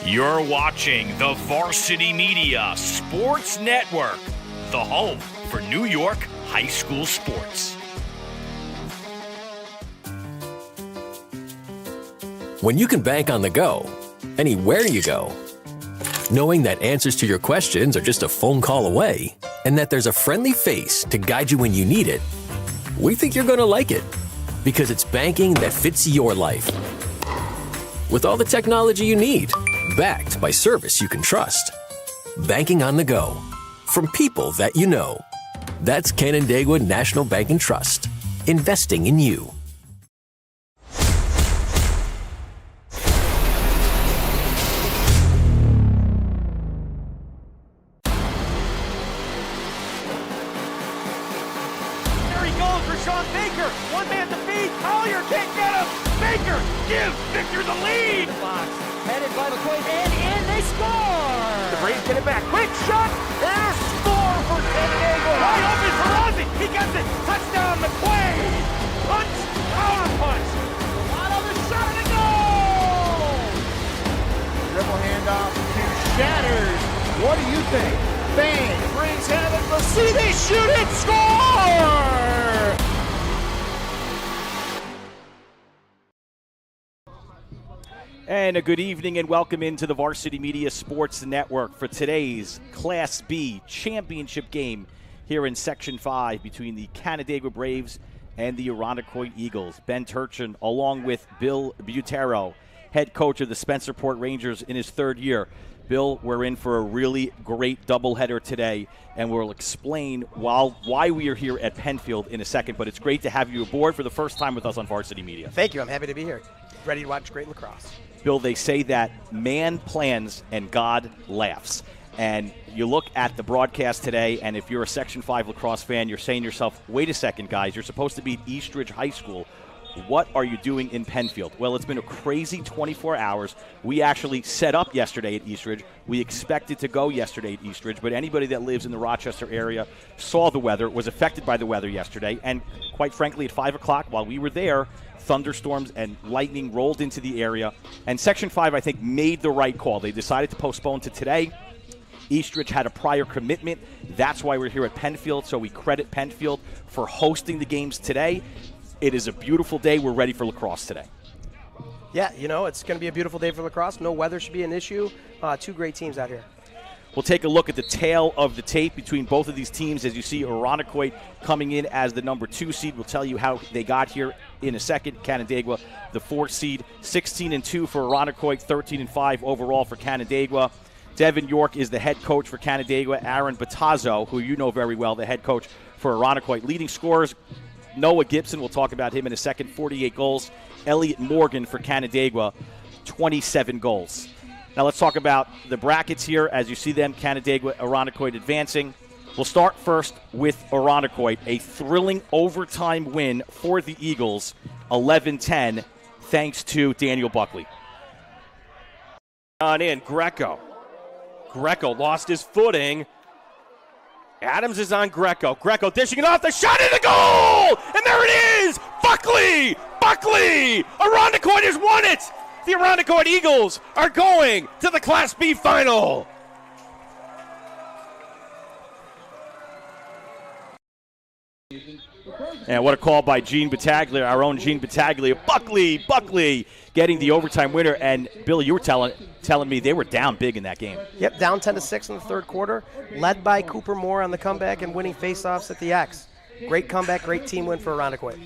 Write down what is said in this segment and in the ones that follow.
You're watching the Varsity Media Sports Network, the home for New York high school sports. When you can bank on the go, anywhere you go, knowing that answers to your questions are just a phone call away, and that there's a friendly face to guide you when you need it, we think you're going to like it, because it's banking that fits your life. With all the technology you need, backed by service you can trust. Banking on the go, from people that you know. That's Canandaigua National Bank and Trust, investing in you. Give Victor the lead! The box, headed by McQuaid, and they score! The Braves get it back. Quick shot! And a score for Canandaigua! Wide open for Ozzy! He gets it! Touchdown, McQuaid! Punch! Counter punch! Out of the shot and a goal! Dribble handoff to Shatters. What do you think? Bang! Braves have it. Let's see, they shoot it! Score! And a good evening and welcome into the Varsity Media Sports Network for today's Class B championship game here in Section 5 between the Canandaigua Braves and the Irondequoit Eagles. Ben Turchin along with Bill Butero, head coach of the Spencerport Rangers in his third year. Bill, we're in for a really great doubleheader today, and we'll explain why we are here at Penfield in a second, but it's great to have you aboard for the first time with us on Varsity Media. Thank you. I'm happy to be here. Ready to watch great lacrosse. Bill, they say that man plans and God laughs. And you look at the broadcast today, and if you're a Section 5 lacrosse fan, you're saying to yourself, wait a second, guys, you're supposed to be at Eastridge High School. What are you doing in Penfield? Well, it's been a crazy 24 hours. We actually set up yesterday at Eastridge. We expected to go yesterday at Eastridge, but anybody that lives in the Rochester area saw the weather, was affected by the weather yesterday, and quite frankly, at 5 o'clock while we were there, thunderstorms and lightning rolled into the area, and Section 5, I think, made the right call. They decided to postpone to today. Eastridge had a prior commitment. That's why we're here at Penfield, so we credit Penfield for hosting the games today. It is a beautiful day. We're ready for lacrosse today. Yeah, you know, it's going to be a beautiful day for lacrosse. No weather should be an issue. Two great teams out here. We'll take a look at the tail of the tape between both of these teams. As you see, Irondequoit coming in as the number 2 seed. We'll tell you how they got here in a second. Canandaigua, the 4th seed, 16-2 for Irondequoit, 13-5 overall for Canandaigua. Devin York is the head coach for Canandaigua. Aaron Battazzo, who you know very well, the head coach for Irondequoit. Leading scorers, Noah Gibson, we'll talk about him in a second, 48 goals. Elliot Morgan for Canandaigua, 27 goals. Now let's talk about the brackets here. As you see them, Canandaigua, Irondequoit advancing. We'll start first with Irondequoit, a thrilling overtime win for the Eagles, 11-10, thanks to Daniel Buckley. On in, Greco lost his footing. Adams is on Greco. Greco dishing it off, the shot in the goal! And there it is! Buckley! Irondequoit has won it! The Irondequoit Eagles are going to the Class B final! And what a call by Gene Battaglia, our own Gene Battaglia. Buckley getting the overtime winner. And, Bill, you were telling me they were down big in that game. Yep, down 10-6 in the third quarter, led by Cooper Moore on the comeback and winning faceoffs at the X. Great comeback, great team win for Irondequoit.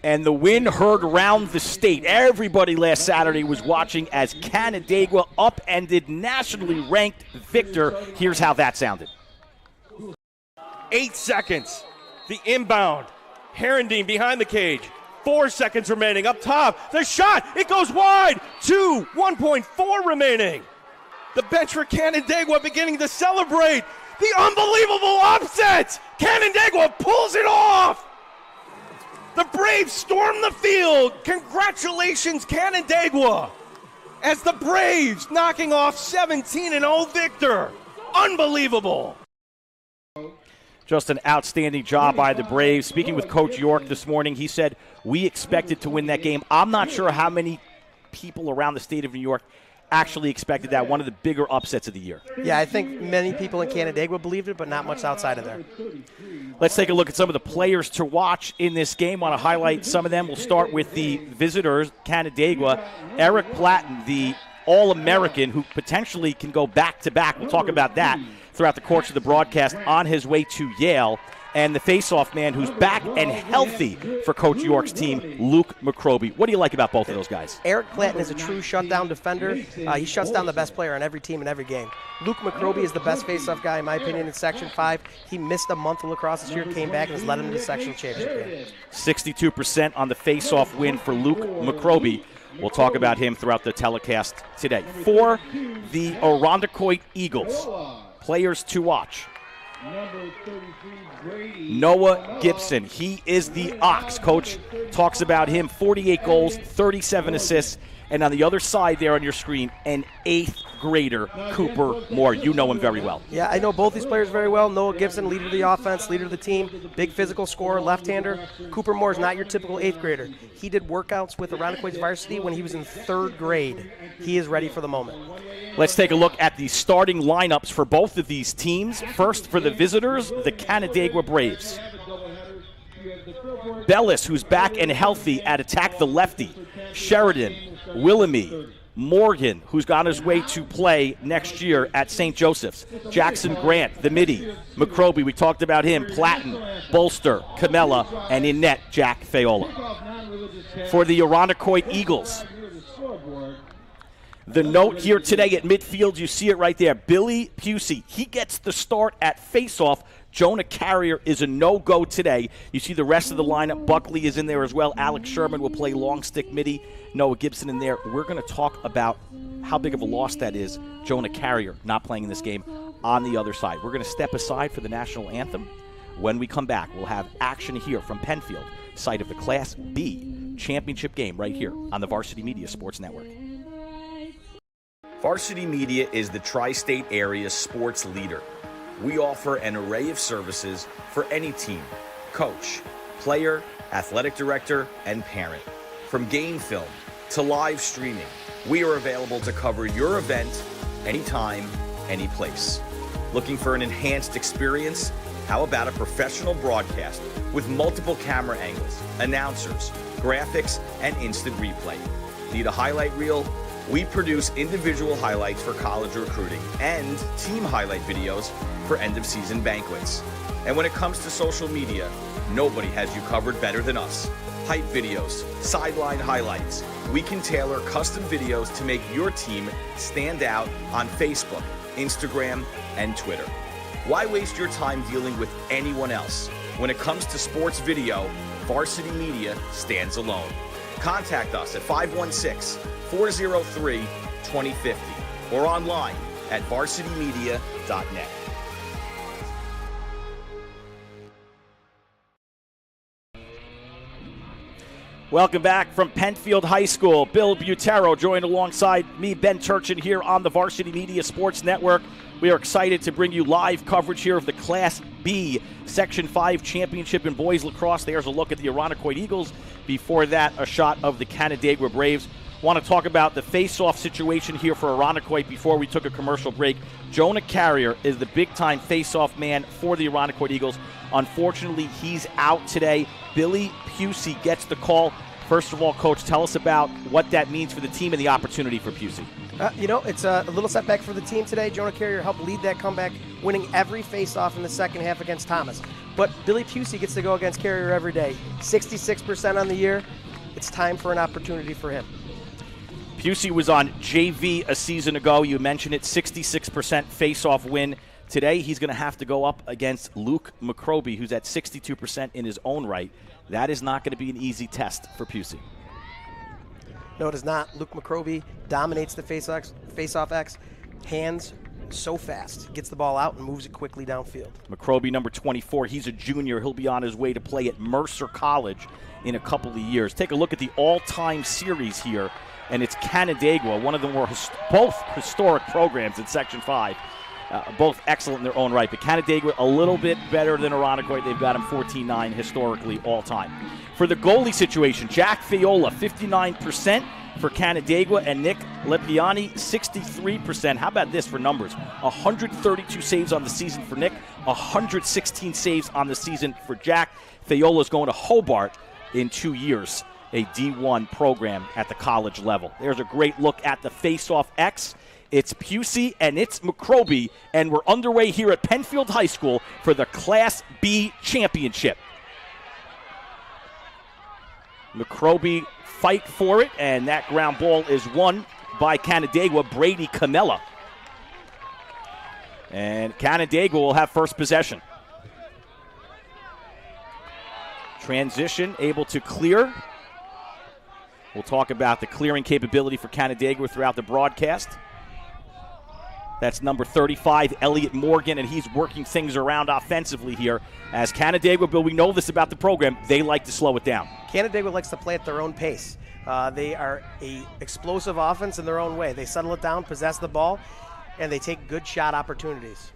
And the win heard around the state. Everybody last Saturday was watching as Canandaigua upended nationally ranked Victor. Here's how that sounded. 8 seconds. The inbound. Herendeen behind the cage. 4 seconds remaining up top. The shot, it goes wide. 1.4 remaining. The bench for Canandaigua beginning to celebrate. The unbelievable upset. Canandaigua pulls it off. The Braves storm the field. Congratulations, Canandaigua. As the Braves knocking off 17-0 Victor. Unbelievable. Just an outstanding job by the Braves. Speaking with Coach York this morning, he said, we expected to win that game. I'm not sure how many people around the state of New York actually expected that, one of the bigger upsets of the year. Yeah, I think many people in Canandaigua believed it, but not much outside of there. Let's take a look at some of the players to watch in this game. Want to highlight some of them. We'll start with the visitors, Canandaigua. Eric Platten, the All-American who potentially can go back-to-back. We'll talk about that throughout the course of the broadcast, on his way to Yale. And the face-off man who's back and healthy for Coach York's team, Luke McCroby. What do you like about both of those guys? Eric Platten is a true shutdown defender. He shuts down the best player on every team in every game. Luke McCroby is the best face-off guy, in my opinion, in Section 5. He missed a month of lacrosse this year, came back, and has led him to the sectional championship game. 62% on the face-off win for Luke McCroby. We'll talk about him throughout the telecast today. For the Irondequoit Eagles, players to watch. Noah Gibson, he is the Ox. Coach talks about him, 48 goals, 37 assists, and on the other side there on your screen, an 8th grader, Cooper Moore. You know him very well. Yeah, I know both these players very well. Noah Gibson, leader of the offense, leader of the team, big physical scorer, left-hander. Cooper Moore is not your typical 8th grader. He did workouts with Irondequoit's varsity when he was in 3rd grade. He is ready for the moment. Let's take a look at the starting lineups for both of these teams. First, for the visitors, the Canandaigua Braves. Bellis, who's back and healthy at attack the lefty. Sheridan, Willamie, Morgan, who's on his way to play next year at St. Joseph's. Jackson Grant, the midi. McCroby, we talked about him. Platten, Bolster, Camella, and in net, Jack Fayola. For the Irondequoit Eagles, the note here today at midfield, you see it right there. Billy Pusey, he gets the start at faceoff. Jonah Carrier is a no-go today. You see the rest of the lineup. Buckley is in there as well. Alex Sherman will play long stick midi. Noah Gibson in there. We're going to talk about how big of a loss that is. Jonah Carrier not playing in this game on the other side. We're going to step aside for the national anthem. When we come back, we'll have action here from Penfield, site of the Class B championship game right here on the Varsity Media Sports Network. Varsity Media is the tri-state area sports leader. We offer an array of services for any team, coach, player, athletic director, and parent. From game film to live streaming, we are available to cover your event anytime, any place. Looking for an enhanced experience? How about a professional broadcast with multiple camera angles, announcers, graphics, and instant replay? Need a highlight reel? We produce individual highlights for college recruiting and team highlight videos for end-of-season banquets. And when it comes to social media, nobody has you covered better than us. Hype videos, sideline highlights. We can tailor custom videos to make your team stand out on Facebook, Instagram, and Twitter. Why waste your time dealing with anyone else? When it comes to sports video, Varsity Media stands alone. Contact us at 516-403-2050 or online at varsitymedia.net. Welcome back from Penfield High School. Bill Butero joined alongside me, Ben Turchin, here on the Varsity Media Sports Network. We are excited to bring you live coverage here of the Class B Section 5 Championship in boys lacrosse. There's a look at the Irondequoit Eagles. Before that, a shot of the Canandaigua Braves. Want to talk about the face-off situation here for Irondequoit before we took a commercial break. Jonah Carrier is the big-time face-off man for the Irondequoit Eagles. Unfortunately, he's out today. Billy Pusey gets the call. First of all, Coach, tell us about what that means for the team and the opportunity for Pusey. It's a little setback for the team today. Jonah Carrier helped lead that comeback, winning every face-off in the second half against Thomas. But Billy Pusey gets to go against Carrier every day. 66% on the year. It's time for an opportunity for him. Pusey was on JV a season ago. You mentioned it, 66% face-off win. Today, he's going to have to go up against Luke McCroby, who's at 62% in his own right. That is not going to be an easy test for Pusey. No, it is not. Luke McCroby dominates the face-off X. Hands so fast. Gets the ball out and moves it quickly downfield. McCroby, number 24, he's a junior. He'll be on his way to play at Mercer College in a couple of years. Take a look at the all-time series here, and it's Canandaigua, one of the both historic programs in Section 5. Both excellent in their own right, but Canandaigua a little bit better than Irondequoit. They've got him 14-9 historically all time. For the goalie situation, Jack Fayola, 59%. for Canandaigua, and Nick Lepiani, 63%. How about this for numbers? 132 saves on the season for Nick, 116 saves on the season for Jack. Thayola's going to Hobart in 2 years, a D1 program at the college level. There's a great look at the face-off X. It's Pusey and it's McCroby, and we're underway here at Penfield High School for the Class B championship. McCroby fight for it, and that ground ball is won by Canandaigua, Brady Camella. And Canandaigua will have first possession. Transition, able to clear. We'll talk about the clearing capability for Canandaigua throughout the broadcast. That's number 35, Elliot Morgan, and he's working things around offensively here. As Canandaigua, Bill, we know this about the program, they like to slow it down. Canandaigua likes to play at their own pace. They are a explosive offense in their own way. They settle it down, possess the ball, and they take good shot opportunities.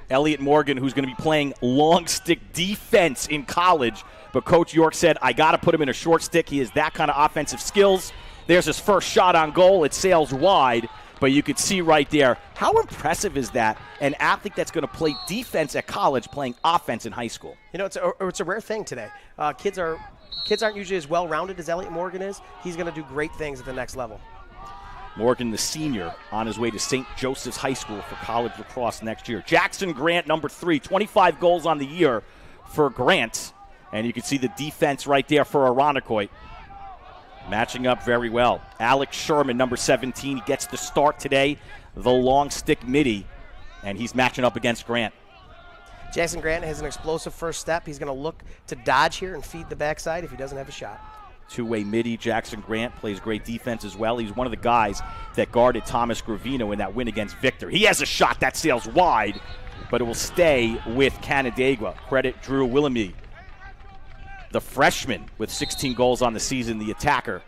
Elliot Morgan, who's going to be playing long stick defense in college, but Coach York said, I got to put him in a short stick. He has that kind of offensive skills. There's his first shot on goal. It sails wide. But you could see right there, how impressive is that? An athlete that's going to play defense at college playing offense in high school. You know, it's a rare thing today. Kids aren't usually as well-rounded as Elliot Morgan is. He's going to do great things at the next level. Morgan, the senior, on his way to St. Joseph's High School for college lacrosse next year. Jackson Grant, number 3, 25 goals on the year for Grant. And you can see the defense right there for Irondequoit. Matching up very well. Alex Sherman, number 17, he gets the start today, the long stick midi, and he's matching up against Grant. Jackson Grant has an explosive first step. He's going to look to dodge here and feed the backside if he doesn't have a shot. Two-way midi. Jackson Grant plays great defense as well. He's one of the guys that guarded Thomas Gravino in that win against Victor. He has a shot that sails wide, but it will stay with Canandaigua. Credit Drew Willemie, the freshman with 16 goals on the season, the attacker,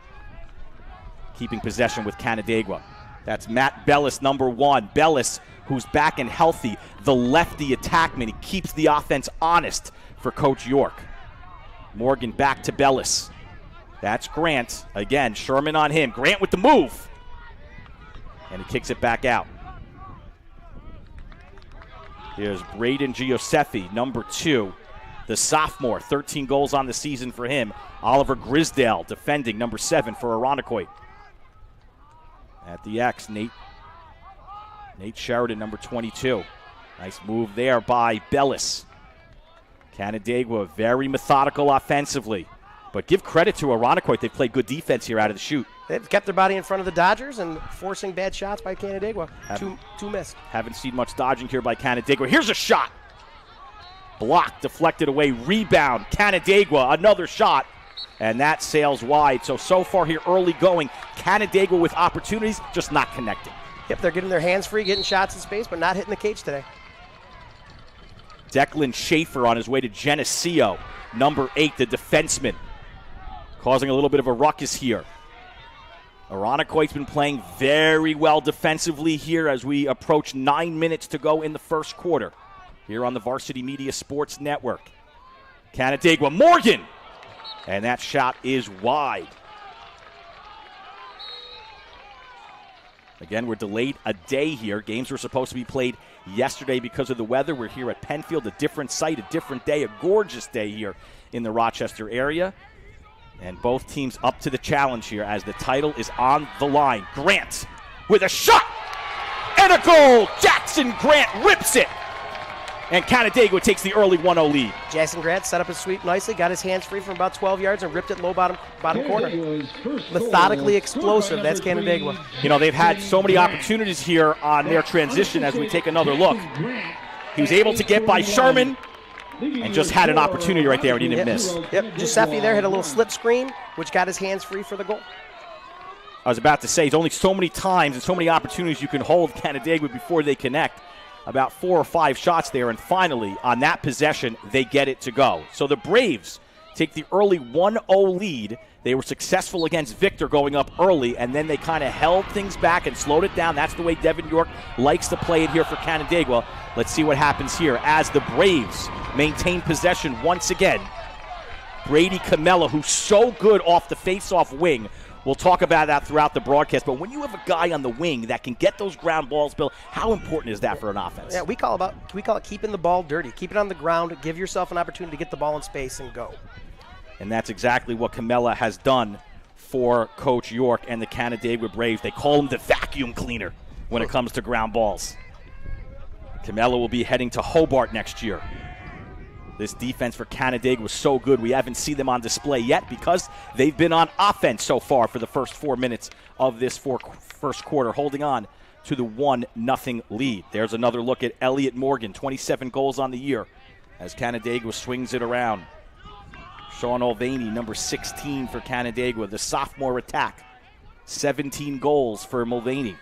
keeping possession with Canandaigua. That's Matt Bellis, number 1. Bellis, who's back and healthy, the lefty attackman. He keeps the offense honest for Coach York. Morgan back to Bellis. That's Grant. Again, Sherman on him. Grant with the move. And he kicks it back out. Here's Braden Giuseppe, number 2. The sophomore, 13 goals on the season for him. Oliver Grisdale defending, number 7 for Irondequoit. At the X, Nate Sheridan, number 22. Nice move there by Bellis. Canandaigua, very methodical offensively. But give credit to Irondequoit. They've played good defense here out of the chute. They've kept their body in front of the Dodgers and forcing bad shots by Canandaigua. Two missed. Haven't seen much dodging here by Canandaigua. Here's a shot. Blocked, deflected away, rebound. Canandaigua, another shot. And that sails wide. So far here, early going. Canandaigua with opportunities, just not connecting. Yep, they're getting their hands free, getting shots in space, but not hitting the cage today. Declan Schaefer on his way to Geneseo. Number 8, the defenseman. Causing a little bit of a ruckus here. Irondequoit's been playing very well defensively here as we approach 9 minutes to go in the first quarter. Here on the Varsity Media Sports Network. Canandaigua, Morgan! And that shot is wide. Again, we're delayed a day here. Games were supposed to be played yesterday because of the weather. We're here at Penfield, a different site, a different day, a gorgeous day here in the Rochester area. And both teams up to the challenge here as the title is on the line. Grant with a shot and a goal. Jackson Grant rips it. And Canandaigua takes the early 1-0 lead. Jackson Grant set up his sweep nicely, got his hands free from about 12 yards and ripped it low bottom corner. Methodically explosive, that's Canandaigua. You know, they've had so many opportunities here on their transition as we take another look. He was able to get by Sherman and just had an opportunity right there and he didn't miss. Yep, Giuseppe there had a little slip screen, which got his hands free for the goal. I was about to say, it's only so many times and so many opportunities you can hold Canandaigua before they connect. About 4 or 5 shots there, and finally, on that possession, they get it to go. So the Braves take the early 1-0 lead. They were successful against Victor going up early, and then they kind of held things back and slowed it down. That's the way Devin York likes to play it here for Canandaigua. Let's see what happens here as the Braves maintain possession once again. Brady Camella, who's so good off the face-off wing, We'll talk about that throughout the broadcast. But when you have a guy on the wing that can get those ground balls, Bill, how important is that for an offense? Yeah, we call it keeping the ball dirty. Keep it on the ground. Give yourself an opportunity to get the ball in space and go. And that's exactly what Camella has done for Coach York and the Canandaigua Braves. They call him the vacuum cleaner when it comes to ground balls. Camella will be heading to Hobart next year. This defense for Canandaigua was so good, we haven't seen them on display yet because they've been on offense so far for the first 4 minutes of this first quarter, holding on to the 1-0 lead. There's another look at Elliot Morgan, 27 goals on the year, as Canandaigua swings it around. Sean Mulvaney, number 16 for Canandaigua, the sophomore attack. 17 goals for Mulvaney.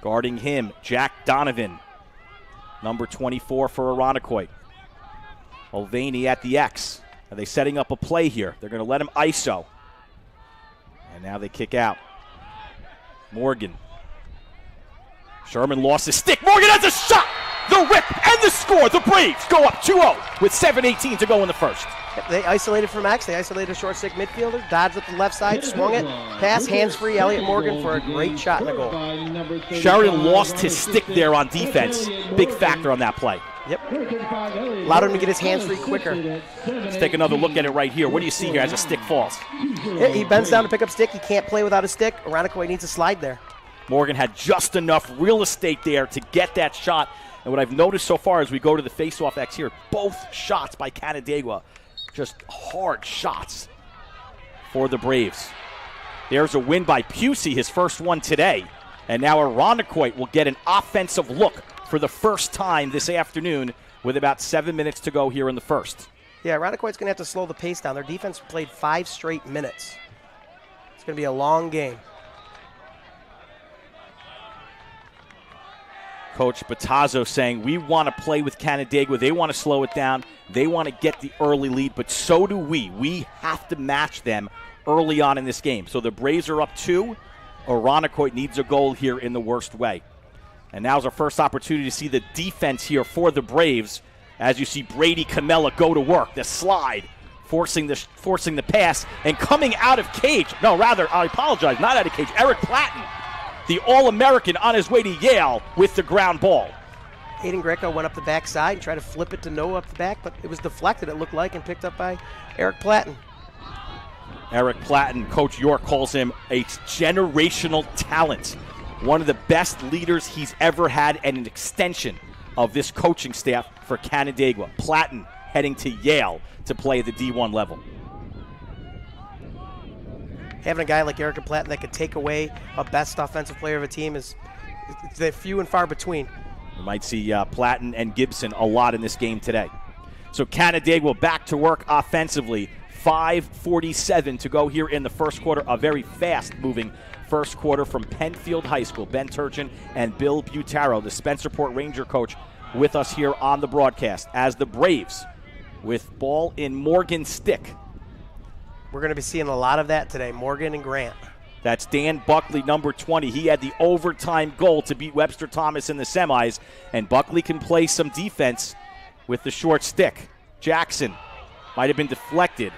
Guarding him, Jack Donovan, number 24 for Irondequoit. Mulvaney at the X. Are they setting up a play here? They're going to let him ISO. And now they kick out. Morgan. Sherman lost his stick. Morgan has a shot! The rip and the score. The Braves go up 2-0 with 7:18 to go in the first. They isolated from X. They isolated a short stick midfielder. Dodged with the left side, swung it. Pass, hands-free, Elliot Morgan for a great shot in the goal. Sheridan lost his stick there on defense. Big factor on that play. Yep. Allowed him to get his hands free quicker. Let's take another look at it right here. What do you see here as a stick falls? Yeah, he bends down to pick up stick. He can't play without a stick. Irondequoit needs a slide there. Morgan had just enough real estate there to get that shot. And what I've noticed so far as we go to the face-off X here, both shots by Canandaigua, just hard shots for the Braves. There's a win by Pusey, his first one today. And now Irondequoit will get an offensive look for the first time this afternoon with about 7 minutes to go here in the first. Yeah, Irondequoit's going to have to slow the pace down. Their defense played 5 straight minutes. It's going to be a long game. Coach Batazzo saying, we want to play with Canandaigua. They want to slow it down. They want to get the early lead, but so do we. We have to match them early on in this game. So the Braves are up 2. Irondequoit needs a goal here in the worst way. And now's our first opportunity to see the defense here for the Braves as you see Brady Camella go to work. The slide, forcing the pass, and coming out of cage. No, rather, I apologize, not out of cage. Eric Platten, the All-American, on his way to Yale with the ground ball. Aiden Greco went up the backside and tried to flip it to Noah up the back, but it was deflected, it looked like, and picked up by Eric Platten. Eric Platten, Coach York calls him a generational talent. One of the best leaders he's ever had and an extension of this coaching staff for Canandaigua. Platten heading to Yale to play at the D1 level. Having a guy like Eric Platten that could take away a best offensive player of a team is they're few and far between. We might see Platten and Gibson a lot in this game today. So Canandaigua back to work offensively. 5:47 to go here in the first quarter. A very fast-moving first quarter from Penfield High School. Ben Turchin and Bill Butaro, the Spencerport Ranger coach, with us here on the broadcast as the Braves with ball in Morgan's stick. We're going to be seeing a lot of that today, Morgan and Grant. That's Dan Buckley, number 20. He had the overtime goal to beat Webster Thomas in the semis, and Buckley can play some defense with the short stick. Jackson might have been deflected.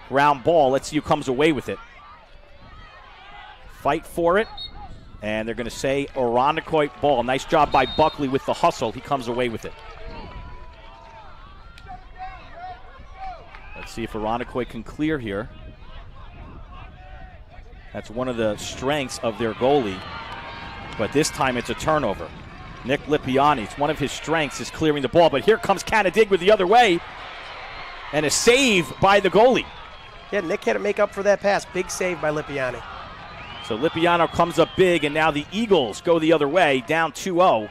Ground ball. Let's see who comes away with it. Fight for it. And they're going to say Irondequoit ball. Nice job by Buckley with the hustle. He comes away with it. Let's see if Irondequoit can clear here. That's one of the strengths of their goalie. But this time it's a turnover. Nick Lipiani, it's one of his strengths is clearing the ball. But here comes Canandaigua the other way. And a save by the goalie. Yeah, Nick had to make up for that pass. Big save by Lipiani. So Lipiano comes up big, and now the Eagles go the other way, down 2-0.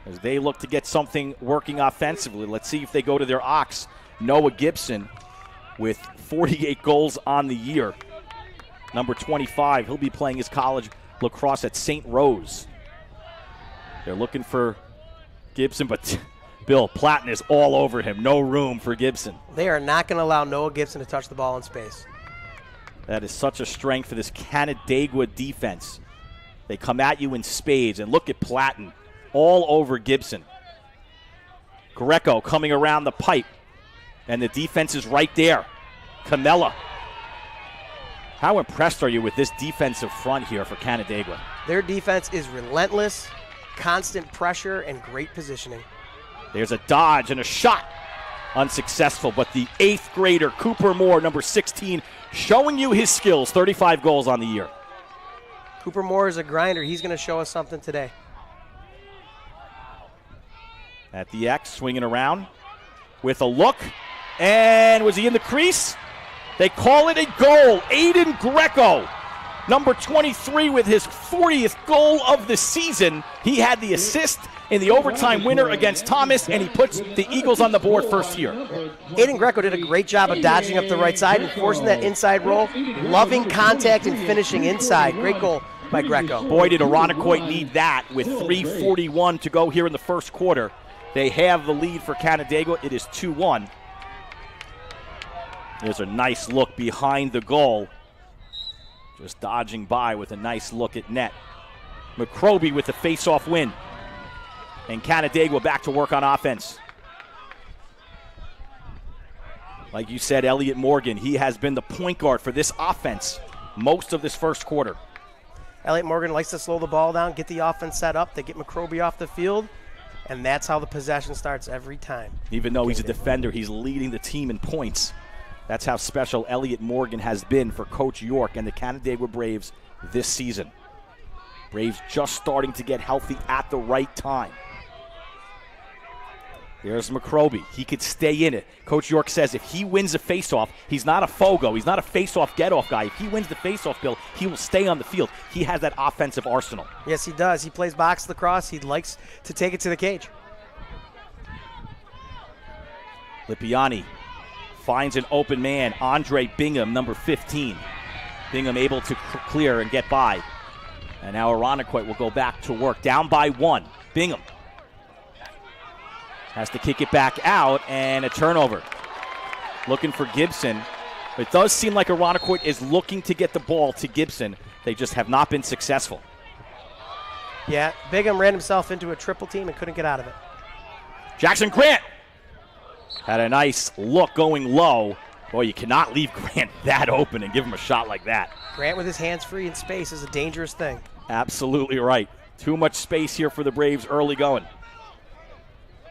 As they look to get something working offensively. Let's see if they go to their ox, Noah Gibson, with 48 goals on the year. Number 25, he'll be playing his college lacrosse at St. Rose. They're looking for Gibson, but Bill Platten is all over him. No room for Gibson. They are not going to allow Noah Gibson to touch the ball in space. That is such a strength for this Canandaigua defense. They come at you in spades, and look at Platten all over Gibson. Greco coming around the pipe. And the defense is right there. Camella. How impressed are you with this defensive front here for Canandaigua? Their defense is relentless, constant pressure, and great positioning. There's a dodge and a shot. Unsuccessful, but the 8th grader, Cooper Moore, number 16, showing you his skills. 35 goals on the year. Cooper Moore is a grinder. He's going to show us something today. At the X, swinging around with a look. And was he in the crease? They call it a goal. Aiden Greco, number 23, with his 40th goal of the season. He had the assist in the overtime winner against Thomas, and he puts the Eagles on the board first here. Aiden Greco did a great job of dodging up the right side and forcing that inside roll, loving contact and finishing inside. Great goal by Greco. Boy, did Irondequoit need that with 3:41 to go here in the first quarter. They have the lead for Canandaigua. It is 2-1. There's a nice look behind the goal. Just dodging by with a nice look at net. McCroby with the face-off win. And Canandaigua back to work on offense. Like you said, Elliot Morgan, he has been the point guard for this offense most of this first quarter. Elliot Morgan likes to slow the ball down, get the offense set up. They get McCroby off the field, and that's how the possession starts every time. Even though he's a defender, he's leading the team in points. That's how special Elliot Morgan has been for Coach York and the Canandaigua Braves this season. Braves just starting to get healthy at the right time. There's McCroby. He could stay in it. Coach York says if he wins a faceoff, he's not a fogo. He's not a faceoff get-off guy. If he wins the faceoff, Bill, he will stay on the field. He has that offensive arsenal. Yes, he does. He plays box lacrosse. He likes to take it to the cage. Lipiani finds an open man. Andre Bingham, number 15. Bingham able to clear and get by. And now Irondequoit will go back to work. Down by 1. Bingham has to kick it back out, and a turnover. Looking for Gibson. It does seem like Irondequoit is looking to get the ball to Gibson. They just have not been successful. Yeah, Bingham ran himself into a triple team and couldn't get out of it. Jackson Grant had a nice look going low. Boy, you cannot leave Grant that open and give him a shot like that. Grant with his hands free in space is a dangerous thing. Absolutely right. Too much space here for the Braves early going.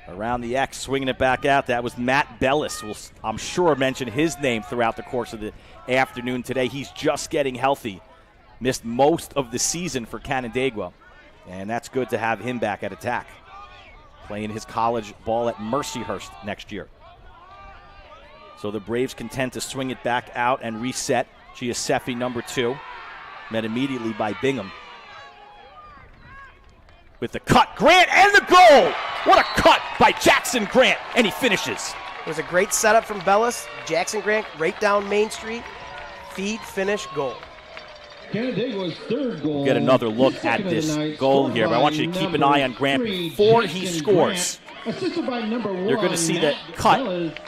Around the X, swinging it back out. That was Matt Bellis. We'll, I'm sure, mention his name throughout the course of the afternoon today. He's just getting healthy. Missed most of the season for Canandaigua. And that's good to have him back at attack. Playing his college ball at Mercyhurst next year. So the Braves content to swing it back out and reset. Giuseppe, number 2. Met immediately by Bingham. With the cut, Grant, and the goal! What a cut by Jackson Grant, and he finishes. It was a great setup from Bellis. Jackson Grant right down Main Street. Feed, finish, goal. Canandaigua's third goal. Get another look at this goal here, but I want you to keep an eye on Grant before he scores. Assisted by number 1. You're going to see that cut.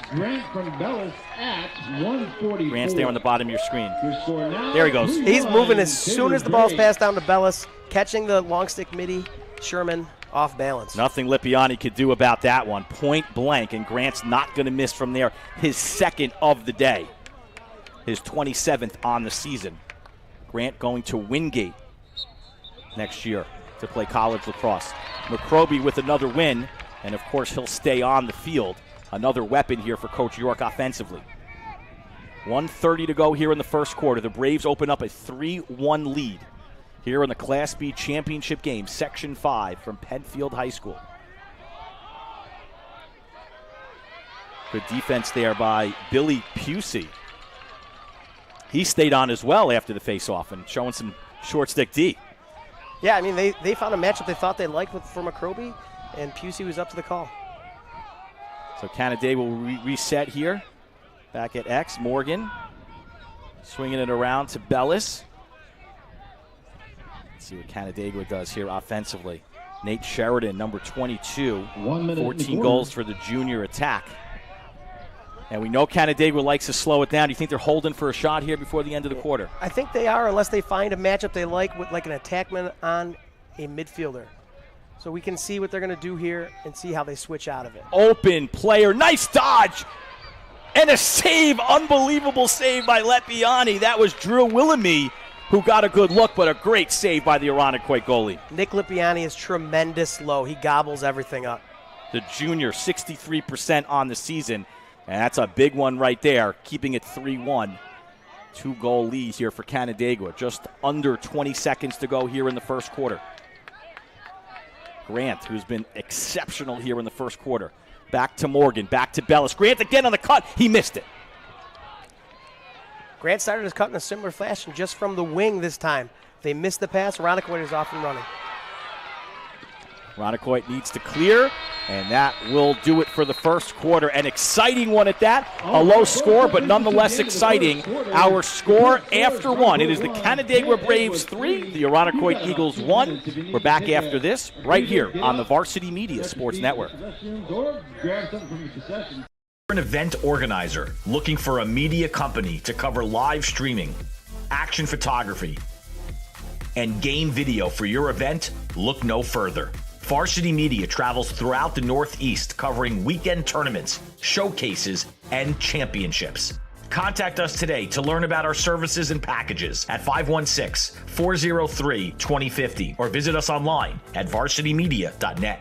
Grant from Bellis at 144. Grant's there on the bottom of your screen. Your score now, There he goes. He's moving as soon as the ball's passed down to Bellis, catching the long stick midi, Sherman off balance. Nothing Lipiani could do about that one. Point blank, and Grant's not going to miss from there. His second of the day. His 27th on the season. Grant going to Wingate next year to play college lacrosse. McCroby with another win, and of course he'll stay on the field. Another weapon here for Coach York offensively. 1:30 to go here in the first quarter. The Braves open up a 3-1 lead here in the Class B championship game, Section 5 from Penfield High School. Good defense there by Billy Pusey. He stayed on as well after the face-off and showing some short stick D. Yeah, I mean, they found a matchup they thought they liked for McCroby, and Pusey was up to the call. So Canandaigua will reset here. Back at X, Morgan swinging it around to Bellis. Let's see what Canandaigua does here offensively. Nate Sheridan, number 22, 14 goals for the junior attack. And we know Canandaigua likes to slow it down. Do you think they're holding for a shot here before the end of the quarter? I think they are, unless they find a matchup they like with like an attackman on a midfielder. So we can see what they're going to do here and see how they switch out of it. Open player, nice dodge, and a save, unbelievable save by Lepiani. That was Drew Willemie, who got a good look, but a great save by the Irondequoit goalie. Nick Lipiani is tremendous low. He gobbles everything up. The junior, 63% on the season, and that's a big one right there, keeping it 3-1. 2-goal lead here for Canandaigua. Just under 20 seconds to go here in the first quarter. Grant, who's been exceptional here in the first quarter. Back to Morgan, back to Bellis. Grant again on the cut. He missed it. Grant started his cut in a similar fashion, just from the wing this time. They missed the pass. Irondequoit is off and running. Irondequoit needs to clear, and that will do it for the first quarter. An exciting one at that. A low score, but nonetheless exciting. Our score after one. It is the Canandaigua Braves 3, the Irondequoit Eagles 1. We're back after this right here on the Varsity Media Sports Network. An event organizer looking for a media company to cover live streaming, action photography, and game video for your event? Look no further. Varsity Media travels throughout the Northeast covering weekend tournaments, showcases, and championships. Contact us today to learn about our services and packages at 516-403-2050 or visit us online at varsitymedia.net.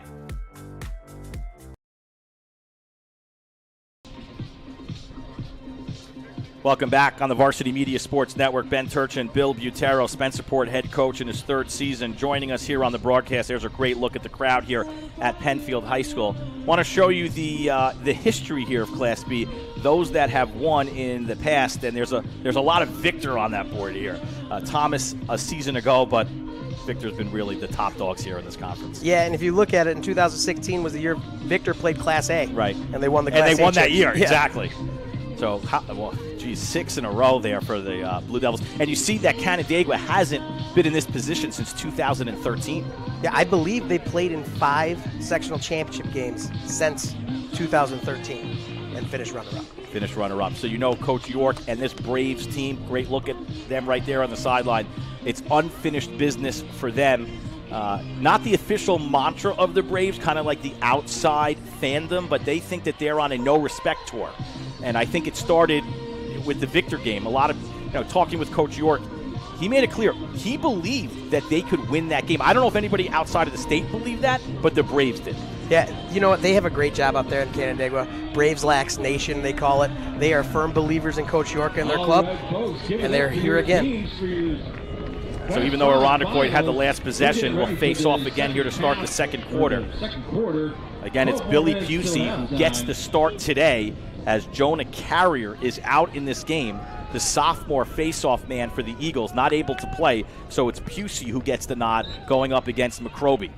Welcome back on the Varsity Media Sports Network. Ben Turchin, Bill Butero, Spencerport head coach in his third season, joining us here on the broadcast. There's a great look at the crowd here at Penfield High School. Want to show you the history here of Class B, those that have won in the past, and there's a lot of Victor on that board here. Thomas a season ago, but Victor's been really the top dogs here in this conference. Yeah, and if you look at it, in 2016 was the year Victor played Class A. Right. And they won the Class A. And they won that year, Yeah. exactly. So, 6 in a row there for the Blue Devils. And you see that Canandaigua hasn't been in this position since 2013. Yeah, I believe they played in 5 sectional championship games since 2013 and finished runner-up. So you know Coach York and this Braves team, great look at them right there on the sideline. It's unfinished business for them. Not the official mantra of the Braves, kind of like the outside fandom, but they think that they're on a no-respect tour. And I think it started with the Victor game. A lot of, talking with Coach York, he made it clear he believed that they could win that game. I don't know if anybody outside of the state believed that, but the Braves did. Yeah, you know what? They have a great job out there in Canandaigua. Braves Lax Nation, they call it. They are firm believers in Coach York and their club, and they're here again. So even though Irondequoit had the last possession, we'll face off again here to start the second quarter. Again, it's Billy Pusey who gets the start today, as Jonah Carrier is out in this game. The sophomore face-off man for the Eagles, not able to play, so it's Pusey who gets the nod going up against McCroby.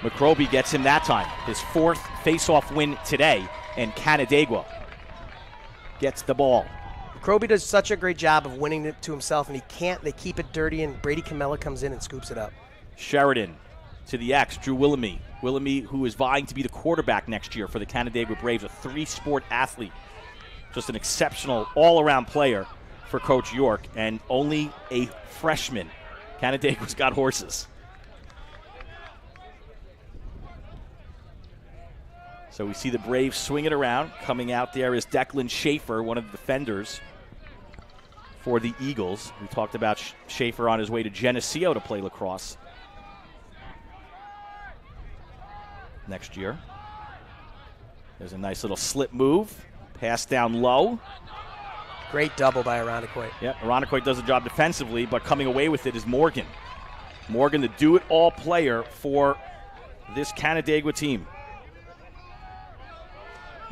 McCroby gets him that time. His 4th face-off win today, and Canandaigua gets the ball. McCroby does such a great job of winning it to himself, and they keep it dirty, and Brady Camella comes in and scoops it up. Sheridan to the X, Drew Willemie. Willemie, who is vying to be the quarterback next year for the Canandaigua Braves, a 3-sport athlete. Just an exceptional all-around player for Coach York, and only a freshman. Canandaigua's got horses. So we see the Braves swing it around. Coming out there is Declan Schaefer, one of the defenders for the Eagles. We talked about Schaefer on his way to Geneseo to play lacrosse next year. There's a nice little slip move. Pass down low. Great double by Irondequoit. Yeah, Irondequoit does a job defensively, but coming away with it is Morgan. Morgan, the do-it-all player for this Canandaigua team.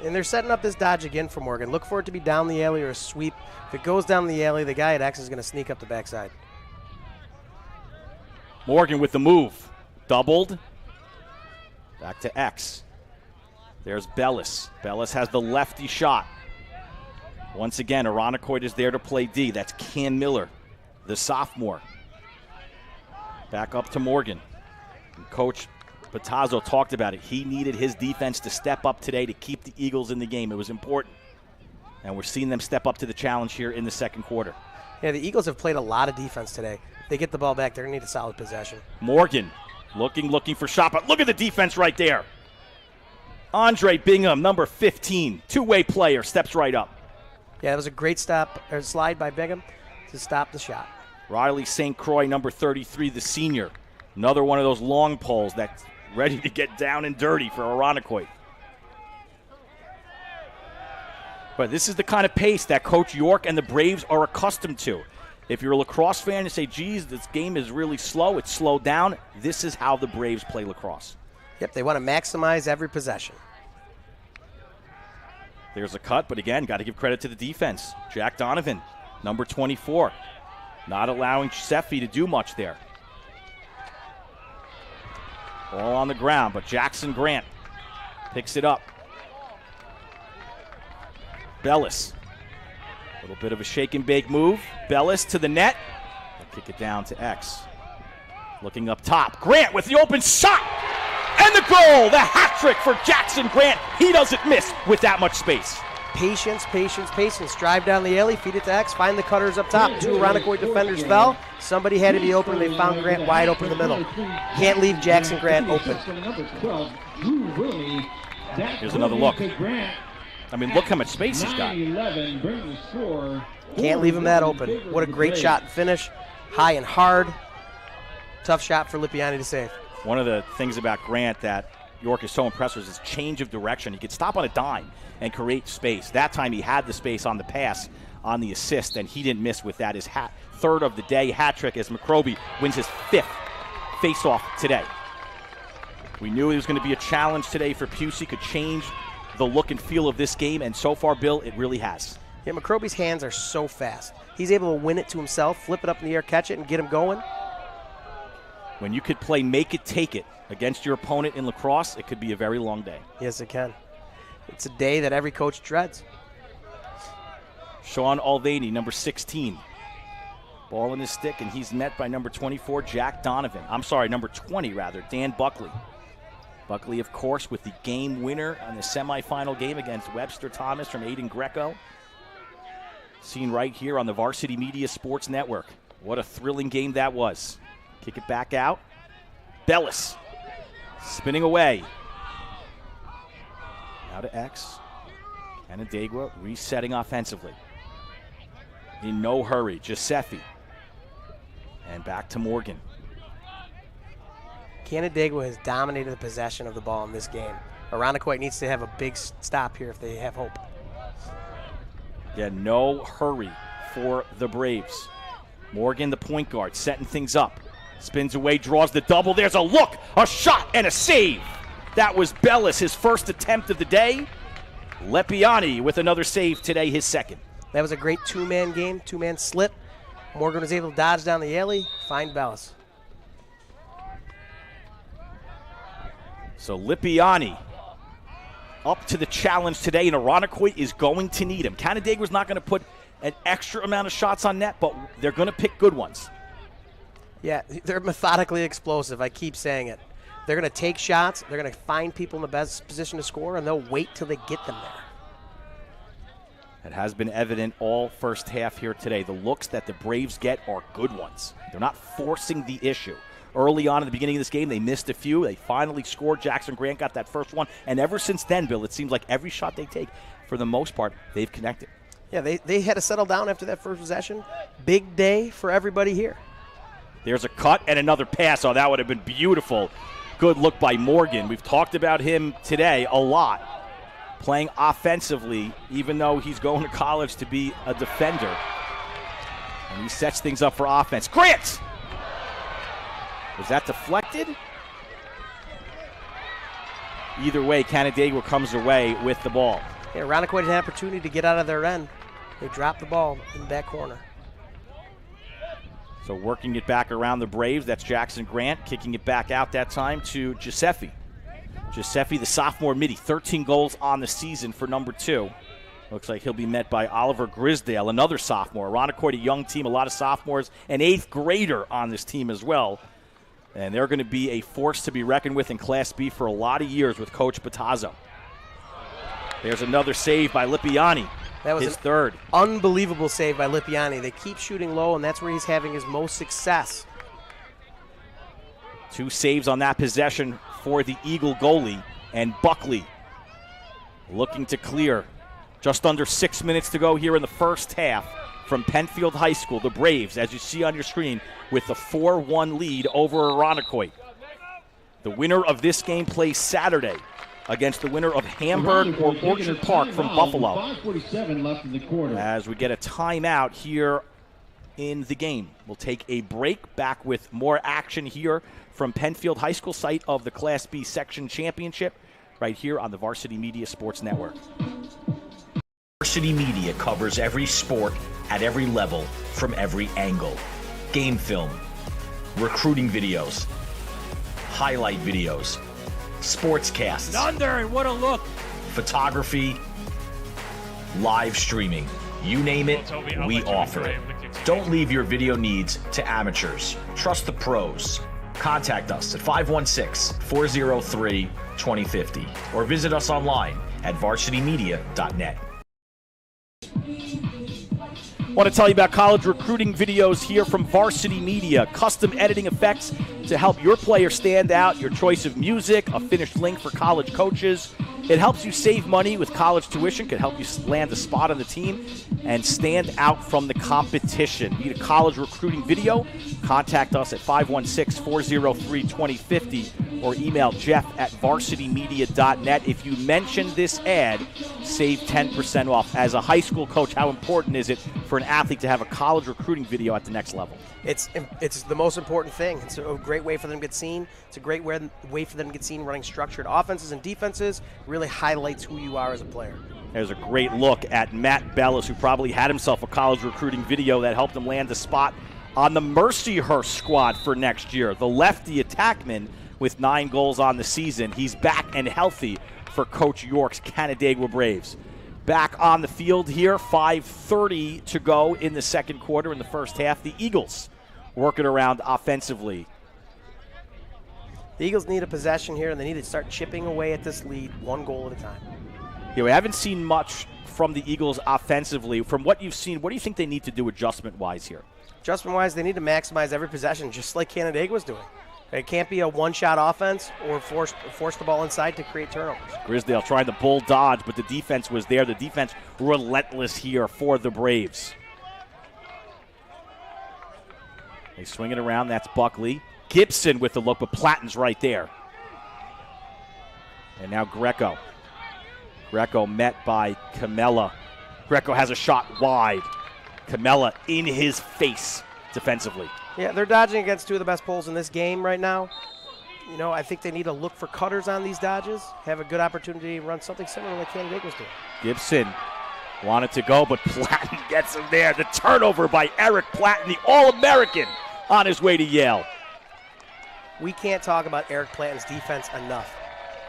And they're setting up this dodge again for Morgan. Look for it to be down the alley or a sweep. If it goes down the alley, the guy at X is going to sneak up the backside. Morgan with the move. Doubled. Back to X. There's Bellis. Bellis has the lefty shot. Once again, Irondequoit is there to play D. That's Cam Miller, the sophomore. Back up to Morgan. And Coach Batazzo talked about it. He needed his defense to step up today to keep the Eagles in the game. It was important. And we're seeing them step up to the challenge here in the second quarter. Yeah, the Eagles have played a lot of defense today. They get the ball back. They're going to need a solid possession. Morgan Looking for shot, but look at the defense right there. Andre Bingham, number 15, two-way player, steps right up. Yeah, that was a great slide by Bingham to stop the shot. Riley St. Croix, number 33, the senior. Another one of those long poles that's ready to get down and dirty for Irondequoit. But this is the kind of pace that Coach York and the Braves are accustomed to. If you're a lacrosse fan and say, geez, this game is really slow, it's slowed down, this is how the Braves play lacrosse. Yep, they want to maximize every possession. There's a cut, but again, got to give credit to the defense. Jack Donovan, number 24, not allowing Giuseppe to do much there. All on the ground, but Jackson Grant picks it up. Bellis, a little bit of a shake and bake move. Bellis to the net. They'll kick it down to X. Looking up top. Grant with the open shot. And the goal. The hat trick for Jackson Grant. He doesn't miss with that much space. Patience. Drive down the alley, feed it to X, find the cutters up top. Two Irondequoit defenders fell. Somebody had to be open. They found Grant wide open in the middle. Can't leave Jackson Grant open. Here's another look. I mean, look how much space he's got. Can't leave him that open. What a great shot and finish. High and hard. Tough shot for Lippiani to save. One of the things about Grant that York is so impressed with is his change of direction. He could stop on a dime and create space. That time he had the space on the pass on the assist, and he didn't miss with that. His third of the day hat trick as McCroby wins his 5th face-off today. We knew it was going to be a challenge today for Pusey. Could change the look and feel of this game, and so far, Bill, it really has. Yeah, McCroby's hands are so fast. He's able to win it to himself, flip it up in the air, catch it, and get him going. When you could play make it, take it against your opponent in lacrosse, it could be a very long day. Yes, it can. It's a day that every coach dreads. Sean Alvaney, number 16. Ball in his stick, and he's met by number 24, Jack Donovan. I'm sorry, number 20, rather, Dan Buckley. Buckley, of course, with the game winner on the semifinal game against Webster Thomas from Aiden Greco. Seen right here on the Varsity Media Sports Network. What a thrilling game that was. Kick it back out. Bellis spinning away. Now to X. Canandaigua resetting offensively. In no hurry, Giuseppe. And back to Morgan. Canandaigua has dominated the possession of the ball in this game. Irondequoit needs to have a big stop here if they have hope. Yeah, no hurry for the Braves. Morgan, the point guard, setting things up. Spins away, draws the double. There's a look, a shot, and a save. That was Bellis, his first attempt of the day. Lippiani with another save today, his second. That was a great two-man game, two-man slip. Morgan was able to dodge down the alley, find Bellis. So Lippiani up to the challenge today, and Irondequoit is going to need him. Canandaigua's not going to put an extra amount of shots on net, but they're going to pick good ones. Yeah, they're methodically explosive. I keep saying it. They're going to take shots, they're going to find people in the best position to score, and they'll wait till they get them there. It has been evident all first half here today. The looks that the Braves get are good ones. They're not forcing the issue. Early on in the beginning of this game, they missed a few. They finally scored. Jackson Grant got that first one. And ever since then, Bill, it seems like every shot they take, for the most part, they've connected. Yeah, they had to settle down after that first possession. Big day for everybody here. There's a cut and another pass. Oh, that would have been beautiful. Good look by Morgan. We've talked about him today a lot, playing offensively, even though he's going to college to be a defender. And he sets things up for offense. Grant! Was that deflected? Either way, Canandaigua comes away with the ball. Yeah, Irondequoit had an opportunity to get out of their end. They dropped the ball in the back corner. So working it back around the Braves, that's Jackson Grant, kicking it back out that time to Giuseppe. Giuseppe, the sophomore midi, 13 goals on the season for number 2. Looks like he'll be met by Oliver Grisdale, another sophomore. Irondequoit, a young team, a lot of sophomores, an 8th grader on this team as well. And they're going to be a force to be reckoned with in Class B for a lot of years with Coach Batazzo. There's another save by Lippiani. That was his third. Unbelievable save by Lippiani. They keep shooting low, and that's where he's having his most success. 2 saves on that possession for the Eagle goalie. And Buckley looking to clear. Just under 6 minutes to go here in the first half from Penfield High School. The Braves, as you see on your screen, with the 4-1 lead over Irondequoit. The winner of this game plays Saturday against the winner of Hamburg or Orchard Park from Buffalo. 5:47 left in the quarter. As we get a timeout here in the game. We'll take a break, back with more action here from Penfield High School, site of the Class B Section Championship, right here on the Varsity Media Sports Network. Varsity Media covers every sport at every level from every angle. Game film, recruiting videos, highlight videos, sportscasts, Under, and what a look. photography, live streaming. You name it, we offer it. Don't leave your video needs to amateurs. Trust the pros. Contact us at 516-403-2050 or visit us online at varsitymedia.net. Want to tell you about college recruiting videos here from Varsity Media. Custom editing effects to help your player stand out, your choice of music, a finished link for college coaches. It helps you save money with college tuition, can help you land a spot on the team and stand out from the competition. Need a college recruiting video? Contact us at 516-403-2050 or email jeff@varsitymedia.net. If you mention this ad, save 10% off. As a high school coach, how important is it for an athlete to have a college recruiting video at the next level? It's the most important thing. It's a great way for them to get seen. It's a great way for them to get seen running structured offenses and defenses. Really highlights who you are as a player. There's a great look at Matt Bellis, who probably had himself a college recruiting video that helped him land a spot on the Mercyhurst squad for next year. The lefty attackman with 9 goals on the season. He's back and healthy for Coach York's Canandaigua Braves. Back on the field here, 5:30 to go in the second quarter in the first half. The Eagles working around offensively. The Eagles need a possession here, and they need to start chipping away at this lead 1 goal at a time. Yeah, we haven't seen much from the Eagles offensively. From what you've seen, what do you think they need to do adjustment-wise here? Adjustment-wise, they need to maximize every possession, just like Canandaigua was doing. It can't be a one-shot offense or force the ball inside to create turnovers. Grisdale trying to bull dodge, but the defense was there. The defense relentless here for the Braves. They swing it around. That's Buckley. Gibson with the look, but Platton's right there. And now Greco. Greco met by Camella. Greco has a shot wide. Camella in his face defensively. Yeah, they're dodging against 2 of the best poles in this game right now. You know, I think they need to look for cutters on these dodges, have a good opportunity to run something similar like Canandaigua was doing. Gibson wanted to go, but Platten gets him there. The turnover by Eric Platten, the All-American, on his way to Yale. We can't talk about Eric Platten's defense enough.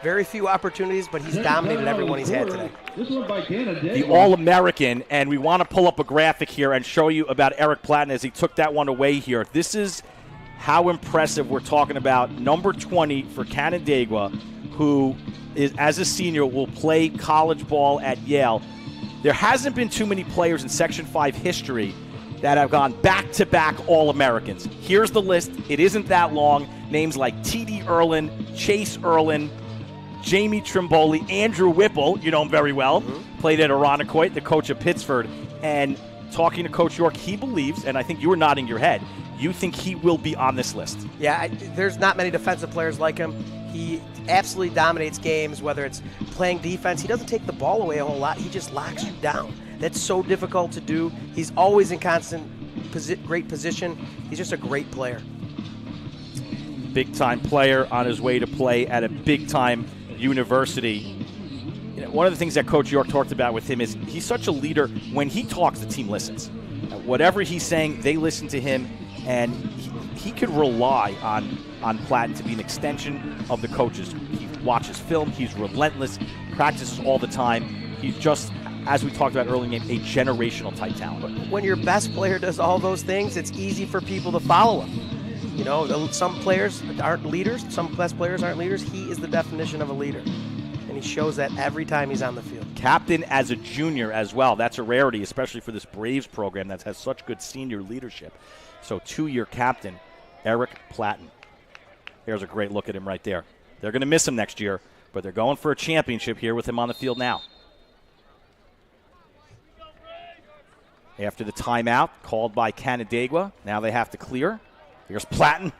Very few opportunities, but he's dominated everyone he's had today. This one by Canandaigua. The All-American, and we want to pull up a graphic here and show you about Eric Platten as he took that one away here. This is how impressive we're talking about. Number 20 for Canandaigua, who is, as a senior, will play college ball at Yale. There hasn't been too many players in Section 5 history that have gone back-to-back All-Americans. Here's the list. It isn't that long. Names like T.D. Erlin, Chase Erlin, Jamie Trimboli, Andrew Whipple, you know him very well, played at Irondequoit, the coach of Pittsford. And talking to Coach York, he believes, and I think you were nodding your head, you think he will be on this list. Yeah, there's not many defensive players like him. He absolutely dominates games, whether it's playing defense. He doesn't take the ball away a whole lot. He just locks you down. That's so difficult to do. He's always in constant great position. He's just a great player. Big-time player on his way to play at a big-time university. You know, one of the things that Coach York talked about with him is he's such a leader. When he talks, the team listens. Whatever he's saying, they listen to him, and he could rely on Platten to be an extension of the coaches. He watches film. He's relentless, practices all the time. He's just, as we talked about earlier in the game, a generational type talent. When your best player does all those things, it's easy for people to follow him. You know, some players aren't leaders. Some best players aren't leaders. He is the definition of a leader, and he shows that every time he's on the field. Captain as a junior as well. That's a rarity, especially for this Braves program that has such good senior leadership. So 2-year captain, Eric Platten. There's a great look at him right there. They're going to miss him next year, but they're going for a championship here with him on the field now. After the timeout called by Canandaigua, now they have to clear. Here's Platten.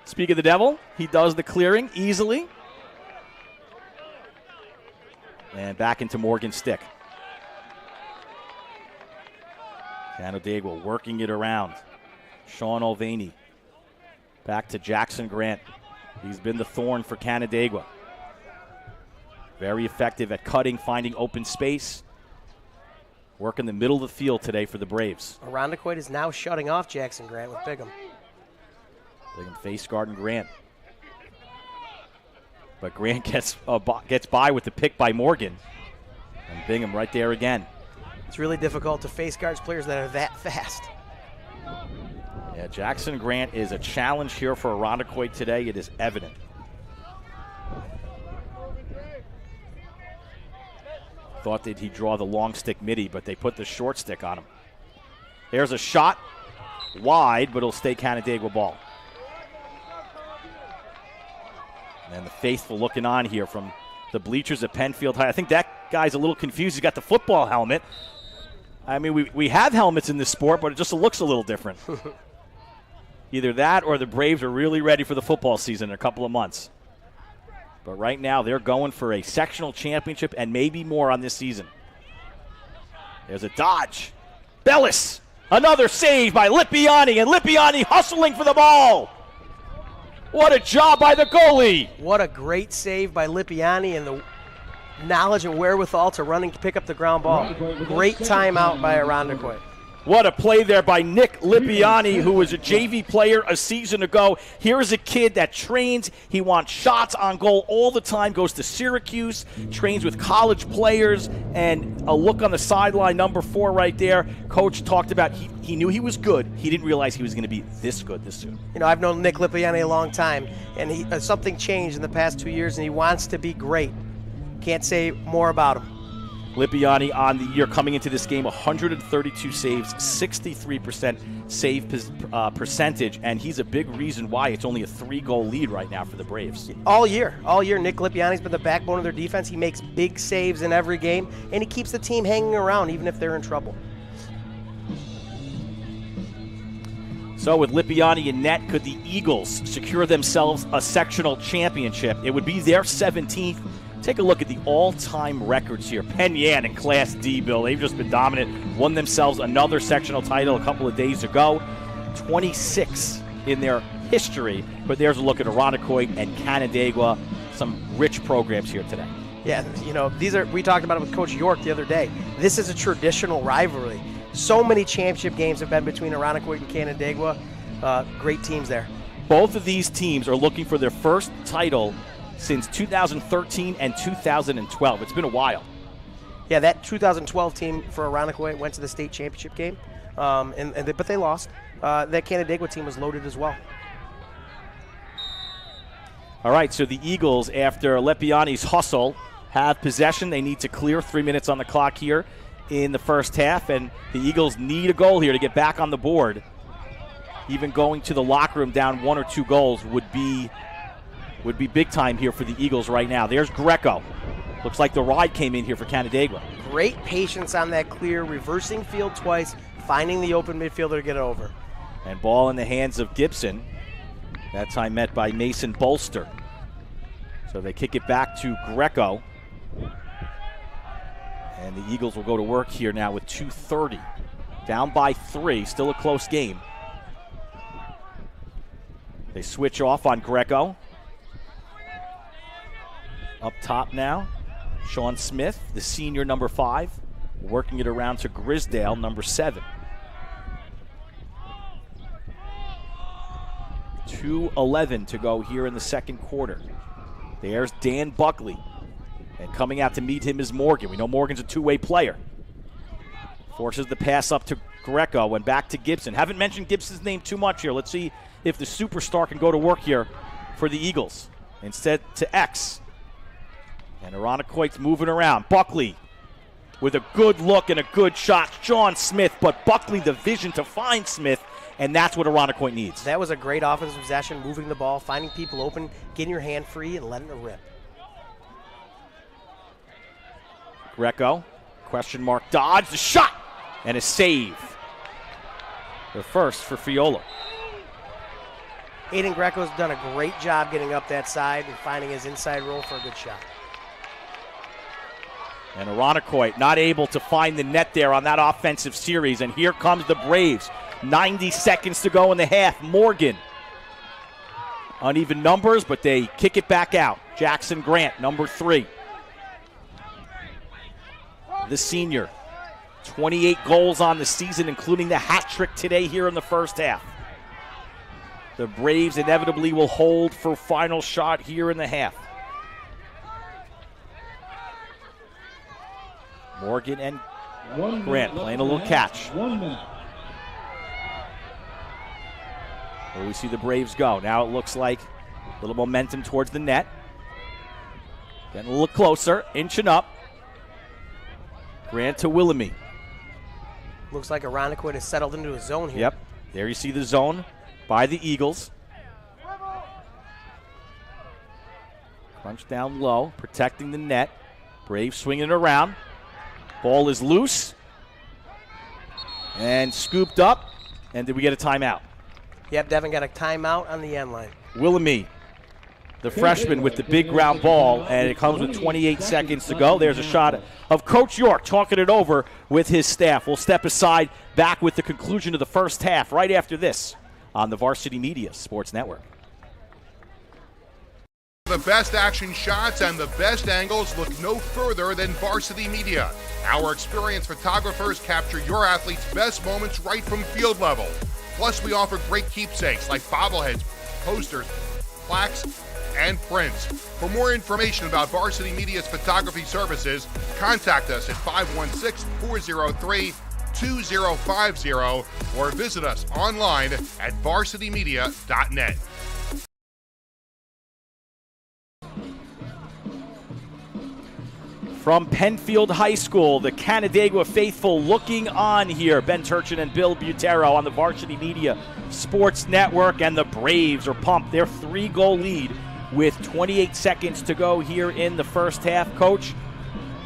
Speak of the devil, he does the clearing easily. And back into Morgan's stick. Canandaigua working it around. Sean Olveni. Back to Jackson Grant. He's been the thorn for Canandaigua. Very effective at cutting, finding open space. Work in the middle of the field today for the Braves. Irondequoit is now shutting off Jackson Grant with Bigham. Bigham face guarding Grant. But Grant gets by with the pick by Morgan. And Bingham right there again. It's really difficult to face guards players that are that fast. Yeah, Jackson Grant is a challenge here for Irondequoit today. It is evident. Thought that he'd draw the long stick midi, but they put the short stick on him. There's a shot. Wide, but it'll stay Canandaigua ball. And the faithful looking on here from the bleachers at Penfield High. I think that guy's a little confused. He's got the football helmet. I mean, we have helmets in this sport, but it just looks a little different. Either that or the Braves are really ready for the football season in a couple of months. But right now, they're going for a sectional championship and maybe more on this season. There's a dodge. Bellis, another save by Lippiani, and Lippiani hustling for the ball. What a job by the goalie. What a great save by Lippiani and the knowledge and wherewithal to run and pick up the ground ball. Great timeout by Irondequoit. What a play there by Nick Lippiani, who was a JV player a season ago. Here is a kid that trains. He wants shots on goal all the time, goes to Syracuse, trains with college players, and a look on the sideline, number 4 right there. Coach talked about he knew he was good. He didn't realize he was going to be this good this soon. You know, I've known Nick Lippiani a long time, and something changed in the past 2 years, and he wants to be great. Can't say more about him. Lippiani on the year coming into this game, 132 saves, 63% save percentage, and he's a big reason why it's only a 3-goal lead right now for the Braves. All year, Nick Lippiani's been the backbone of their defense. He makes big saves in every game, and he keeps the team hanging around even if they're in trouble. So with Lippiani in net, could the Eagles secure themselves a sectional championship? It would be their 17th. Take a look at the all-time records here. Penn Yan in Class D, Bill. They've just been dominant. Won themselves another sectional title a couple of days ago. 26 in their history. But there's a look at Irondequoit and Canandaigua. Some rich programs here today. Yeah, you know, we talked about it with Coach York the other day. This is a traditional rivalry. So many championship games have been between Irondequoit and Canandaigua. Great teams there. Both of these teams are looking for their first title since 2013 and 2012. It's been a while. Yeah, that 2012 team for Irondequoit went to the state championship game, but they lost. That Canandaigua team was loaded as well. All right, so the Eagles, after Lippiani's hustle, have possession. They need to clear 3 minutes on the clock here in the first half, and the Eagles need a goal here to get back on the board. Even going to the locker room down 1 or 2 goals would be big time here for the Eagles right now. There's Greco. Looks like the ride came in here for Canandaigua. Great patience on that clear, reversing field twice, finding the open midfielder to get it over. And ball in the hands of Gibson. That time met by Mason Bolster. So they kick it back to Greco. And the Eagles will go to work here now with 2:30. Down by 3, still a close game. They switch off on Greco. Up top now, Sean Smith, the senior number 5, working it around to Grisdale, number 7. 2:11 to go here in the second quarter. There's Dan Buckley. And coming out to meet him is Morgan. We know Morgan's a two-way player. Forces the pass up to Greco and back to Gibson. Haven't mentioned Gibson's name too much here. Let's see if the superstar can go to work here for the Eagles. Instead to X. And Irondequoit's moving around. Buckley with a good look and a good shot. Sean Smith, but Buckley the vision to find Smith and that's what Irondequoit needs. That was a great offensive possession, moving the ball, finding people open, getting your hand free, and letting it rip. Greco, question mark, dodge, the shot, and a save. The first for Fiola. Aiden Greco's done a great job getting up that side and finding his inside roll for a good shot. And Irondequoit not able to find the net there on that offensive series. And here comes the Braves. 90 seconds to go in the half. Morgan. Uneven numbers, but they kick it back out. Jackson Grant, number 3. The senior. 28 goals on the season, including the hat trick today here in the first half. The Braves inevitably will hold for final shot here in the half. Morgan and Grant playing a little catch. 1 minute. Where we see the Braves go. Now it looks like a little momentum towards the net. Getting a little closer, inching up. Grant to Willoughby. Looks like Irondequoit has settled into a zone here. Yep, there you see the zone by the Eagles. Crunch down low, protecting the net. Braves swinging it around. Ball is loose and scooped up. And did we get a timeout? Yep, Devin got a timeout on the end line. Willoughby, the freshman with the big ground ball, and it comes with 28 seconds to go. There's a shot of Coach York talking it over with his staff. We'll step aside, back with the conclusion of the first half right after this on the Varsity Media Sports Network. The best action shots and the best angles look no further than Varsity Media. Our experienced photographers capture your athletes' best moments right from field level. Plus, we offer great keepsakes like bobbleheads, posters, plaques, and prints. For more information about Varsity Media's photography services, contact us at 516-403-2050 or visit us online at varsitymedia.net. From Penfield High School, the Canandaigua faithful looking on here. Ben Turchin and Bill Butero on the Varsity Media Sports Network, and the Braves are pumped. Their 3-goal lead with 28 seconds to go here in the first half. Coach,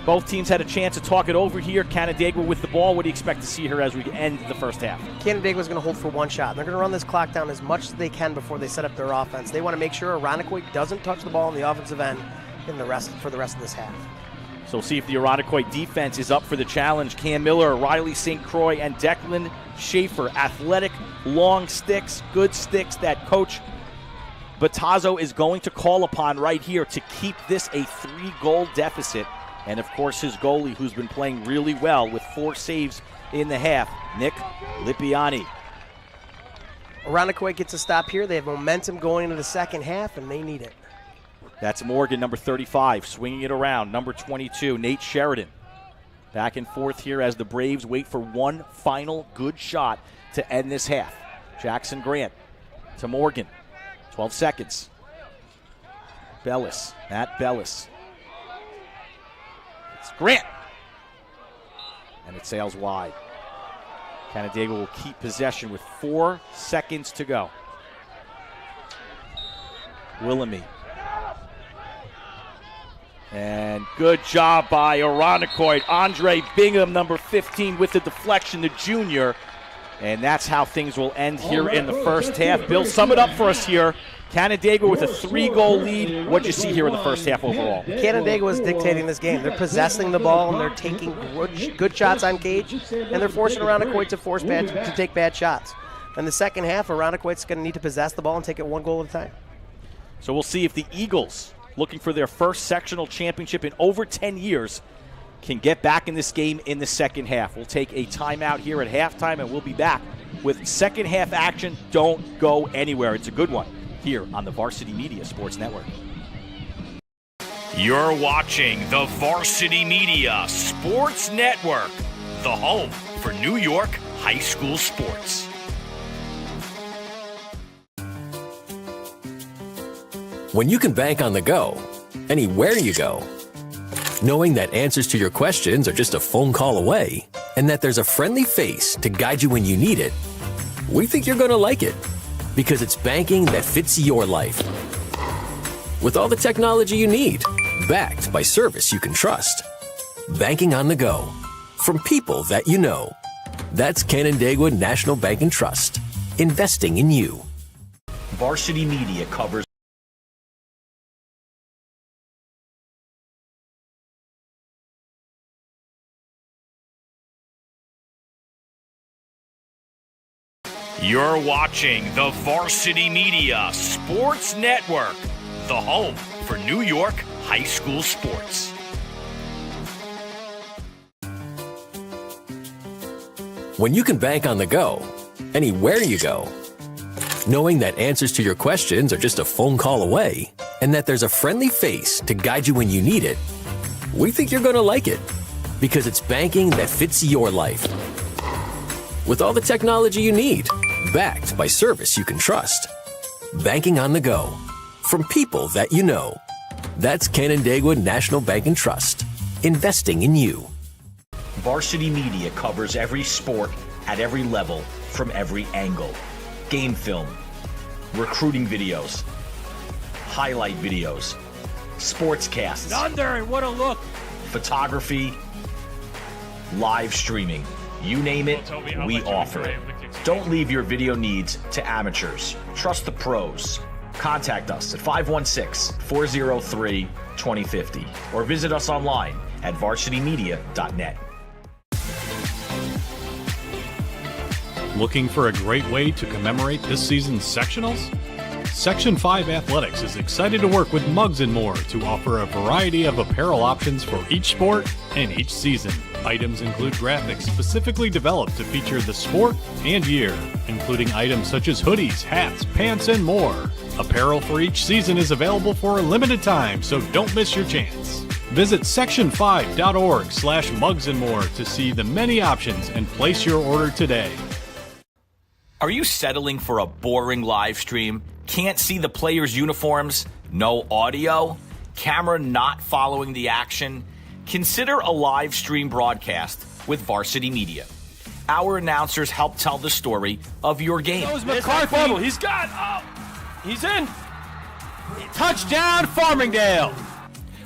both teams had a chance to talk it over here. Canandaigua with the ball. What do you expect to see here as we end the first half? Canandaiga's going to hold for 1 shot. They're going to run this clock down as much as they can before they set up their offense. They want to make sure Irondequoit doesn't touch the ball on the offensive end for the rest of this half. So we'll see if the Irondequoit defense is up for the challenge. Cam Miller, Riley St. Croix, and Declan Schaefer. Athletic, long sticks, good sticks that Coach Batazzo is going to call upon right here to keep this a 3-goal deficit. And, of course, his goalie, who's been playing really well with 4 saves in the half, Nick Lipiani. Irondequoit gets a stop here. They have momentum going into the second half, and they need it. That's Morgan, number 35, swinging it around. Number 22, Nate Sheridan. Back and forth here as the Braves wait for one final good shot to end this half. Jackson Grant to Morgan. 12 seconds. Bellis, Matt Bellis. It's Grant. And it sails wide. Canandaigua will keep possession with 4 seconds to go. Willoughby. And good job by Irondequoit. Andre Bingham, number 15, with the deflection, the junior. And that's how things will end here in the first half. Bill, sum it up for us here. Canandaigua with a 3-goal lead. What'd you see here in the first half overall? Canandaigua is dictating this game. They're possessing the ball, and they're taking good shots on Cage, and they're forcing Irondequoit to take bad shots. In the second half, Irondequoit's going to need to possess the ball and take it 1 goal at a time. So we'll see if the Eagles, looking for their first sectional championship in over 10 years, can get back in this game in the second half. We'll take a timeout here at halftime, and we'll be back with second half action. Don't go anywhere. It's a good one here on the Varsity Media Sports Network. You're watching the Varsity Media Sports Network, the home for New York high school sports. When you can bank on the go, anywhere you go, knowing that answers to your questions are just a phone call away, and that there's a friendly face to guide you when you need it, We think you're going to like it because it's banking that fits your life. With all the technology you need, backed by service you can trust. Banking on the go from people that you know. That's Canandaigua National Bank and Trust. Investing in you. Varsity Media covers You're watching the Varsity Media Sports Network, the home for New York high school sports. When you can bank on the go, anywhere you go, knowing that answers to your questions are just a phone call away, and that there's a friendly face to guide you when you need it, we think you're going to like it because it's banking that fits your life. With all the technology you need, backed by service you can trust. Banking on the go from people that you know. That's Canandaigua National Bank and Trust. Investing in you. Varsity Media covers every sport at every level from every angle. Game film, recruiting videos, highlight videos, sportscasts, Under, and what a look. photography, live streaming. You name it, we offer it. Don't leave your video needs to amateurs. Trust the pros. Contact us at 516-403-2050 or visit us online at varsitymedia.net. Looking for a great way to commemorate this season's sectionals? Section 5 Athletics is excited to work with Mugs & More to offer a variety of apparel options for each sport and each season. Items include graphics specifically developed to feature the sport and year, including items such as hoodies, hats, pants, and more. Apparel for each season is available for a limited time, so don't miss your chance. Visit section5.org/mugsandmore to see the many options and place your order today. Are you settling for a boring live stream? Can't see the players' uniforms? No audio? Camera not following the action? Consider a live stream broadcast with Varsity Media. Our announcers help tell the story of your game. McCarthy. He's got. Oh, he's in. Touchdown, Farmingdale.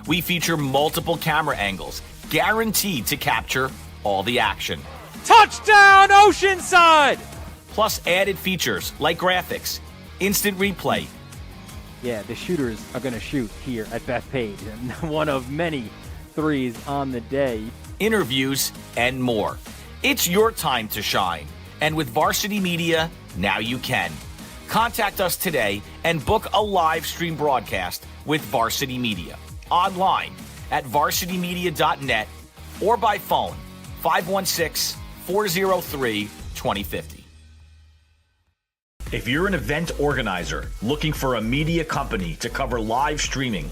We feature multiple camera angles, guaranteed to capture all the action. Touchdown, Oceanside. Plus added features like graphics, instant replay. Yeah, the shooters are going to shoot here at Bethpage, and one of many threes on the day. Interviews and more. It's your time to shine. And with Varsity Media, now you can. Contact us today and book a live stream broadcast with Varsity Media. Online at varsitymedia.net or by phone 516-403-2050. If you're an event organizer looking for a media company to cover live streaming,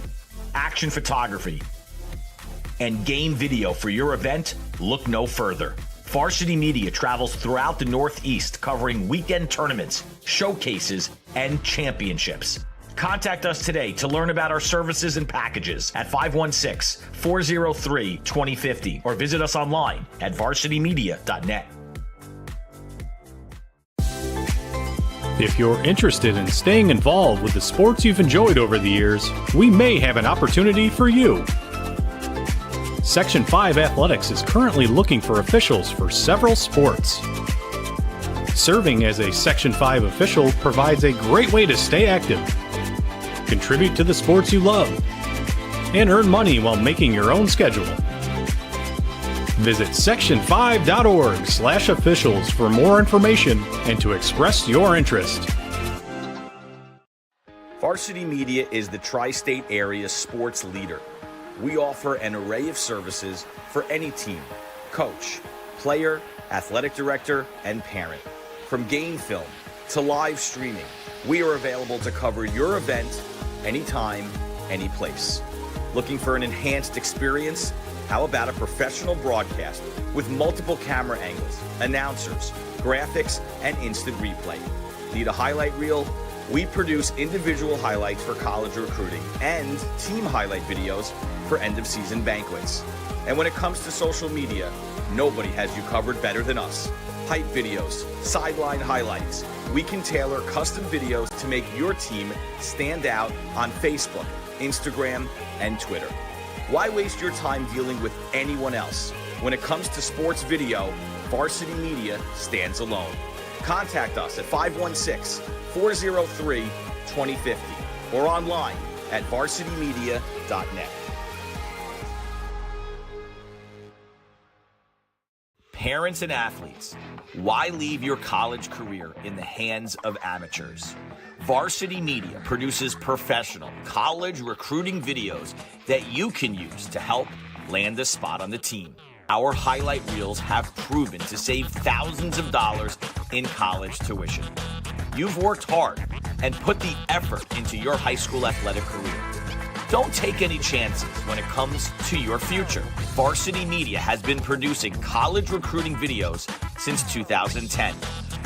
action photography, and game video for your event, look no further. Varsity Media travels throughout the Northeast covering weekend tournaments, showcases, and championships. Contact us today to learn about our services and packages at 516-403-2050 or visit us online at varsitymedia.net. If you're interested in staying involved with the sports you've enjoyed over the years, we may have an opportunity for you. Section 5 Athletics is currently looking for officials for several sports. Serving as a Section 5 official provides a great way to stay active, contribute to the sports you love, and earn money while making your own schedule. Visit section5.org/officials for more information and to express your interest. Varsity Media is the tri-state area sports leader. We offer an array of services for any team, coach, player, athletic director, and parent. From game film to live streaming, we are available to cover your event anytime, any place. Looking for an enhanced experience? How about a professional broadcast with multiple camera angles, announcers, graphics, and instant replay? Need a highlight reel? We produce individual highlights for college recruiting and team highlight videos for end-of-season banquets. And when it comes to social media, nobody has you covered better than us. hype videos, sideline highlights. We can tailor custom videos to make your team stand out on Facebook, Instagram, and Twitter. Why waste your time dealing with anyone else? When it comes to sports video, Varsity Media stands alone. Contact us at 516-403-2050 or online at varsitymedia.net. Parents and athletes, why leave your college career in the hands of amateurs? Varsity Media produces professional college recruiting videos that you can use to help land a spot on the team. Our highlight reels have proven to save thousands of dollars in college tuition. You've worked hard and put the effort into your high school athletic career. Don't take any chances when it comes to your future. Varsity Media has been producing college recruiting videos since 2010.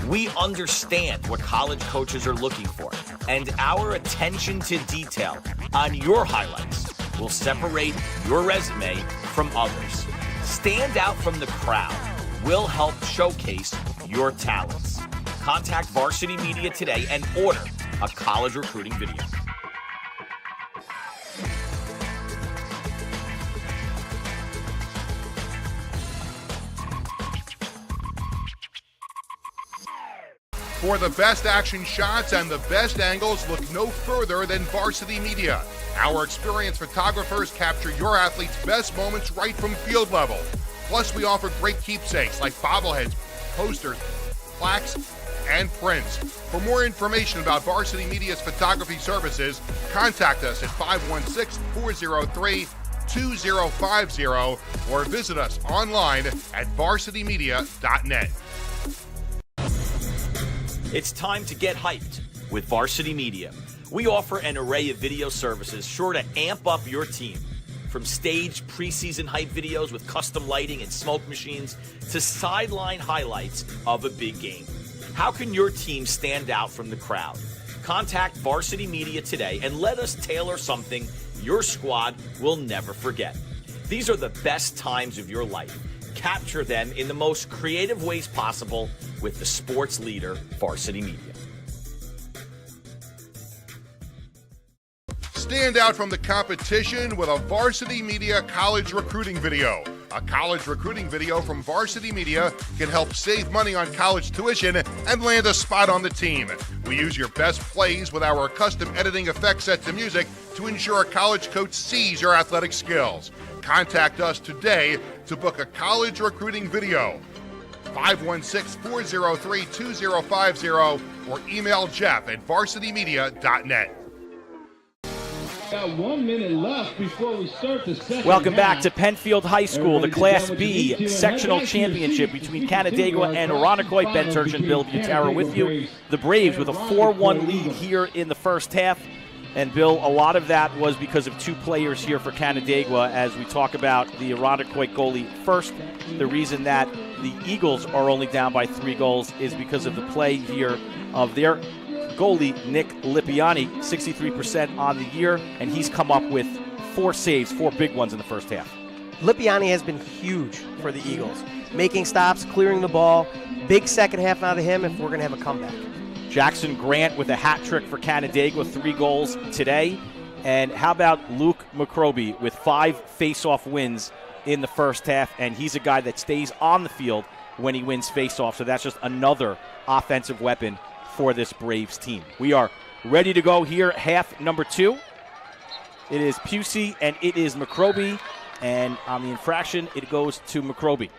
We understand what college coaches are looking for, and our attention to detail on your highlights will separate your resume from others. Stand out from the crowd. We'll help showcase your talents. Contact Varsity Media today and order a college recruiting video. For the best action shots and the best angles, look no further than Varsity Media. Our experienced photographers capture your athletes' best moments right from field level. Plus, we offer great keepsakes like bobbleheads, posters, plaques, and prints. For more information about Varsity Media's photography services, contact us at 516-403-2050 or visit us online at varsitymedia.net. It's time to get hyped with Varsity Media. We offer an array of video services sure to amp up your team. From staged preseason hype videos with custom lighting and smoke machines to sideline highlights of a big game. How can your team stand out from the crowd? Contact Varsity Media today and let us tailor something your squad will never forget. These are the best times of your life. Capture them in the most creative ways possible with the sports leader, Varsity Media. Stand out from the competition with a Varsity Media college recruiting video. A college recruiting video from Varsity Media can help save money on college tuition and land a spot on the team. We use your best plays with our custom editing effects set to music to ensure a college coach sees your athletic skills. Contact us today to book a college recruiting video. 516-403-2050 or email Jeff at varsitymedia.net. Got 1 minute left before we start the second Welcome back half. to Penfield High School, the Class B sectional championship between Canandaigua and Irondequoit. Ben Turchin and Bill Butera with you. The Braves with a 4-1 lead here in the first half. And, Bill, a lot of that was because of two players here for Canandaigua as we talk about the Irondequoit goalie first. The reason that the Eagles are only down by 3 goals is because of the play here of their goalie, Nick Lipiani, 63% on the year, and he's come up with 4 saves, 4 big ones in the first half. Lipiani has been huge for the Eagles, making stops, clearing the ball. Big second half out of him if we're going to have a comeback. Jackson Grant with a hat trick for Canandaigua, 3 goals today. And how about Luke McCroby with 5 face-off wins in the first half, and he's a guy that stays on the field when he wins face-off, so that's just another offensive weapon for this Braves team. We are ready to go here, half number 2. It is Pusey and it is McCroby, and on the infraction, it goes to McCroby.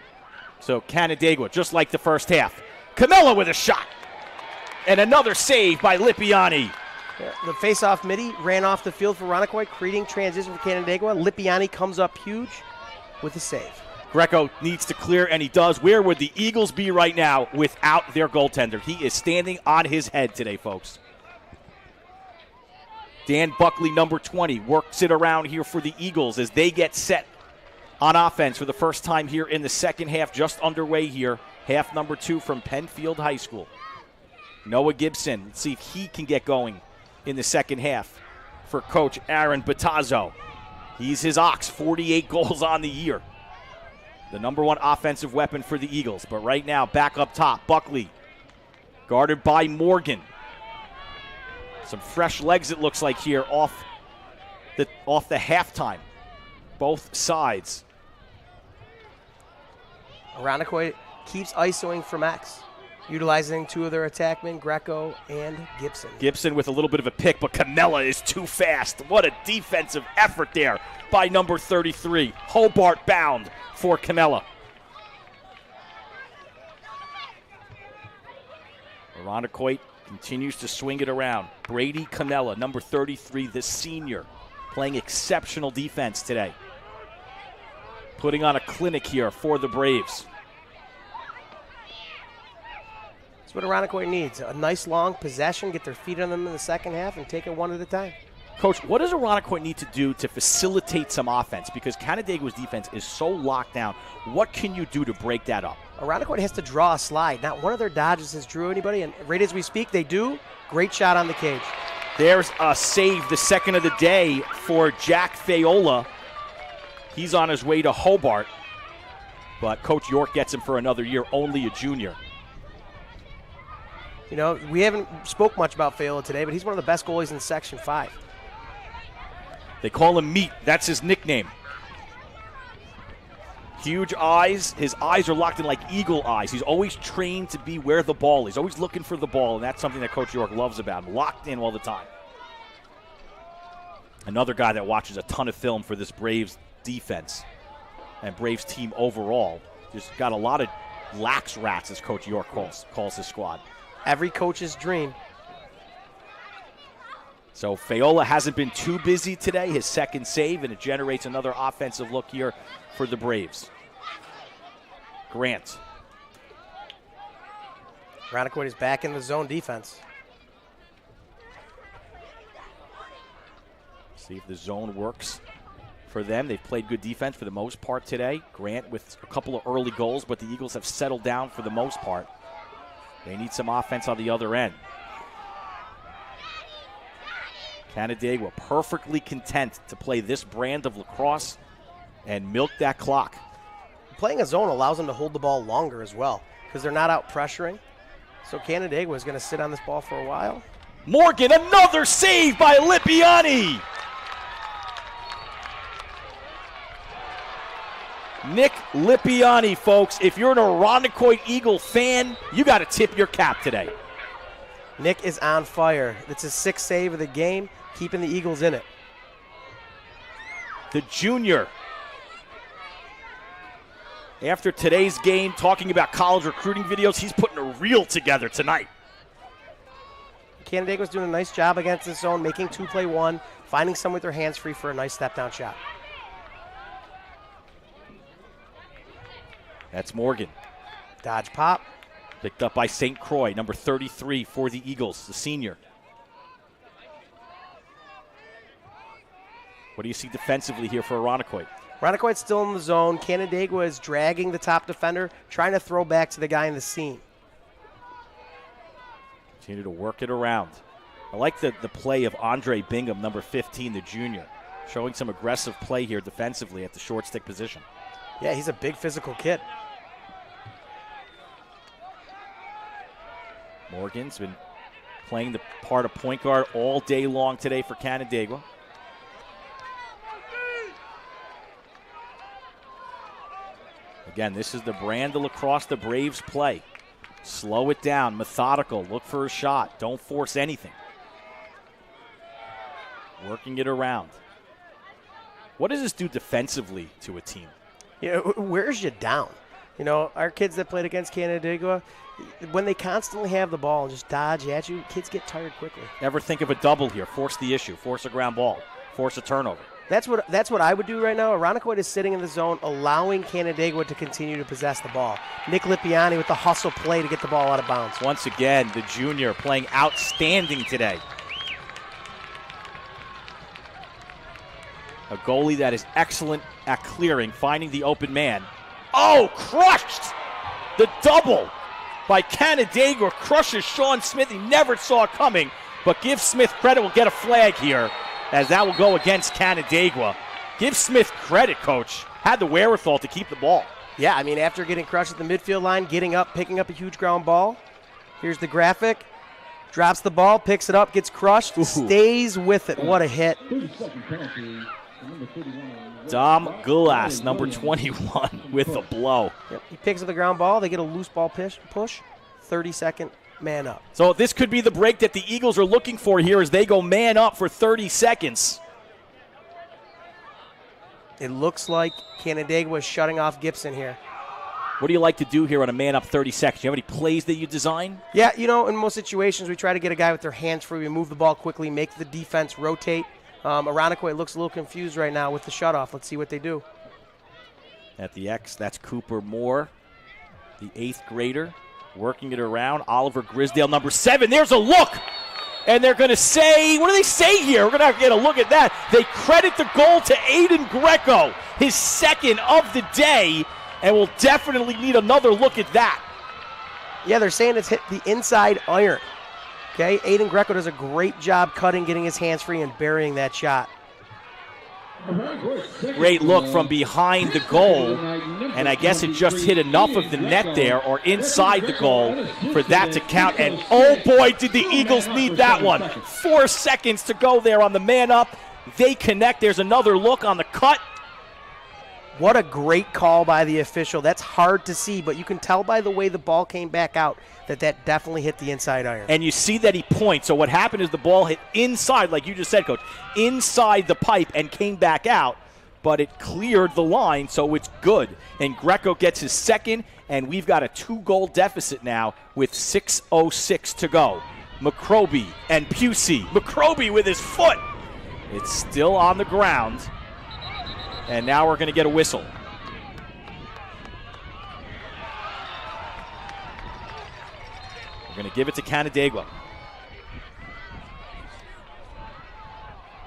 So Canandaigua, just like the first half. Camilla with a shot. And another save by Lipiani. The face-off midi ran off the field for Irondequoit, creating transition for Canandaigua. Lipiani comes up huge with a save. Greco needs to clear, and he does. Where would the Eagles be right now without their goaltender? He is standing on his head today, folks. Dan Buckley, number 20, works it around here for the Eagles as they get set on offense for the first time here in the second half, just underway here. Half number 2 from Penfield High School. Noah Gibson, let's see if he can get going in the second half for Coach Aaron Battazzo. He's his ox, 48 goals on the year. the number one offensive weapon for the Eagles. But right now, back up top, Buckley, guarded by Morgan. Some fresh legs, it looks like, here off the halftime. Both sides. Irondequoit keeps isoing from X, utilizing two of their attackmen, Greco and Gibson. Gibson with a little bit of a pick, but Camella is too fast. What a defensive effort there by number 33. Hobart bound for Camella. Irondequoit continues to swing it around. Brady Camella, number 33, the senior, playing exceptional defense today. Putting on a clinic here for the Braves. That's what Irondequoit needs. A nice long possession, get their feet on them in the second half, and take it one at a time. Coach, what does Irondequoit need to do to facilitate some offense? Because Canandaigua's defense is so locked down. What can you do to break that up? Irondequoit has to draw a slide. Not one of their dodges has drew anybody, and right as we speak, they do. Great shot on the cage. There's a save, the second of the day for Jack Fayola. He's on his way to Hobart, but Coach York gets him for another year, only a junior. You know, we haven't spoke much about Fayola today, but he's one of the best goalies in Section 5. They call him Meat. That's his nickname. Huge eyes. His eyes are locked in like eagle eyes. He's always trained to be where the ball is. Always looking for the ball, and that's something that Coach York loves about him. Locked in all the time. Another guy that watches a ton of film for this Braves defense and Braves team overall. Just got a lot of lax rats, as Coach York calls his squad. Every coach's dream. So Fayola hasn't been too busy today. His second save, and it generates another offensive look here for the Braves. Grant. Irondequoit is back in the zone defense. See if the zone works for them. They've played good defense for the most part today. Grant with a couple of early goals, but the Eagles have settled down for the most part. They need some offense on the other end. Canandaigua perfectly content to play this brand of lacrosse and milk that clock. Playing a zone allows them to hold the ball longer as well because they're not out pressuring. So Canandaigua is going to sit on this ball for a while. Morgan, another save by Lipiani. Nick Lipiani, folks. If you're an Irondequoit Eagle fan, you got to tip your cap today. Nick is on fire. It's his sixth save of the game, keeping the Eagles in it. The junior. After today's game, talking about college recruiting videos, he's putting a reel together tonight. Canandaigua's doing a nice job against the zone, making 2-play-1, finding someone with their hands free for a nice step-down shot. That's Morgan. Dodge pop. Picked up by St. Croix, number 33 for the Eagles, the senior. What do you see defensively here for Irondequoit? Irondequoit's still in the zone. Canandaigua is dragging the top defender, trying to throw back to the guy in the seam. Continue to work it around. I like the play of Andre Bingham, number 15, the junior, showing some aggressive play here defensively at the short stick position. Yeah, he's a big physical kid. Morgan's been playing the part of point guard all day long today for Canandaigua. Again, this is the brand of lacrosse the Braves play. Slow it down, methodical, look for a shot, don't force anything. Working it around. What does this do defensively to a team? It wears you down. You know, our kids that played against Canandaigua, when they constantly have the ball and just dodge at you, kids get tired quickly. Never think of a double here. Force the issue. Force a ground ball. Force a turnover. That's what I would do right now. Irondequoit is sitting in the zone, allowing Canandaigua to continue to possess the ball. Nick Lipiani with the hustle play to get the ball out of bounds. Once again, the junior playing outstanding today. A goalie that is excellent at clearing, finding the open man. Oh, crushed! The double by Canandaigua crushes Sean Smith. He never saw it coming, but give Smith credit. We'll get a flag here, as that will go against Canandaigua. Give Smith credit, Coach. Had the wherewithal to keep the ball. Yeah, I mean, after getting crushed at the midfield line, getting up, picking up a huge ground ball. Here's the graphic. Drops the ball, picks it up, gets crushed, stays with it. What a hit. Dom Gulas, number 21, with a blow. Yep. He picks up the ground ball. They get a loose ball push. 30-second man up. So this could be the break that the Eagles are looking for here as they go man up for 30 seconds. It looks like Canandaigua is shutting off Gibson here. What do you like to do here on a man up 30 seconds? Do you have any plays that you design? Yeah, in most situations we try to get a guy with their hands free. We move the ball quickly, make the defense rotate. Irondequoit looks a little confused right now with the shutoff. Let's see what they do. At the X, that's Cooper Moore, the 8th grader, working it around. Oliver Grisdale, number 7. There's a look! And they're going to say, what do they say here? We're going to have to get a look at that. They credit the goal to Aiden Greco, his 2nd of the day, and we'll definitely need another look at that. Yeah, they're saying it's hit the inside iron. Okay, Aiden Greco does a great job cutting, getting his hands free, and burying that shot. Great look from behind the goal, and I guess it just hit enough of the net there or inside the goal for that to count. And oh boy, did the Eagles need that one. 4 seconds to go there on the man up. They connect. There's another look on the cut. What a great call by the official. That's hard to see, but you can tell by the way the ball came back out that definitely hit the inside iron. And you see that he points. So what happened is the ball hit inside, like you just said, Coach, inside the pipe and came back out, but it cleared the line, so it's good. And Greco gets his 2nd, and we've got a 2-goal deficit now with 6:06 to go. McCroby and Pusey. McCroby with his foot. It's still on the ground. And now we're going to get a whistle. We're going to give it to Canandaigua.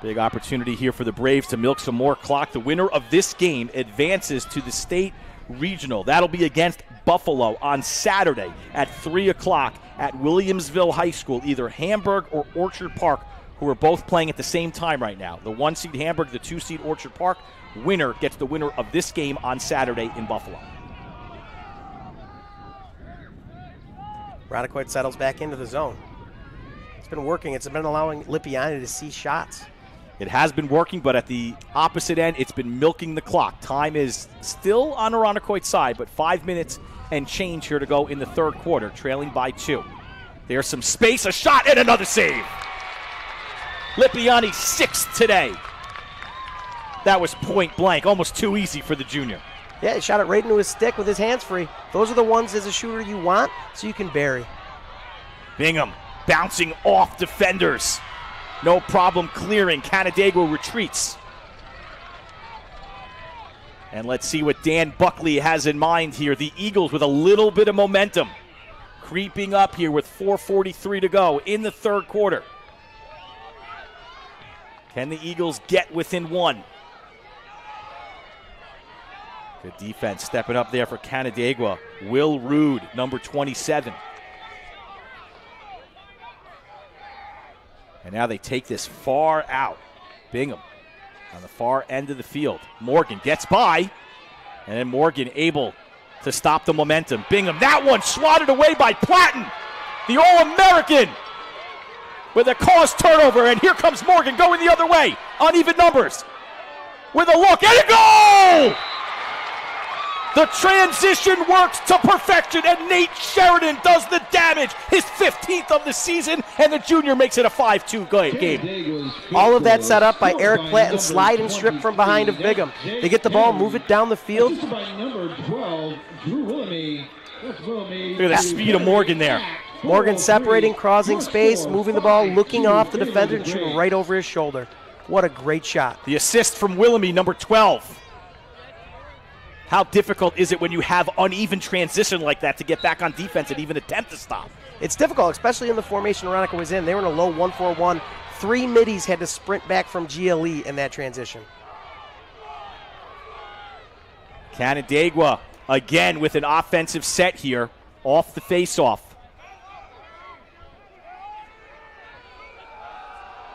Big opportunity here for the Braves to milk some more clock. The winner of this game advances to the state regional. That'll be against Buffalo on Saturday at 3 o'clock at Williamsville High School, either Hamburg or Orchard Park, who are both playing at the same time right now. The 1-seed Hamburg, the 2-seed Orchard Park. Winner gets the winner of this game on Saturday in Buffalo. Irondequoit settles back into the zone. It's been working. It's been allowing Lippiani to see shots. It has been working, but at the opposite end, it's been milking the clock. Time is still on Irondequoit's side, but 5 minutes and change here to go in the 3rd quarter, trailing by 2. There's some space, a shot, and another save. Lippiani 6th today. That was point blank, almost too easy for the junior. Yeah, he shot it right into his stick with his hands free. Those are the ones as a shooter you want so you can bury. Bingham bouncing off defenders. No problem clearing. Canandaigua retreats. And let's see what Dan Buckley has in mind here. The Eagles with a little bit of momentum. Creeping up here with 4:43 to go in the 3rd quarter. Can the Eagles get within 1? Good defense stepping up there for Canandaigua. Will Rude, number 27. And now they take this far out. Bingham on the far end of the field. Morgan gets by, and then Morgan able to stop the momentum. Bingham, that one swatted away by Platten, the All-American, with a caused turnover, and here comes Morgan going the other way. Uneven numbers with a look, and a goal! The transition works to perfection, and Nate Sheridan does the damage. His 15th of the season, and the junior makes it a 5-2 game. All of that set up by Eric Platten, slide and strip from behind of Bingham. They get the ball, move it down the field. Look at the speed of Morgan there. Morgan separating, crossing space, moving the ball, looking off the defender and shooting right over his shoulder. What a great shot. The assist from Willoughby, number 12. How difficult is it when you have uneven transition like that to get back on defense and even attempt to stop? It's difficult, especially in the formation Irondequoit was in. They were in a low 1-4-1. 3 middies had to sprint back from GLE in that transition. Canandaigua again with an offensive set here off the faceoff.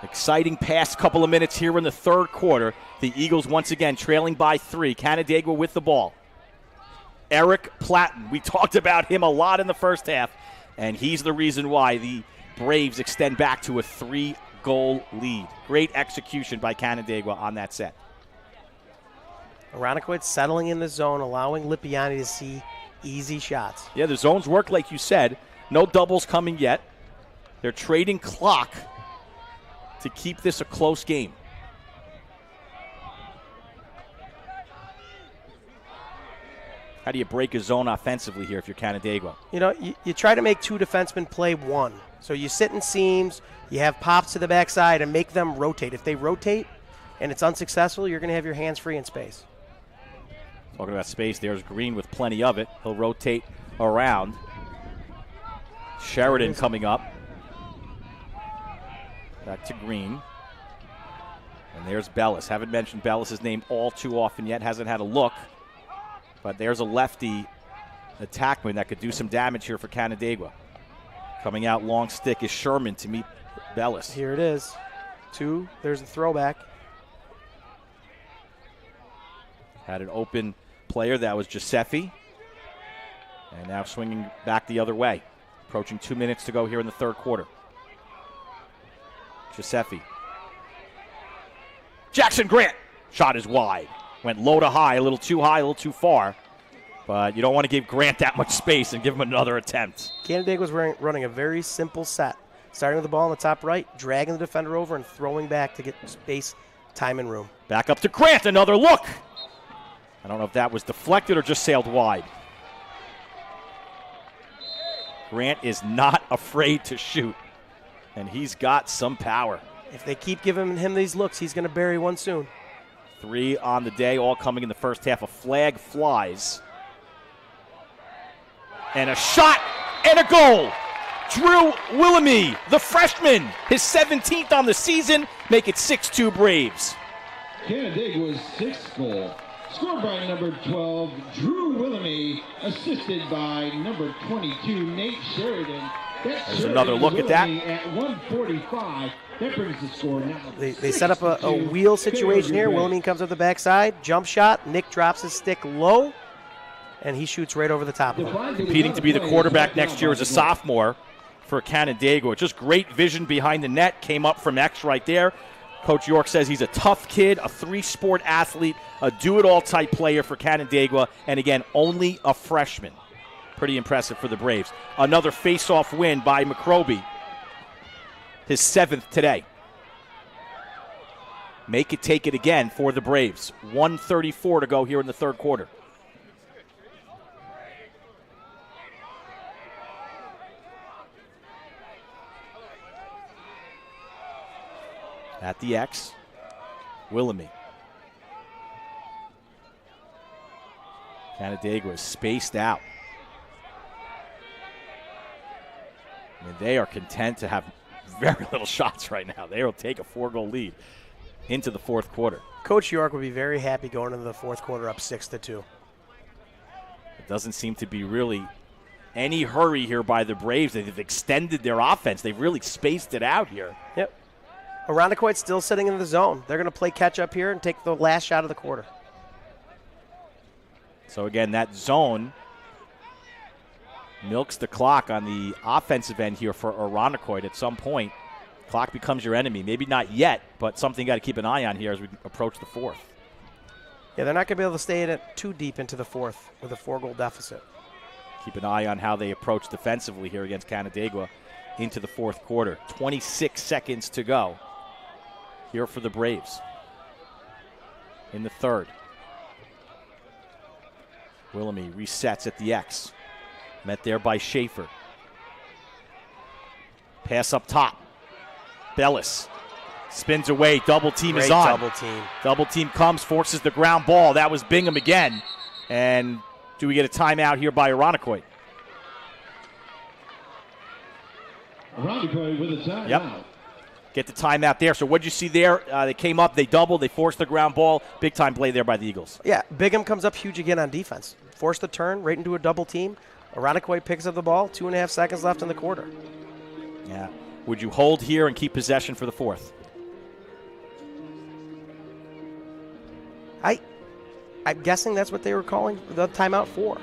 Exciting past couple of minutes here in the 3rd quarter. The Eagles once again trailing by 3. Canandaigua with the ball. Eric Platten. We talked about him a lot in the first half, and he's the reason why the Braves extend back to a 3-goal lead. Great execution by Canandaigua on that set. Irondequoit settling in the zone, allowing Lippiani to see easy shots. Yeah, the zones work like you said. No doubles coming yet. They're trading clock to keep this a close game. How do you break a zone offensively here if you're Canandaigua? You know, you try to make two defensemen play one. So you sit in seams, you have pops to the backside, and make them rotate. If they rotate and it's unsuccessful, you're going to have your hands free in space. Talking about space, there's Green with plenty of it. He'll rotate around. Sheridan coming up. Back to Green. And there's Bellis. Haven't mentioned Bellis' name all too often yet. Hasn't had a look. But there's a lefty attackman that could do some damage here for Canandaigua. Coming out long stick is Sherman to meet Bellis. Here it is. 2. There's a throwback. Had an open player that was Giuseppe. And now swinging back the other way. Approaching 2 minutes to go here in the third quarter. Giuseppe. Jackson Grant. Shot is wide. Went low to high, a little too high, a little too far. But you don't want to give Grant that much space and give him another attempt. Canandaigua was running a very simple set. Starting with the ball in the top right, dragging the defender over and throwing back to get space, time, and room. Back up to Grant, another look. I don't know if that was deflected or just sailed wide. Grant is not afraid to shoot, and he's got some power. If they keep giving him these looks, he's going to bury one soon. 3 on the day, all coming in the first half. A flag flies. And a shot and a goal. Drew Willemie, the freshman, his 17th on the season, make it 6-2 Braves. Canandaigua's 6th goal, scored by number 12, Drew Willemie, assisted by number 22, Nate Sheridan. There's another look at that. At 1:45, that brings the score now. They set up a wheel situation here. Willemie comes up the backside, jump shot. Nick drops his stick low, and he shoots right over the top of him. Competing to be the quarterback next year as a sophomore for Canandaigua. Just great vision behind the net. Came up from X right there. Coach York says he's a tough kid, a 3-sport athlete, a do-it-all type player for Canandaigua, and again, only a freshman. Pretty impressive for the Braves. Another face-off win by McRoby. His 7th today. Make it take it again for the Braves. 1:34 to go here in the third quarter. At the X, Willemie. Canandaigua is spaced out. I mean, they are content to have very little shots right now. They will take a 4-goal lead into the fourth quarter. Coach York would be very happy going into the fourth quarter up 6-2. It doesn't seem to be really any hurry here by the Braves. They've extended their offense. They've really spaced it out here. Yep. Irondequoit's still sitting in the zone. They're going to play catch up here and take the last shot of the quarter. So again, that zone milks the clock on the offensive end here for Irondequoit. At some point, clock becomes your enemy. Maybe not yet, but something you got to keep an eye on here as we approach the fourth. Yeah, they're not going to be able to stay in it too deep into the fourth with a 4-goal deficit. Keep an eye on how they approach defensively here against Canandaigua into the fourth quarter. 26 seconds to go here for the Braves in the third. Willemie resets at the X. Met there by Schaefer. Pass up top. Bellis spins away. Double team is on. Double team. Double team comes, forces the ground ball. That was Bingham again. And do we get a timeout here by Irondequoit? Irondequoit with a timeout. Yep. Get the timeout there. So what did you see there? They came up, they doubled, they forced the ground ball. Big time play there by the Eagles. Yeah, Bingham comes up huge again on defense. Forced the turn right into a double team. Irondequoit picks up the ball. 2.5 seconds left in the quarter. Yeah. Would you hold here and keep possession for the fourth? I'm guessing that's what they were calling the timeout for.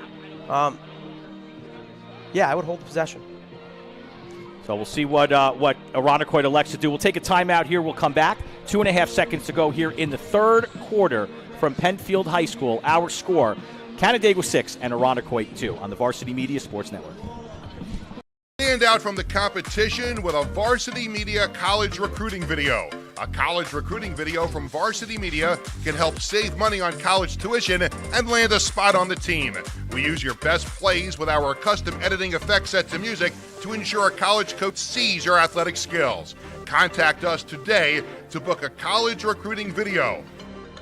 Yeah, I would hold the possession. So we'll see what Irondequoit elects to do. We'll take a timeout here. We'll come back. 2.5 seconds to go here in the third quarter from Penfield High School. Our score, Canandaigua 6 and Irondequoit 2 on the Varsity Media Sports Network. Stand out from the competition with a Varsity Media college recruiting video. A college recruiting video from Varsity Media can help save money on college tuition and land a spot on the team. We use your best plays with our custom editing effects set to music to ensure a college coach sees your athletic skills. Contact us today to book a college recruiting video.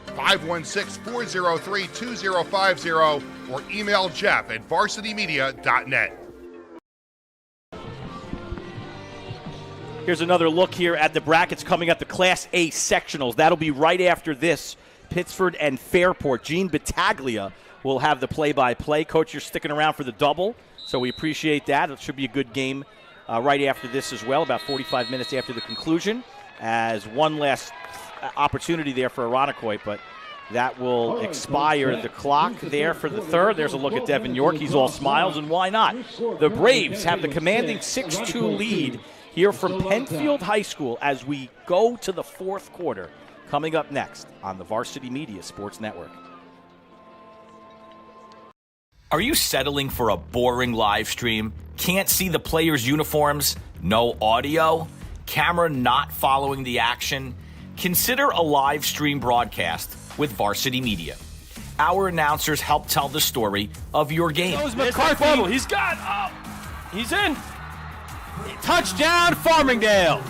516-403-2050 or email Jeff at varsitymedia.net. Here's another look here at the brackets coming up, the Class A sectionals. That'll be right after this. Pittsford and Fairport. Gene Battaglia will have the play-by-play. Coach, you're sticking around for the double, so we appreciate that. It should be a good game right after this as well, about 45 minutes after the conclusion, as one last opportunity there for Irondequoit, but that will expire the clock there for the third. There's a look at Devin York. He's all smiles, and why not? The Braves have the commanding 6-2 lead here from Penfield High School as we go to the fourth quarter. Coming up next on the Varsity Media Sports Network. Are you settling for a boring live stream? Can't see the players' uniforms? No audio? Camera not following the action? Consider a live stream broadcast with Varsity Media. Our announcers help tell the story of your game. McCarthy. He's got up. He's in. Touchdown, Farmingdale.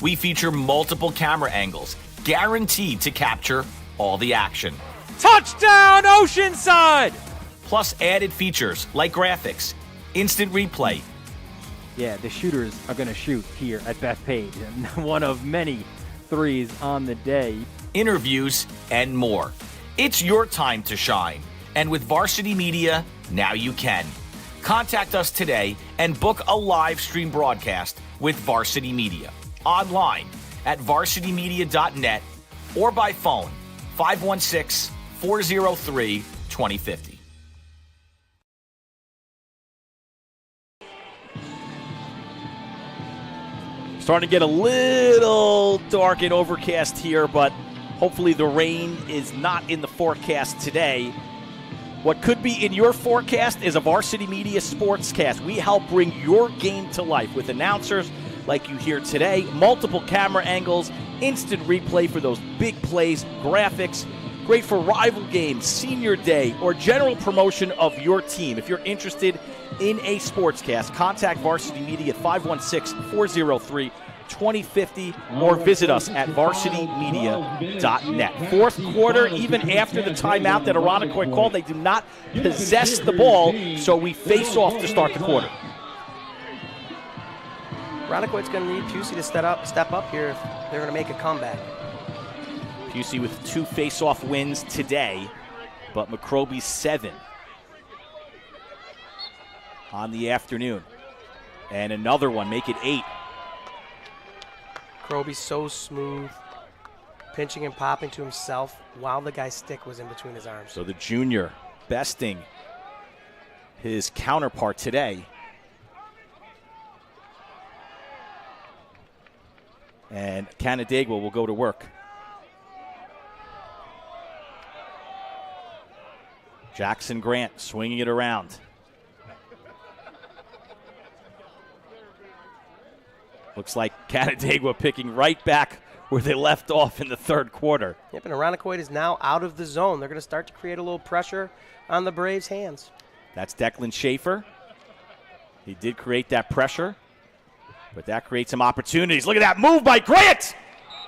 We feature multiple camera angles, guaranteed to capture all the action. Touchdown, Oceanside. Plus added features like graphics, instant replay. Yeah, the shooters are going to shoot here at Bethpage, and one of many threes on the day. Interviews, and more. It's your time to shine. And with Varsity Media, now you can. Contact us today and book a live stream broadcast with Varsity Media. Online at varsitymedia.net or by phone 516-403-2050. Starting to get a little dark and overcast here, but hopefully the rain is not in the forecast today. What could be in your forecast is a Varsity Media Sportscast. We help bring your game to life with announcers like you hear today, multiple camera angles, instant replay for those big plays, graphics, great for rival games, senior day, or general promotion of your team. If you're interested in a sportscast, contact Varsity Media at 516-403-2050 or visit us at varsitymedia.net. Fourth quarter, even after the timeout that Irondequoit called, they do not possess the ball, so we face off to start the quarter. Irondequoit's going to need Pusey to step up here if they're going to make a comeback. Pusey with 2 face-off wins today, but McCroby's 7 on the afternoon. And another one, make it 8. McCroby's so smooth, pinching and popping to himself while the guy's stick was in between his arms. So the junior besting his counterpart today. And Canandaigua will go to work. Jackson Grant swinging it around. Looks like Canandaigua picking right back where they left off in the third quarter. Yep, and Irondequoit is now out of the zone. They're going to start to create a little pressure on the Braves' hands. That's Declan Schaefer. He did create that pressure, but that creates some opportunities. Look at that move by Grant!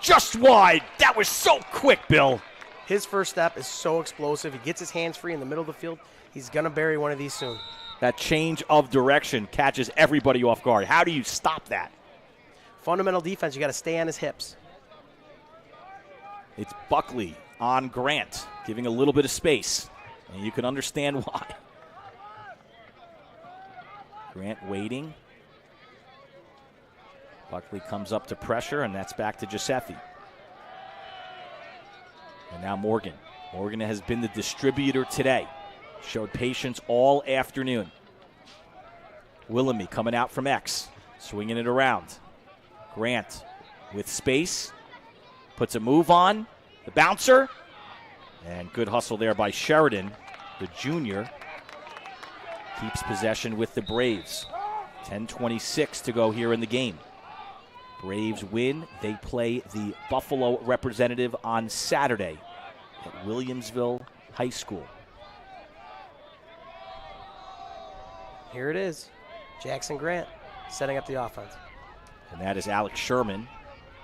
Just wide. That was so quick, Bill. His first step is so explosive. He gets his hands free in the middle of the field. He's going to bury one of these soon. That change of direction catches everybody off guard. How do you stop that? Fundamental defense, you got to stay on his hips. It's Buckley on Grant, giving a little bit of space, and you can understand why. Grant waiting. Buckley comes up to pressure, and that's back to Giuseppe. And now Morgan. Morgan has been the distributor today. Showed patience all afternoon. Willoughby coming out from X, swinging it around. Grant with space, puts a move on, the bouncer, and good hustle there by Sheridan, the junior. Keeps possession with the Braves. 10:26 to go here in the game. Braves win. They play the Buffalo representative on Saturday at Williamsville High School. Here it is. Jackson Grant setting up the offense. And that is Alex Sherman,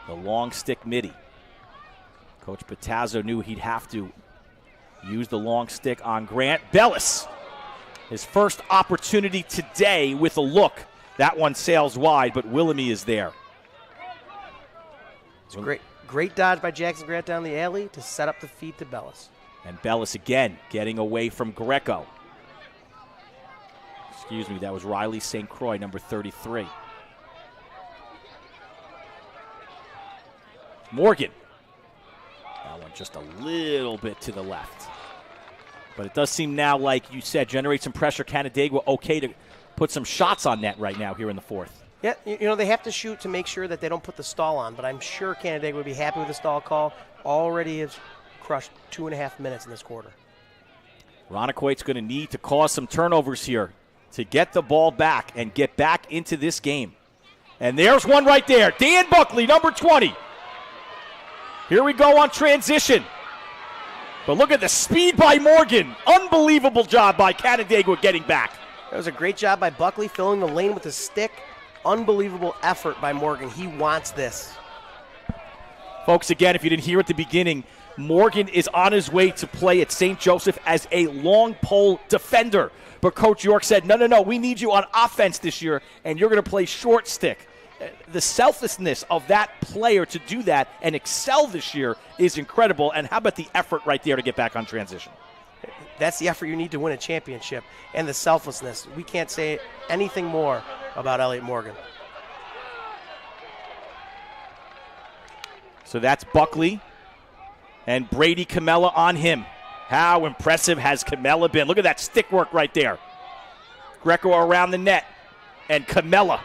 the long stick midi. Coach Patazzo knew he'd have to use the long stick on Grant. Bellis, his first opportunity today with a look. That one sails wide, but Willoughby is there. It's great dodge by Jackson Grant down the alley to set up the feed to Bellis. And Bellis again getting away from Greco. Excuse me, that was Riley St. Croix, number 33. Morgan. That one just a little bit to the left. But it does seem now, like you said, generate some pressure. Canandaigua okay to put some shots on net right now here in the fourth. Yeah, you know, they have to shoot to make sure that they don't put the stall on, but I'm sure Canandaigua would be happy with the stall call. Already has crushed 2.5 minutes in this quarter. Irondequoit's going to need to cause some turnovers here to get the ball back and get back into this game. And there's one right there. Dan Buckley, number 20. Here we go on transition. But look at the speed by Morgan. Unbelievable job by Canandaigua getting back. That was a great job by Buckley filling the lane with his stick. Unbelievable effort by Morgan. He wants this. Folks, again, if you didn't hear at the beginning, Morgan is on his way to play at St. Joseph as a long pole defender. But Coach York said, no, we need you on offense this year, and you're going to play short stick. The selflessness of that player to do that and excel this year is incredible. And how about the effort right there to get back on transition? That's the effort you need to win a championship, and the selflessness. We can't say anything more about Elliot Morgan. So that's Buckley and Brady Camella on him. How impressive has Camella been? Look at that stick work right there. Greco around the net, and Camella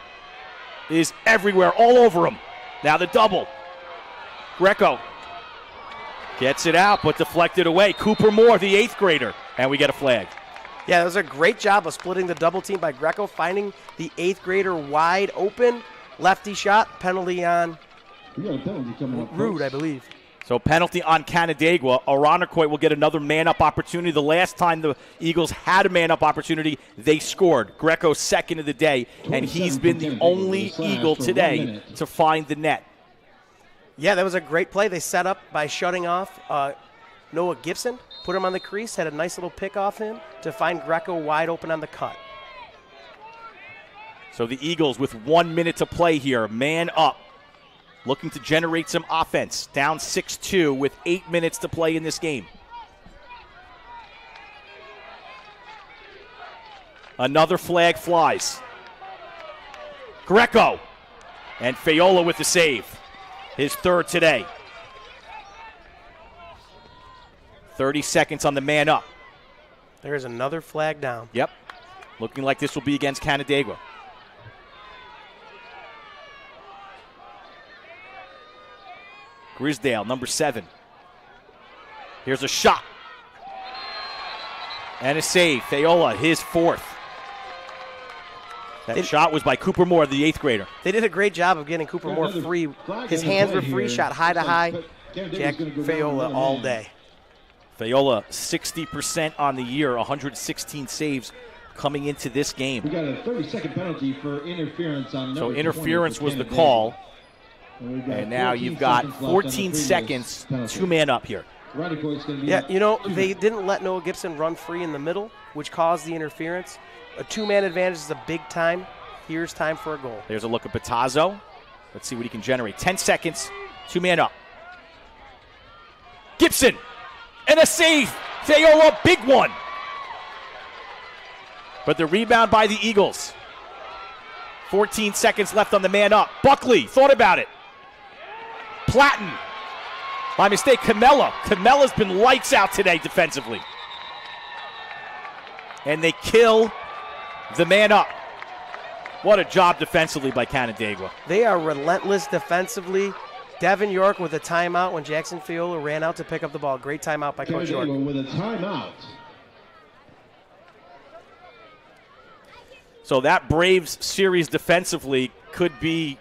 is everywhere, all over him. Now the double. Greco gets it out, but deflected away. Cooper Moore, the 8th grader, and we get a flag. Yeah, that was a great job of splitting the double team by Greco, finding the 8th grader wide open. Lefty shot, penalty on Rude, I believe. So penalty on Canandaigua. Irondequoit will get another man-up opportunity. The last time the Eagles had a man-up opportunity, they scored. Greco's second of the day, and he's been the only Eagle today to find the net. Yeah, that was a great play. They set up by shutting off Noah Gibson, put him on the crease, had a nice little pick off him to find Greco wide open on the cut. So the Eagles with 1 minute to play here, man up. Looking to generate some offense. Down 6-2 with 8 minutes to play in this game. Another flag flies. Greco. And Fayola with the save. His third today. 30 seconds on the man up. There's another flag down. Yep. Looking like this will be against Canandaigua. Grisdale, number 7. Here's a shot. And a save. Fayola, his 4th. That shot was by Cooper Moore, the 8th grader. They did a great job of getting Cooper Moore free. His hands were free, shot high to high. Jack Fayola all day. Fayola, 60% on the year, 116 saves coming into this game. We got a 30-second penalty for interference on number 20. So interference was the call. And now you've got 14 seconds, 2-man up here. Yeah, you know, they didn't let Noah Gibson run free in the middle, which caused the interference. A 2-man advantage is a big time. Here's time for a goal. There's a look at Patazzo. Let's see what he can generate. 10 seconds, 2-man up. Gibson, and a save. Fayola, big one. But the rebound by the Eagles. 14 seconds left on the man up. Buckley thought about it. Platten. By mistake, Camella. Camella's been lights out today defensively. And they kill the man up. What a job defensively by Canandaigua. They are relentless defensively. Devin York with a timeout when Jackson Fiola ran out to pick up the ball. Great timeout by Coach York. With a timeout. So that Braves series defensively could be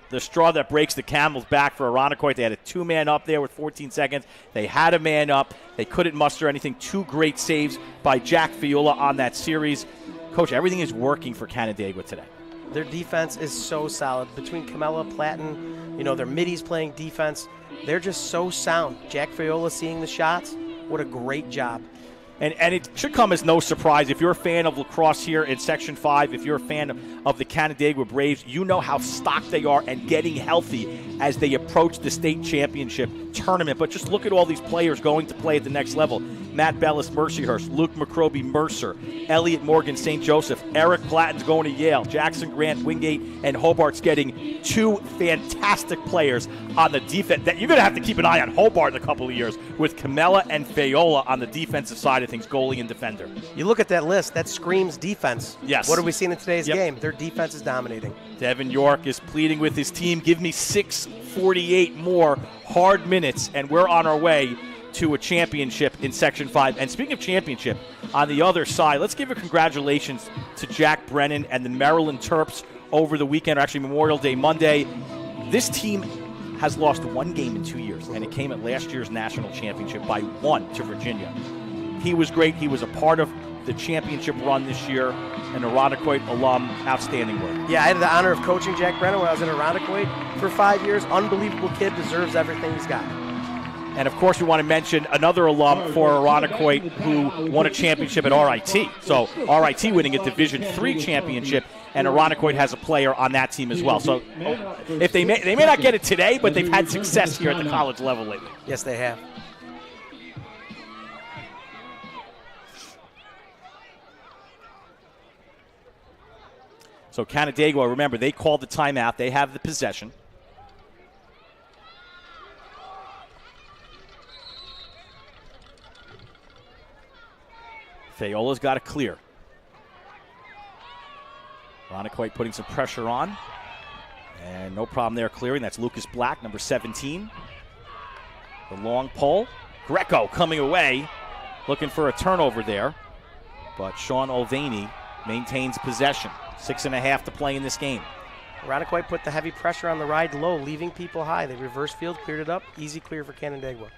the straw that breaks the camel's back for Irondequoit. They had a 2-man up there with 14 seconds. They had a man up. They couldn't muster anything. 2 great saves by Jack Fiola on that series. Coach, everything is working for Canandaigua today. Their defense is so solid. Between Camella, Platten, their middies playing defense, they're just so sound. Jack Fiola seeing the shots, what a great job. And it should come as no surprise. If you're a fan of lacrosse here in Section 5, if you're a fan of the Canandaigua Braves, you know how stocked they are and getting healthy as they approach the state championship tournament. But just look at all these players going to play at the next level. Matt Bellis, Mercyhurst, Luke McCroby, Mercer, Elliot Morgan, St. Joseph, Eric Platten's going to Yale, Jackson Grant, Wingate, and Hobart's getting 2 fantastic players on the defense. That you're going to have to keep an eye on Hobart in a couple of years with Camella and Fiola on the defensive side of things, goalie and defender. You look at that list, that screams defense. Yes. What have we seen in today's game? Their defense is dominating. Devin York is pleading with his team, give me 648 more hard minutes, and we're on our way to a championship in Section 5. And speaking of championship, on the other side, let's give a congratulations to Jack Brennan and the Maryland Terps over the weekend, or actually Memorial Day Monday. This team has lost 1 game in 2 years, and it came at last year's national championship by 1 to Virginia. He was great. He was a part of the championship run this year, an Irondequoit alum, outstanding work. Yeah, I had the honor of coaching Jack Brennan when I was in Irondequoit for 5 years. Unbelievable kid, deserves everything he's got. And, of course, we want to mention another alum for Irondequoit who won a championship at RIT. So RIT winning a Division III championship, and Irondequoit has a player on that team as well. So if they may not get it today, but they've had success here at the college level lately. Yes, they have. So Canandaigua, remember, they called the timeout. They have the possession. Fiola's got to clear. Irondequoit putting some pressure on. And no problem there clearing. That's Lucas Black, number 17. The long pole. Greco coming away, looking for a turnover there. But Sean Olvany maintains possession. 6.5 to play in this game. Irondequoit put the heavy pressure on the ride low, leaving people high. They reverse field, cleared it up. Easy clear for Canandaigua.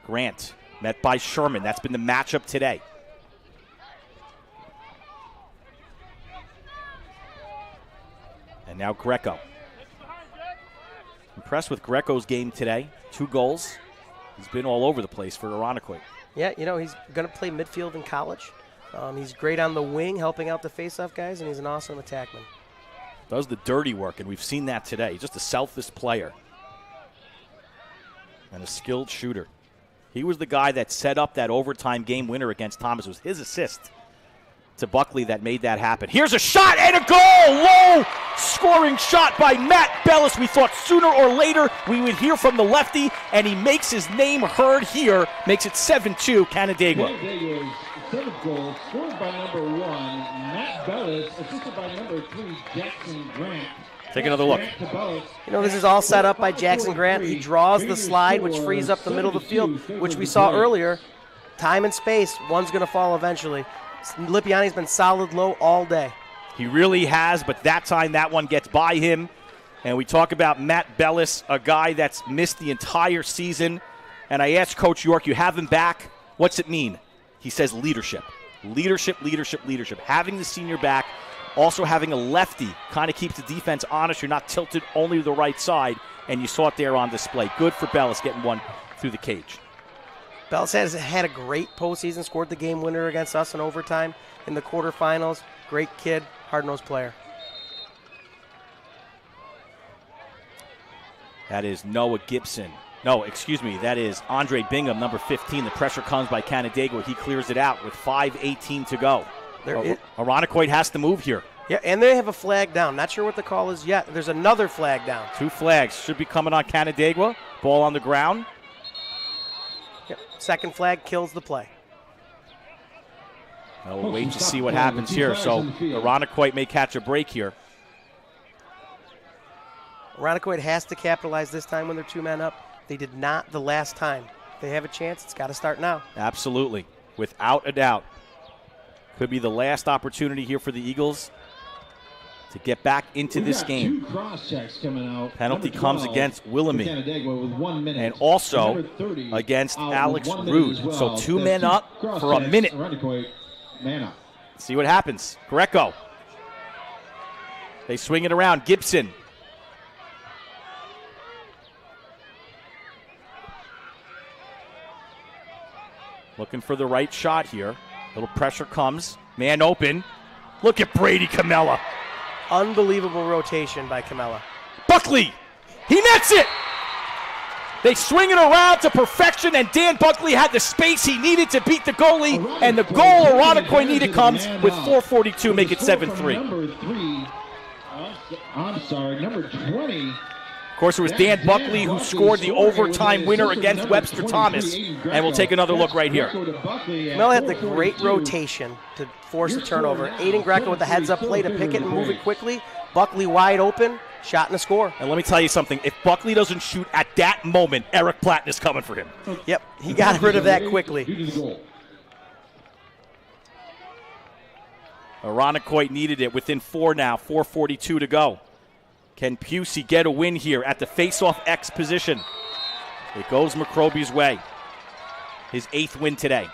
Grant met by Sherman. That's been the matchup today. And now Greco. Impressed with Greco's game today. 2 goals. He's been all over the place for Irondequoit. Yeah, he's going to play midfield in college. He's great on the wing, helping out the face-off guys, and he's an awesome attackman. Does the dirty work, and we've seen that today. He's just a selfless player and a skilled shooter. He was the guy that set up that overtime game winner against Thomas. It was his assist to Buckley that made that happen. Here's a shot and a goal! Low scoring shot by Matt Bellis. We thought sooner or later we would hear from the lefty, and he makes his name heard here. Makes it 7-2 Canandaigua. Canandaigua's 7th goal, scored by number 1, Matt Bellis, assisted by number 3, Jackson Grant. Take another look. This is all set up by Jackson Grant. He draws the slide, which frees up the middle of the field, which we saw earlier. Time and space, one's going to fall eventually. Lipiani's been solid low all day. He really has, but that time that one gets by him. And we talk about Matt Bellis, a guy that's missed the entire season. And I asked Coach York, you have him back. What's it mean? He says leadership. Leadership, leadership, leadership. Having the senior back, also having a lefty kind of keeps the defense honest. You're not tilted only to the right side, and you saw it there on display. Good for Bellis getting one through the cage. Bellis has had a great postseason, scored the game winner against us in overtime in the quarterfinals. Great kid, hard-nosed player. That is Noah Gibson. No, excuse me, that is Andre Bingham, number 15. The pressure comes by Canandaigua. He clears it out with 5:18 to go. Irondequoit has to move here. Yeah, and they have a flag down. Not sure what the call is yet. There's another flag down. 2 flags should be coming on Canandaigua. Ball on the ground. Yep. Second flag kills the play. We'll wait to see what happens here. So Irondequoit may catch a break here. Irondequoit has to capitalize this time when they're 2 men up. They did not the last time. If they have a chance, it's got to start now. Absolutely, without a doubt. Could be the last opportunity here for the Eagles to get back into this game. Two cross-checks coming out. Penalty Number comes 12 against Willamette. Canandaigua with 1 minute. And also Number 30 against out with Alex 1 minute Rude. as well. So 2 That's men two up for a cross-checks. minute. Irondequoit, man up. See what happens. Greco. They swing it around. Gibson. Looking for the right shot here. Little pressure comes. Man open. Look at Brady Camella. Unbelievable rotation by Camella. Buckley. He nets it. They swing it around to perfection, and Dan Buckley had the space he needed to beat the goalie, and the goal Irondequoit needed comes with 4:42, make it 7-3. Number 3. I'm sorry, number 20. Of course, it was Dan Buckley who scored the overtime winner against Webster Thomas, and we'll take another look right here. Camella had the great rotation to force a turnover. Aiden Greco with the heads-up play to pick it and move it quickly. Buckley wide open, shot and a score. And let me tell you something. If Buckley doesn't shoot at that moment, Eric Platten is coming for him. Yep, he got rid of that quickly. Irondequoit needed it within 4 now, 4:42 to go. Can Pusey get a win here at the face-off X position? It goes McCroby's way. His 8th win today.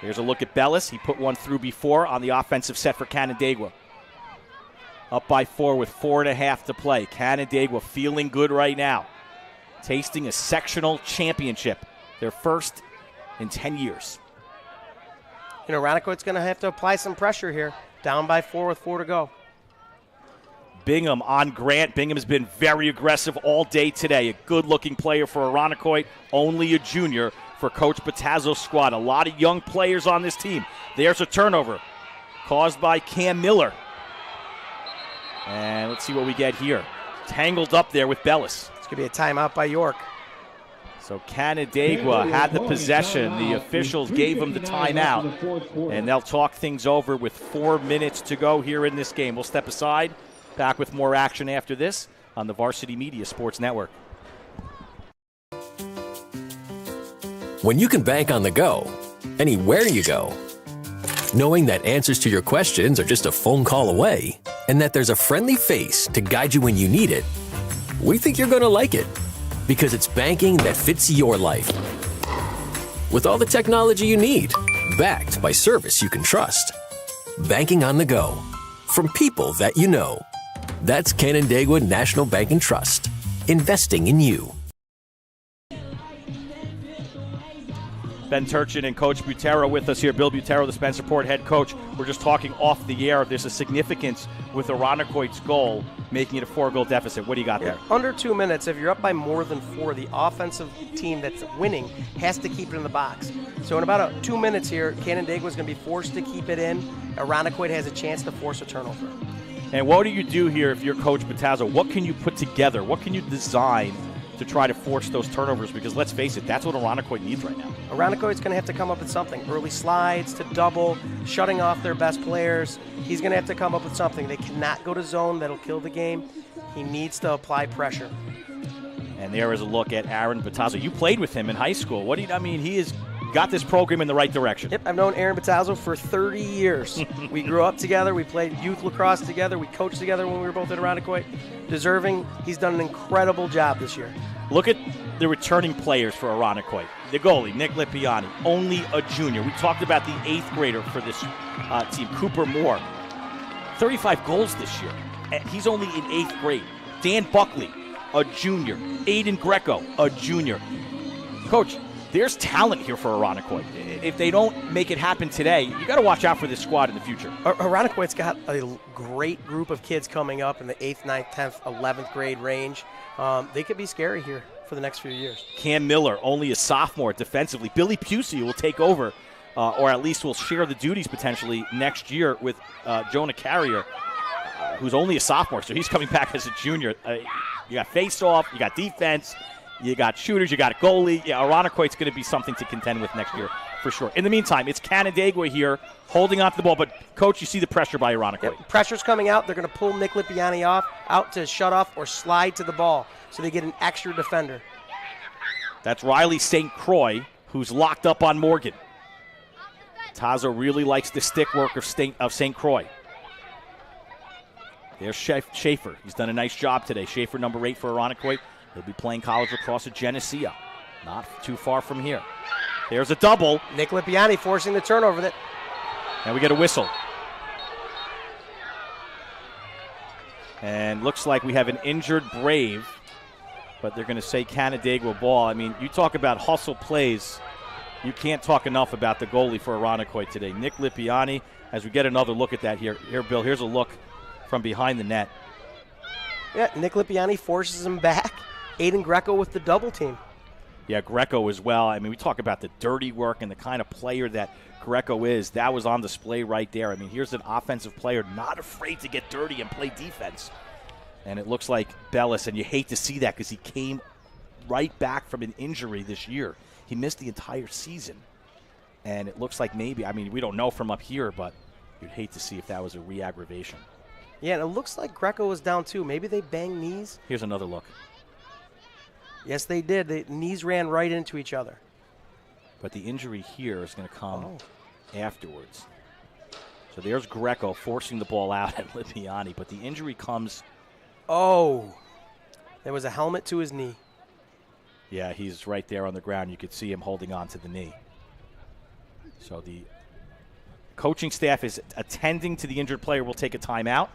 Here's a look at Bellis. He put one through before on the offensive set for Canandaigua. Up by 4 with 4.5 to play. Canandaigua feeling good right now. Tasting a sectional championship. Their first in 10 years. You know, Irondequoit's going to have to apply some pressure here. Down by 4 with 4 to go. Bingham on Grant. Bingham has been very aggressive all day today. A good-looking player for Irondequoit, only a junior for Coach Batazzo's squad. A lot of young players on this team. There's a turnover caused by Cam Miller. And let's see what we get here. Tangled up there with Bellis. It's going to be a timeout by York. So Canandaigua had the possession. The officials gave him the timeout. And they'll talk things over with 4 minutes to go here in this game. We'll step aside. Back with more action after this on the Varsity Media Sports Network. When you can bank on the go, anywhere you go, knowing that answers to your questions are just a phone call away, and that there's a friendly face to guide you when you need it, we think you're going to like it, because it's banking that fits your life. With all the technology you need, backed by service you can trust. Banking on the go, from people that you know. That's Canandaigua National Bank and Trust, investing in you. Ben Turchin and Coach Butero with us here. Bill Butero, the Spencerport head coach. We're just talking off the air. There's a significance with Irondequoit's goal, making it a 4-goal deficit. What do you got there? Under 2 minutes, if you're up by more than 4, the offensive team that's winning has to keep it in the box. So in about 2 minutes here, Canandaigua is going to be forced to keep it in. Irondequoit has a chance to force a turnover. And what do you do here if you're Coach Batazzo? What can you put together? What can you design to try to force those turnovers? Because let's face it, that's what Irondequoit needs right now. Irondequoit's going to have to come up with something. Early slides to double, shutting off their best players. He's going to have to come up with something. They cannot go to zone. That'll kill the game. He needs to apply pressure. And there is a look at Aaron Batazzo. You played with him in high school. What do you, I mean, he has got this program in the right direction. Yep, I've known Aaron Batazzo for 30 years. We grew up together. We played youth lacrosse together. We coached together when we were both at Irondequoit. Deserving. He's done an incredible job this year. Look at the returning players for Irondequoit. The goalie, Nick Lippiani, only a junior. We talked about the 8th grader for this team, Cooper Moore. 35 goals this year. He's only in 8th grade. Dan Buckley, a junior. Aiden Greco, a junior. Coach, there's talent here for Irondequoit. If they don't make it happen today, you got to watch out for this squad in the future. Irondequoit's got a great group of kids coming up in the 8th, 9th, 10th, 11th grade range. They could be scary here for the next few years. Cam Miller, only a sophomore defensively. Billy Pusey will take over, or at least will share the duties potentially next year with Jonah Carrier, who's only a sophomore, so he's coming back as a junior. You got face-off, you got defense, you got shooters, you got a goalie. Yeah, Irondequoit's going to be something to contend with next year for sure. In the meantime, it's Canandaigua here holding on to the ball. But, Coach, you see the pressure by Irondequoit. Yep, pressure's coming out. They're going to pull Nick Lipiani out to shut off or slide to the ball. So they get an extra defender. That's Riley St. Croix, who's locked up on Morgan. Tazo really likes the stick work of St. Croix. There's Schaefer. He's done a nice job today. Schaefer, number 8 for Irondequoit. He'll be playing college lacrosse at Geneseo. Not too far from here. There's a double. Nick Lipiani forcing the turnover. And we get a whistle. And looks like we have an injured Brave, but they're going to say Canandaigua ball. I mean, you talk about hustle plays. You can't talk enough about the goalie for Irondequoit today. Nick Lipiani, as we get another look at that here. Here, Bill, here's a look from behind the net. Yeah, Nick Lipiani forces him back. Aiden Greco with the double team. Yeah, Greco as well. I mean, we talk about the dirty work and the kind of player that Greco is. That was on display right there. I mean, here's an offensive player not afraid to get dirty and play defense. And it looks like Bellis, and you hate to see that because he came right back from an injury this year. He missed the entire season. And it looks like maybe, I mean, we don't know from up here, but you'd hate to see if that was a re-aggravation. Yeah, and it looks like Greco was down too. Maybe they banged knees. Here's another look. Yes, they did. The knees ran right into each other. But the injury here is going to come afterwards. So there's Greco forcing the ball out at Lipiani, but the injury comes. Oh, there was a helmet to his knee. Yeah, he's right there on the ground. You could see him holding on to the knee. So the coaching staff is attending to the injured player. We'll take a timeout.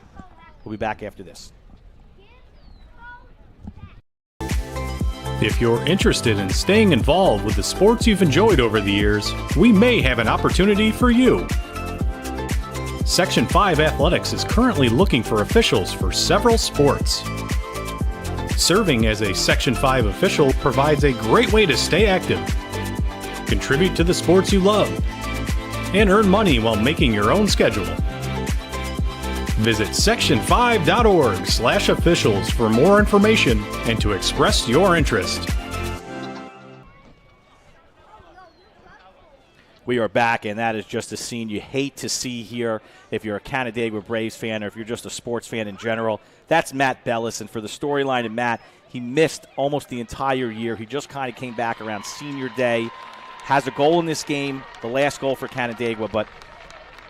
We'll be back after this. If you're interested in staying involved with the sports you've enjoyed over the years, we may have an opportunity for you. Section 5 Athletics is currently looking for officials for several sports. Serving as a Section 5 official provides a great way to stay active, contribute to the sports you love, and earn money while making your own schedule. Visit section5.org/officials for more information and to express your interest. We are back, and that is just a scene you hate to see here if you're a Canandaigua Braves fan or if you're just a sports fan in general. That's Matt Bellis, and for the storyline of Matt, he missed almost the entire year. He just kind of came back around senior day, has a goal in this game, the last goal for Canandaigua, but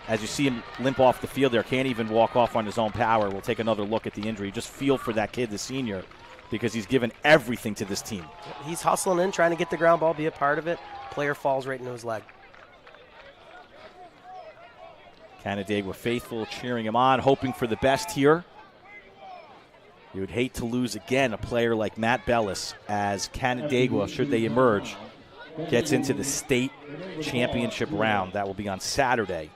as you see him limp off the field there, can't even walk off on his own power. We'll take another look at the injury. Just feel for that kid, the senior, because he's given everything to this team. He's hustling in, trying to get the ground ball, be a part of it. Player falls right into his leg. Canandaigua faithful, cheering him on, hoping for the best here. You would hate to lose again a player like Matt Bellis as Canandaigua, should they emerge, gets into the state championship round. That will be on Saturday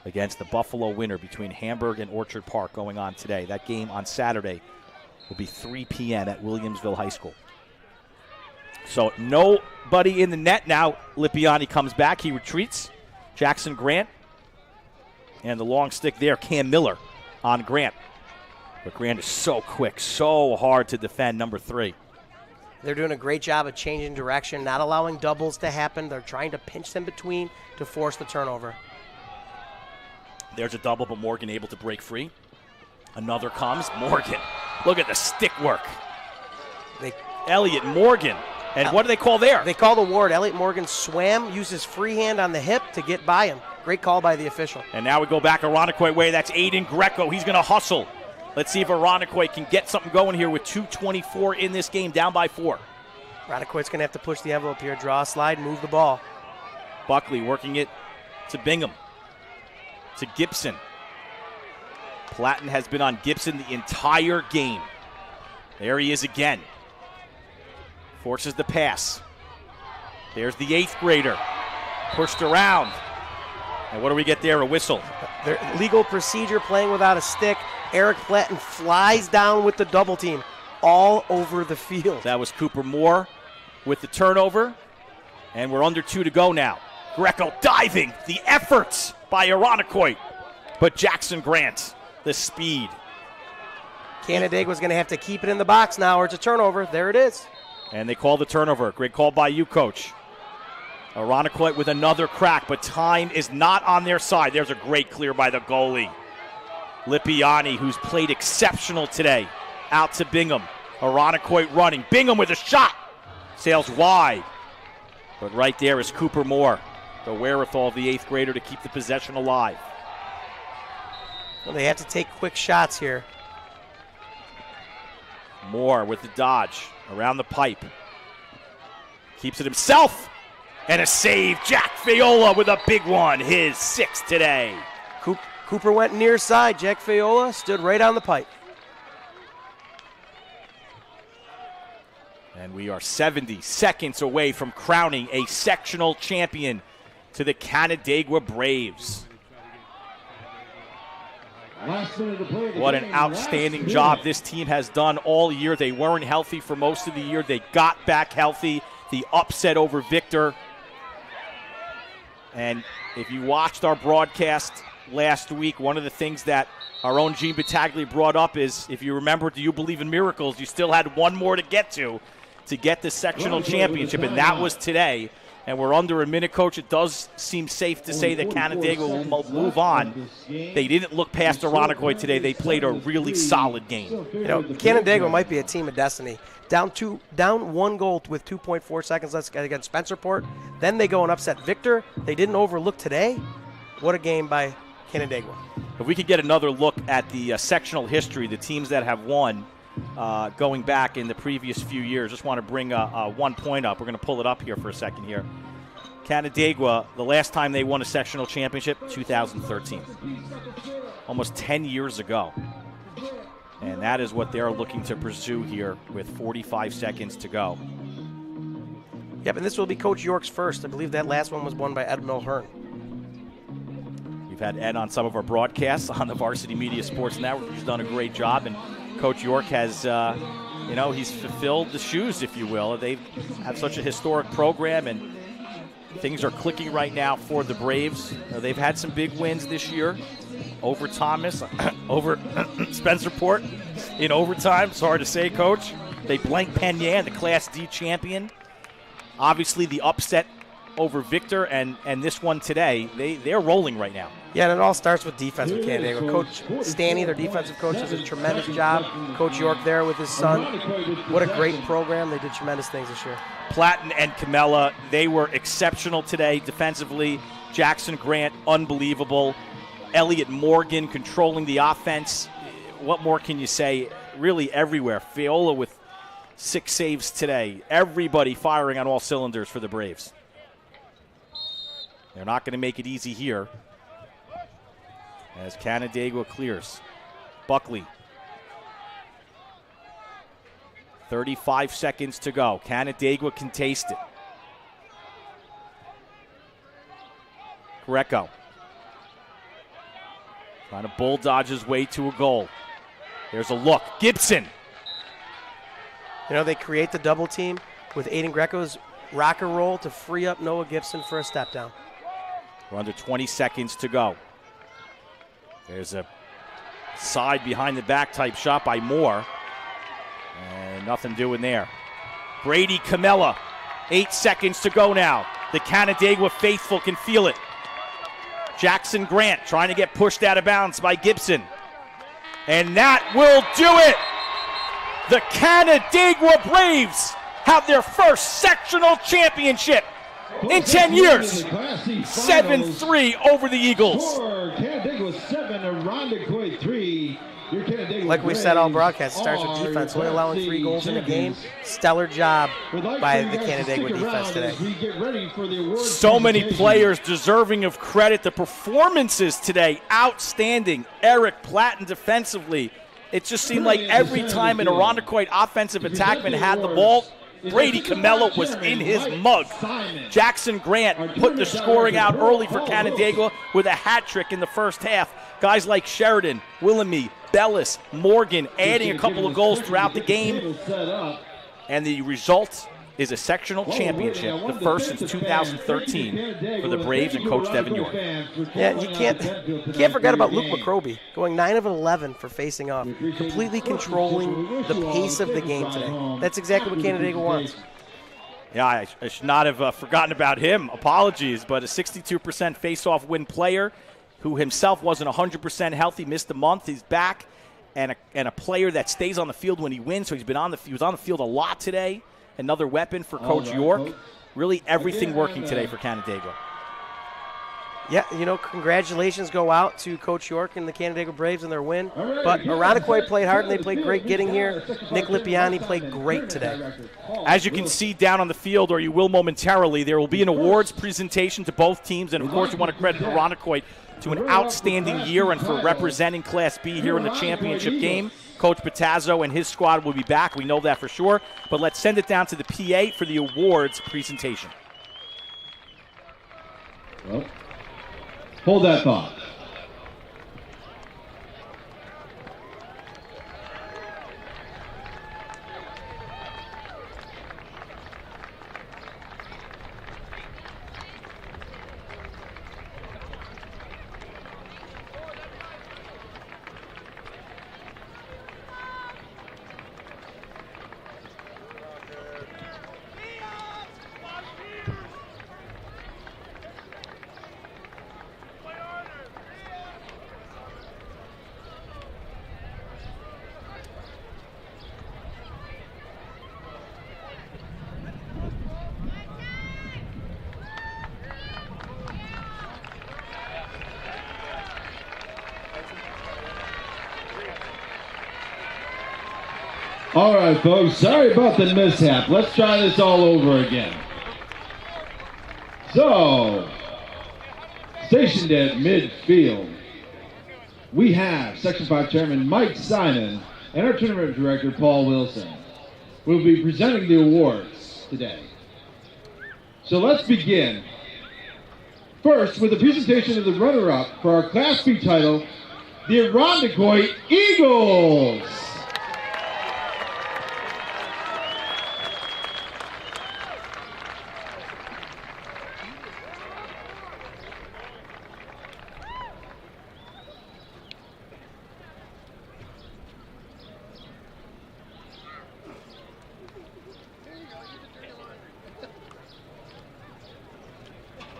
against the Buffalo winner between Hamburg and Orchard Park going on today. That game on Saturday will be 3 p.m. at Williamsville High School. So nobody in the net now. Lipiani comes back. He retreats. Jackson Grant. And the long stick there, Cam Miller on Grant. But Grant is so quick, so hard to defend, number 3. They're doing a great job of changing direction, not allowing doubles to happen. They're trying to pinch them between to force the turnover. There's a double, but Morgan able to break free. Another comes. Morgan. Look at the stick work. Elliot Morgan. And what do they call there? They call the ward. Elliot Morgan swam, used his free hand on the hip to get by him. Great call by the official. And now we go back Irondequoit way. That's Aiden Greco. He's going to hustle. Let's see if Irondequoit can get something going here with 2:24 in this game, down by 4. Irondequoit's going to have to push the envelope here. Draw a slide, move the ball. Buckley working it to Bingham. To Gibson. Platten has been on Gibson the entire game. There he is again. Forces the pass. There's the 8th grader. Pushed around. And what do we get there? A whistle. Their legal procedure, playing without a stick. Eric Platten flies down with the double team all over the field. That was Cooper Moore with the turnover. And we're under 2 to go now. Greco diving. The efforts by Irondequoit. But Jackson Grant, the speed. Canandaigua's going to have to keep it in the box now or it's a turnover. There it is. And they call the turnover. Great call by you, Coach. Irondequoit with another crack, but time is not on their side. There's a great clear by the goalie. Lippiani, who's played exceptional today, out to Bingham. Irondequoit running. Bingham with a shot. Sails wide. But right there is Cooper Moore, the wherewithal of the 8th grader to keep the possession alive. Well, they have to take quick shots here. Moore with the dodge around the pipe. Keeps it himself. And a save. Jack Faiola with a big one. His 6th today. Cooper went near side. Jack Faiola stood right on the pipe. And we are 70 seconds away from crowning a sectional champion to the Canandaigua Braves. What an outstanding job this team has done all year. They weren't healthy for most of the year. They got back healthy. The upset over Victor. And if you watched our broadcast last week, one of the things that our own Gene Battaglia brought up is, if you remember, do you believe in miracles? You still had one more to get the sectional championship, and that was today. And we're under a minute, Coach. It does seem safe to say that Canandaigua will move on. They didn't look past Irondequoit today. They played a really solid game. You know, Canandaigua might be a team of destiny. Down 1 goal with 2.4 seconds left against Spencerport. Then they go and upset Victor. They didn't overlook today. What a game by Canandaigua. If we could get another look at the sectional history, the teams that have won going back in the previous few years. Just want to bring 1 point up. We're going to pull it up here for a second here. Canandaigua, the last time they won a sectional championship, 2013. Almost 10 years ago. And that is what they're looking to pursue here with 45 seconds to go. Yep, and this will be Coach York's first. I believe that last one was won by Ed Mulhern. We've had Ed on some of our broadcasts on the Varsity Media Sports Network. He's done a great job, and Coach York has, he's fulfilled the shoes, if you will. They have such a historic program, and things are clicking right now for the Braves. They've had some big wins this year over Thomas, over Spencerport in overtime. It's hard to say, Coach. They blanked Penyan, the Class D champion. Obviously, the upset over Victor, and this one today, they're rolling right now. Yeah, and it all starts with defense with Canandaigua. Coach Stanny, their defensive coach, does a tremendous job. Coach York there with his son. What a great program. They did tremendous things this year. Platten and Camella, they were exceptional today defensively. Jackson Grant, unbelievable. Elliot Morgan controlling the offense. What more can you say? Really everywhere. Faiola with 6 saves today. Everybody firing on all cylinders for the Braves. They're not going to make it easy here as Canandaigua clears. Buckley. 35 seconds to go. Canandaigua can taste it. Greco. Trying to bulldodge his way to a goal. There's a look. Gibson. You know, they create the double team with Aiden Greco's rocker roll to free up Noah Gibson for a step down. We're under 20 seconds to go. There's a side behind the back type shot by Moore. And nothing doing there. Brady Camella, 8 seconds to go now. The Canandaigua faithful can feel it. Jackson Grant trying to get pushed out of bounds by Gibson. And that will do it. The Canandaigua Braves have their first sectional championship in 10 years. 7-3 over the Eagles. Canandaigua 7, Irondequoit 3. Like we said all broadcast, it starts with defense. Only allowing 3 goals in a game. Stellar job by the Canandaigua defense today. So many players deserving of credit. The performances today, outstanding. Eric Platten defensively. It just seemed like every time an Irondequoit offensive attackman had the ball, Brady Camella was in his mug. Jackson Grant put the scoring out early for Canandaigua with a hat trick in the first half. Guys like Sheridan, Willamy, Bellis, Morgan adding a couple of goals throughout the game. And the result is a sectional championship, the first since 2013 for the Braves and Coach Devin York. Yeah, you can't forget about Luke McCroby going 9 of 11 for facing off, completely controlling the pace of the game today. That's exactly what Canandaigua wants. Yeah, I should not have forgotten about him. Apologies, but a 62% face-off win player who himself wasn't 100% healthy, missed a month. He's back, and a player that stays on the field when he wins. So he was on the field a lot today. Another weapon for Coach York. Really everything working today for Canandaigua. Yeah, congratulations go out to Coach York and the Canandaigua Braves and their win. But Irondequoit played hard, and they played great getting here. Nick Lipiani played great today. As you can see down on the field, or you will momentarily, there will be an awards presentation to both teams. And, of course, we want to credit Irondequoit to an outstanding year and for representing Class B here in the championship game. Coach Patazzo and his squad will be back. We know that for sure. But let's send it down to the PA for the awards presentation. Well, hold that thought. All right, folks, sorry about the mishap. Let's try this all over again. So, stationed at midfield, we have Section 5 Chairman Mike Simon and our tournament director, Paul Wilson. We'll be presenting the awards today. So let's begin. First, with a presentation of the runner-up for our Class B title, the Irondequoit Eagles.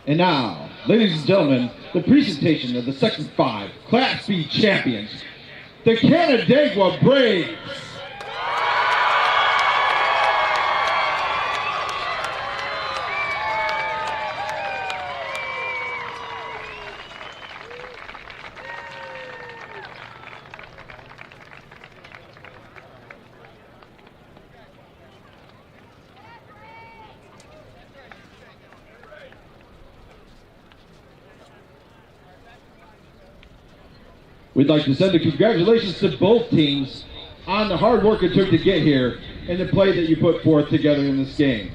And now, ladies and gentlemen, the presentation of the Section 5 Class B champions, the Canandaigua Braves. We'd like to send a congratulations to both teams on the hard work it took to get here and the play that you put forth together in this game.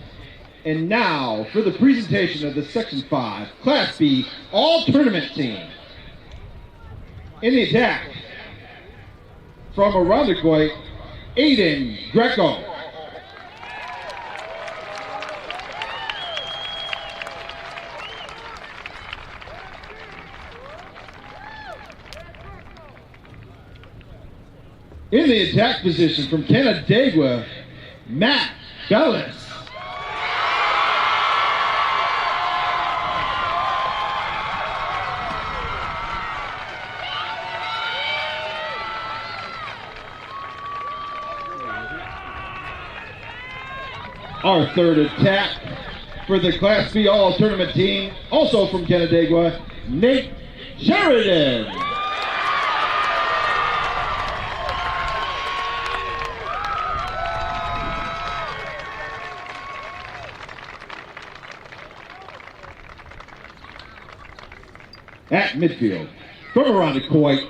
And now for the presentation of the Section 5 Class B All-Tournament team. In the attack, from Irondequoit, Aiden Greco. In the attack position from Canandaigua, Matt Bellis. Our third attack for the Class B All-Tournament team, also from Canandaigua, Nate Sheridan. At midfield, from Irondequoit,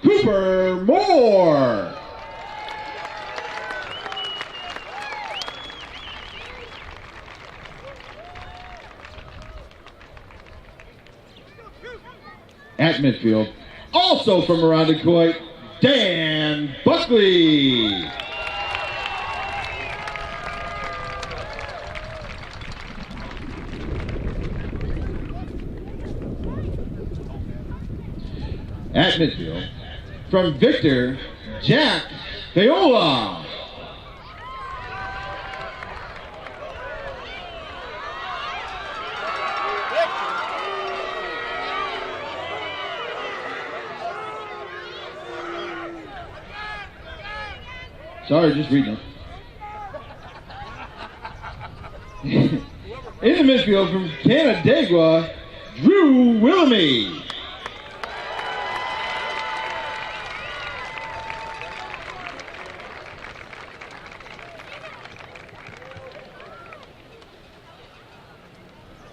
Cooper Moore. At midfield, also from Irondequoit, Dan Buckley. At midfield, from Victor, Jack Viola. Sorry, just reading it. In the midfield from Canandaigua, Drew Willoughby.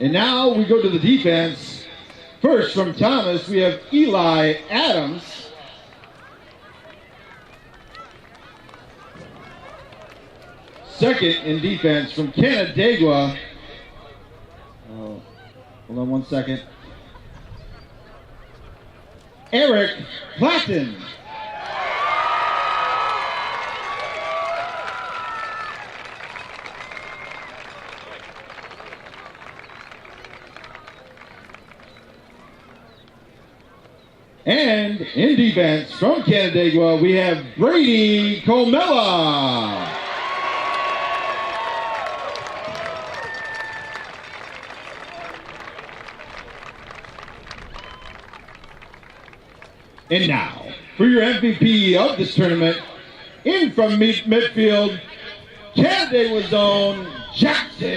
And now we go to the defense. First from Thomas, we have Eli Adams. Second in defense from Canandaigua. Oh, hold on one second. Eric Platten. And in defense from Canandaigua, we have Brady Comella. And now, for your MVP of this tournament, in from midfield, Canandaigua's own Jackson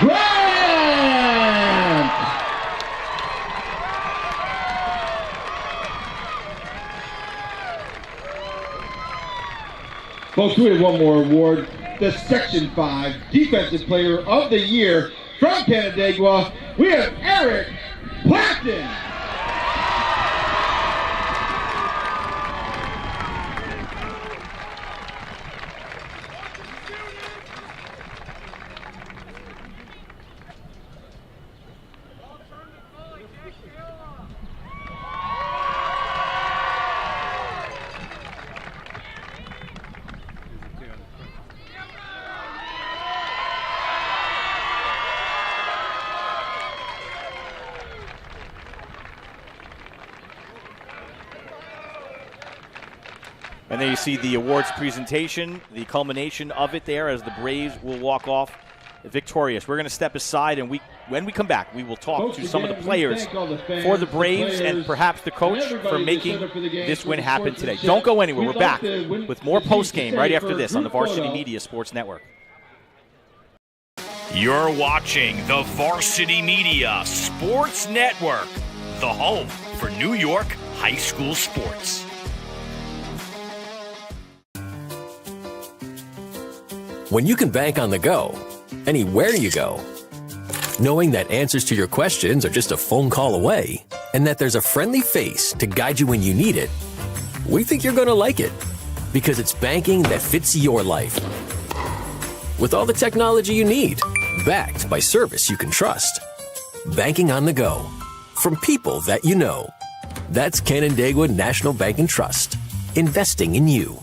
Grant. Folks, we have one more award. The Section 5 Defensive Player of the Year from Canandaigua. We have Eric Platten. And there you see the awards presentation, the culmination of it there as the Braves will walk off victorious. We're going to step aside, and when we come back, we will talk to some of the players for the Braves and perhaps the coach for making this win happen today. Don't go anywhere. We're back with more postgame right after this on the Varsity Media Sports Network. You're watching the Varsity Media Sports Network, the home for New York high school sports. When you can bank on the go, anywhere you go, knowing that answers to your questions are just a phone call away, and that there's a friendly face to guide you when you need it, we think you're going to like it, because it's banking that fits your life. With all the technology you need, backed by service you can trust. Banking on the go, from people that you know. That's Canandaigua National Bank and Trust, investing in you.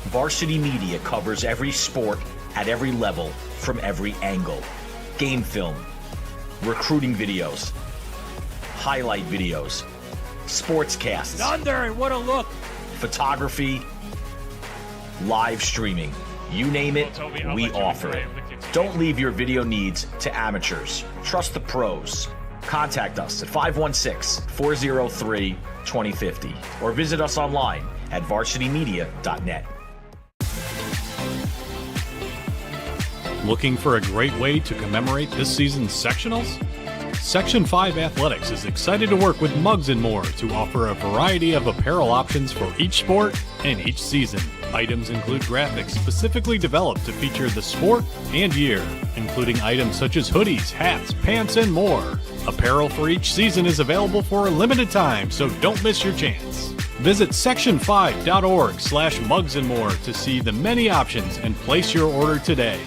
Varsity Media covers every sport at every level from every angle. Game film, recruiting videos, highlight videos, sportscasts, Under, and what a look! photography, live streaming. You name it, we offer it. Don't leave your video needs to amateurs. Trust the pros. Contact us at 516-403-2050 or visit us online at varsitymedia.net. Looking for a great way to commemorate this season's sectionals? Section 5 Athletics is excited to work with Mugs & More to offer a variety of apparel options for each sport and each season. Items include graphics specifically developed to feature the sport and year, including items such as hoodies, hats, pants, and more. Apparel for each season is available for a limited time, so don't miss your chance. Visit section5.org/mugsandmore to see the many options and place your order today.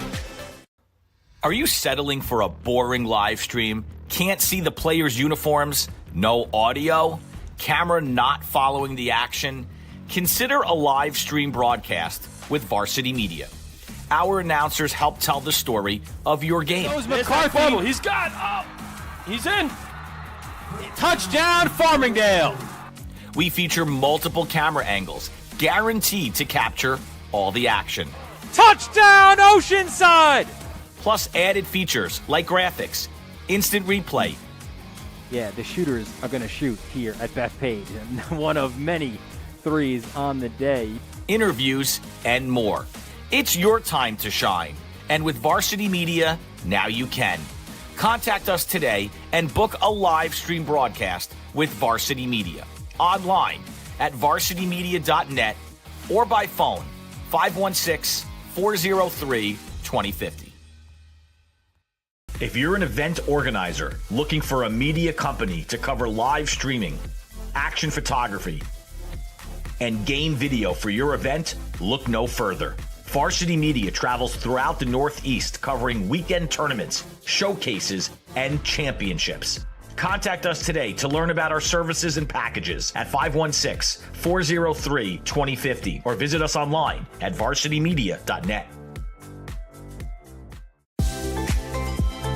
Are you settling for a boring live stream? Can't see the players' uniforms? No audio? Camera not following the action? Consider a live stream broadcast with Varsity Media. Our announcers help tell the story of your game. That was McCarthy. He's got. Oh, he's in. Touchdown, Farmingdale. We feature multiple camera angles, guaranteed to capture all the action. Touchdown, Oceanside! Plus added features like graphics, instant replay. Yeah, the shooters are going to shoot here at Bethpage, and one of many threes on the day. Interviews, and more. It's your time to shine. And with Varsity Media, now you can. Contact us today and book a live stream broadcast with Varsity Media. Online at varsitymedia.net or by phone 516-403-2050. If you're an event organizer looking for a media company to cover live streaming, action photography, and game video for your event, look no further. Varsity Media travels throughout the Northeast covering weekend tournaments, showcases, and championships. Contact us today to learn about our services and packages at 516-403-2050 or visit us online at varsitymedia.net.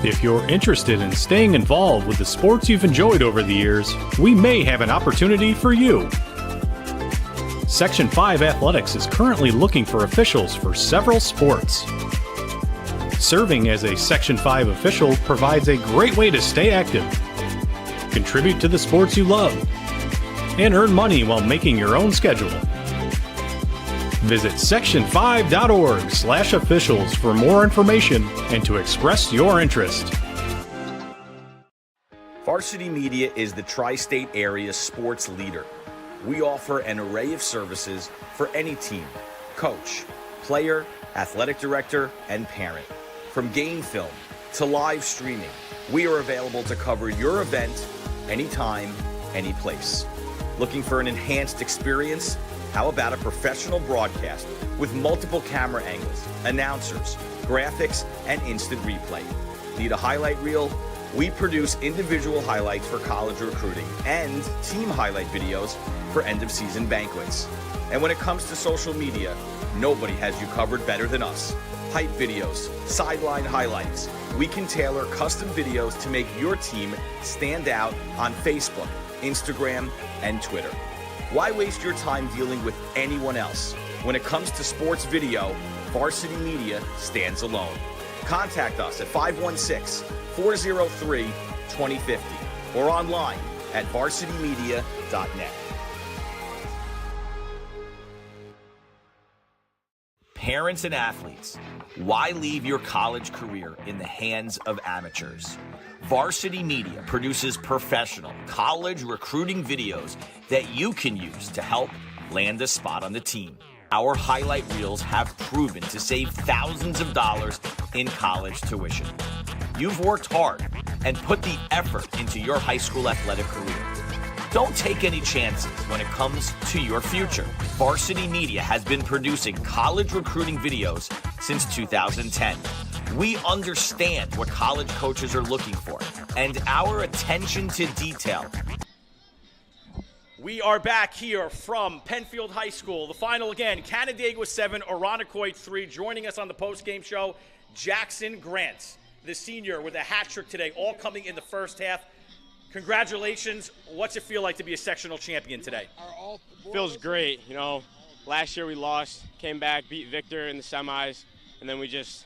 If you're interested in staying involved with the sports you've enjoyed over the years, we may have an opportunity for you. Section 5 Athletics is currently looking for officials for several sports. Serving as a Section 5 official provides a great way to stay active, contribute to the sports you love, and earn money while making your own schedule. Visit section5.org/officials for more information and to express your interest. Varsity Media is the tri-state area sports leader. We offer an array of services for any team, coach, player, athletic director, and parent. From game film to live streaming, we are available to cover your event anytime, any place. Looking for an enhanced experience? How about a professional broadcast with multiple camera angles, announcers, graphics, and instant replay? Need a highlight reel? We produce individual highlights for college recruiting and team highlight videos for end-of-season banquets. And when it comes to social media, nobody has you covered better than us. Hype videos, sideline highlights. We can tailor custom videos to make your team stand out on Facebook, Instagram, and Twitter. Why waste your time dealing with anyone else? When it comes to sports video, Varsity Media stands alone. Contact us at 516-403-2050 or online at varsitymedia.net. Parents and athletes, why leave your college career in the hands of amateurs? Varsity Media produces professional college recruiting videos that you can use to help land a spot on the team. Our highlight reels have proven to save thousands of dollars in college tuition. You've worked hard and put the effort into your high school athletic career. Don't take any chances when it comes to your future. Varsity Media has been producing college recruiting videos since 2010. We understand what college coaches are looking for, and our attention to detail. We are back here from Penfield High School. The final again, Canandaigua 7, Irondequoit 3. Joining us on the postgame show, Jackson Grant, the senior with a hat trick today, all coming in the first half. Congratulations. What's it feel like to be a sectional champion today? Feels great. You know, last year we lost, came back, beat Victor in the semis, and then we just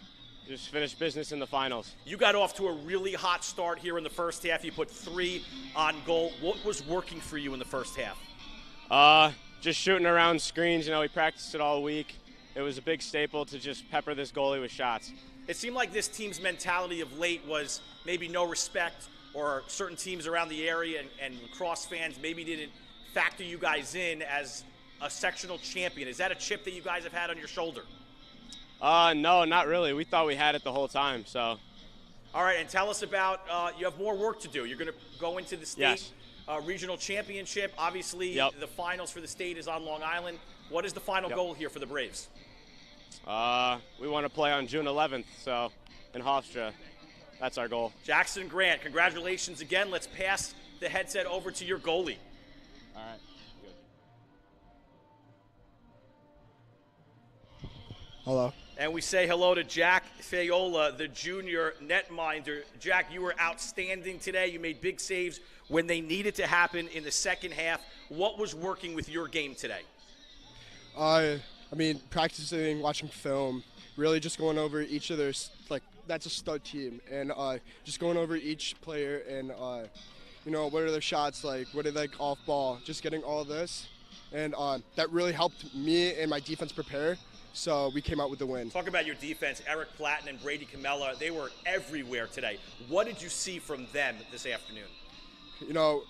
finished business in the finals. You got off to a really hot start here in the first half. You put 3 on goal. What was working for you in the first half? Just shooting around screens. You know, we practiced it all week. It was a big staple to just pepper this goalie with shots. It seemed like this team's mentality of late was maybe no respect, or certain teams around the area and Lacrosse fans maybe didn't factor you guys in as a sectional champion. Is that a chip that you guys have had on your shoulder? No, not really. We thought we had it the whole time, so. All right, and tell us about, you have more work to do. You're going to go into the state regional championship. Obviously, the finals for the state is on Long Island. What is the final goal here for the Braves? We want to play on June 11th, so in Hofstra. That's our goal. Jackson Grant, congratulations again. Let's pass the headset over to your goalie. All right. Good. Hello. And we say hello to Jack Fayola, the junior netminder. Jack, you were outstanding today. You made big saves when they needed to happen in the second half. What was working with your game today? Practicing, watching film, really just going over each of their, that's a stud team, and just going over each player and, what are their shots like, what are they off ball, just getting all this, and that really helped me and my defense prepare. So we came out with the win. Talk about your defense. Eric Platten and Brady Camella, they were everywhere today. What did you see from them this afternoon? You know,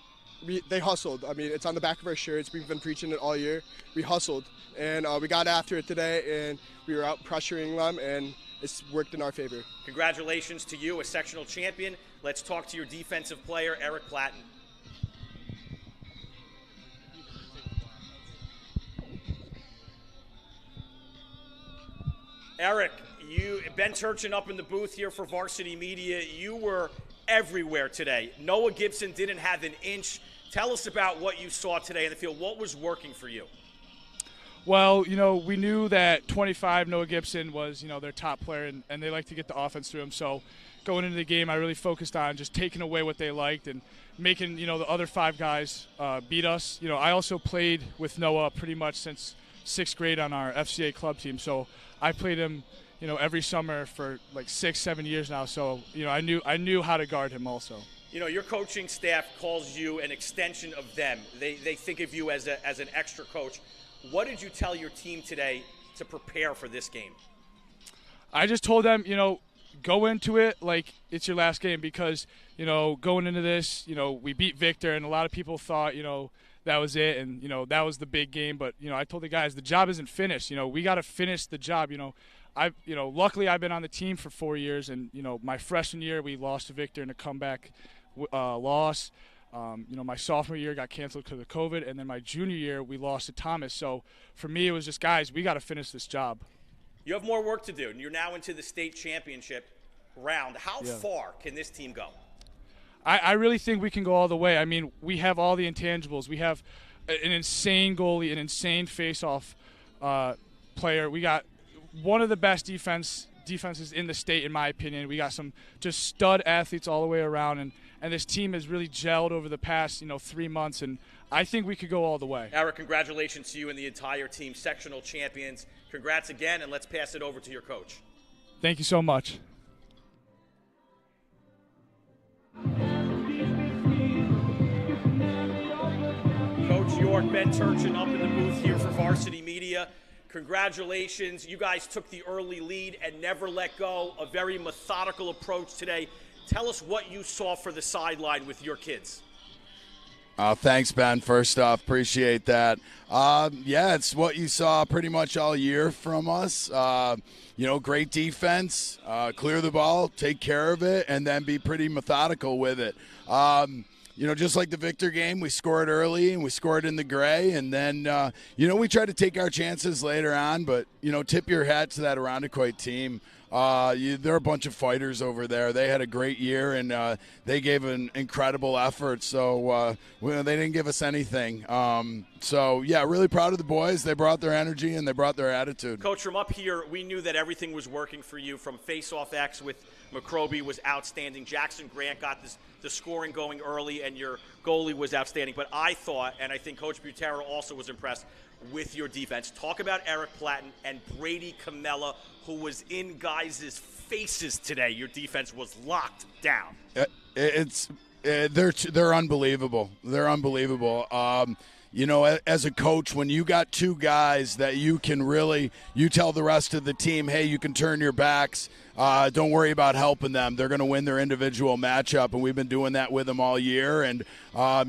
they hustled. I mean, it's on the back of our shirts. We've been preaching it all year. We hustled, and we got after it today, and we were out pressuring them, and it's worked in our favor. Congratulations to you, a sectional champion. Let's talk to your defensive player, Eric Platten. Eric, Ben Turchin up in the booth here for Varsity Media. You were everywhere today. Noah Gibson didn't have an inch. Tell us about what you saw today in the field. What was working for you? Well, you know, we knew that 25, Noah Gibson, was, you know, their top player, and they like to get the offense through him. So going into the game, I really focused on just taking away what they liked and making, you know, the other 5 guys beat us. You know, I also played with Noah pretty much since 6th grade on our FCA club team. So I played him, you know, every summer for like 6-7 years now. So, you know, I knew how to guard him also. You know, your coaching staff calls you an extension of them. They think of you as an extra coach. What did you tell your team today to prepare for this game? I just told them, you know, go into it like it's your last game because, you know, going into this, you know, we beat Victor and a lot of people thought, you know, that was it and, you know, that was the big game. But, you know, I told the guys the job isn't finished. You know, we got to finish the job. You know, luckily I've been on the team for 4 years and, you know, my freshman year we lost to Victor in a comeback loss. You know, my sophomore year got canceled because of COVID, and then my junior year we lost to Thomas. So for me, it was just, guys, we got to finish this job. You have more work to do, and you're now into the state championship round. How far can this team go? I really think we can go all the way. I mean, we have all the intangibles. We have an insane goalie, an insane face-off player. We got one of the best defenses in the state, in my opinion. We got some just stud athletes all the way around, and this team has really gelled over the past, you know, 3 months, and I think we could go all the way. Eric, congratulations to you and the entire team, sectional champions. Congrats again, and let's pass it over to your coach. Thank you so much. Coach York, Ben Turchin up in the booth here for Varsity Media. Congratulations. You guys took the early lead and never let go. A very methodical approach today. Tell us what you saw for the sideline with your kids. Thanks, Ben. First off, appreciate that. Yeah, it's what you saw pretty much all year from us. You know, great defense, clear the ball, take care of it, and then be pretty methodical with it. You know, just like the Victor game, we scored early and we scored in the gray. And then, you know, we tried to take our chances later on. But, you know, tip your hat to that Irondequoit team. They're a bunch of fighters over there. They had a great year, and they gave an incredible effort. So they didn't give us anything. So, yeah, really proud of the boys. They brought their energy and they brought their attitude. Coach, from up here, we knew that everything was working for you. From face-off X with McCroby was outstanding. Jackson Grant got the scoring going early, and your goalie was outstanding. But I thought, and I think Coach Butera also was impressed with your defense. Talk about Eric Platten and Brady Camella, who was in guys' faces today. Your defense was locked down. They're unbelievable. They're unbelievable. You know, as a coach, when you got 2 guys that you can really, you tell the rest of the team, hey, you can turn your backs. Don't worry about helping them. They're going to win their individual matchup, and we've been doing that with them all year. And,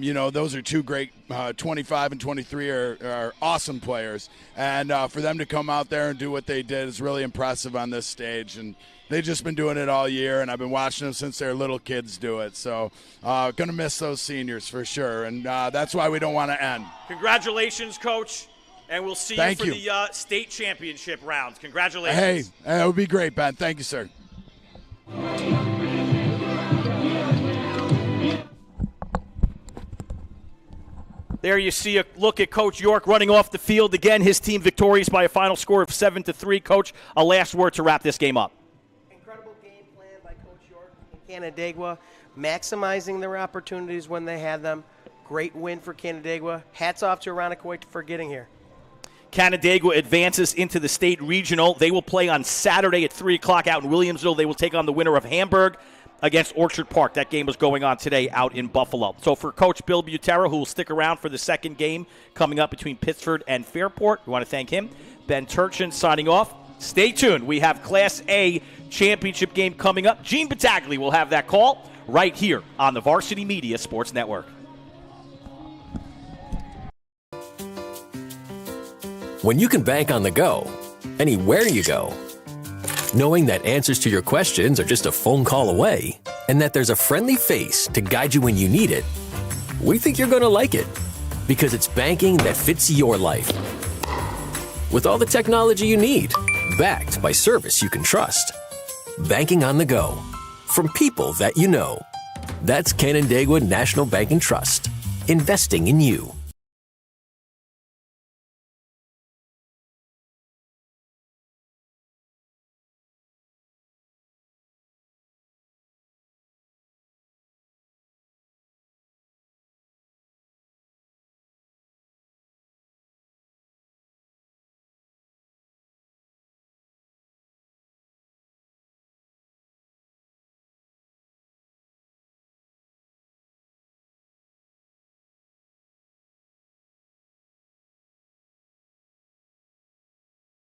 you know, those are 2 great 25 and 23 are awesome players. And for them to come out there and do what they did is really impressive on this stage. And they've just been doing it all year, and I've been watching them since they're little kids do it. So going to miss those seniors for sure, and that's why we don't want to end. Congratulations, Coach, and we'll see you for the state championship rounds. Congratulations. Hey, it would be great, Ben. Thank you, sir. There you see a look at Coach York running off the field. Again, his team victorious by a final score of 7-3. Coach, a last word to wrap this game up. Incredible game plan by Coach York and Canandaigua, maximizing their opportunities when they had them. Great win for Canandaigua. Hats off to Irondequoit for getting here. Canandaigua advances into the state regional. They will play on Saturday at 3 o'clock out in Williamsville. They will take on the winner of Hamburg. against Orchard Park. That game was going on today out in Buffalo. So for Coach Bill Butera, who will stick around for the second game coming up between Pittsford and Fairport, we want to thank him. Ben Turchin signing off. Stay tuned. We have Class A championship game coming up. Gene Battaglia will have that call right here on the Varsity Media Sports Network. When you can bank on the go, anywhere you go, knowing that answers to your questions are just a phone call away, and that there's a friendly face to guide you when you need it, we think you're going to like it, because it's banking that fits your life. With all the technology you need, backed by service you can trust. Banking on the go, from people that you know. That's Canandaigua National Bank and Trust, investing in you.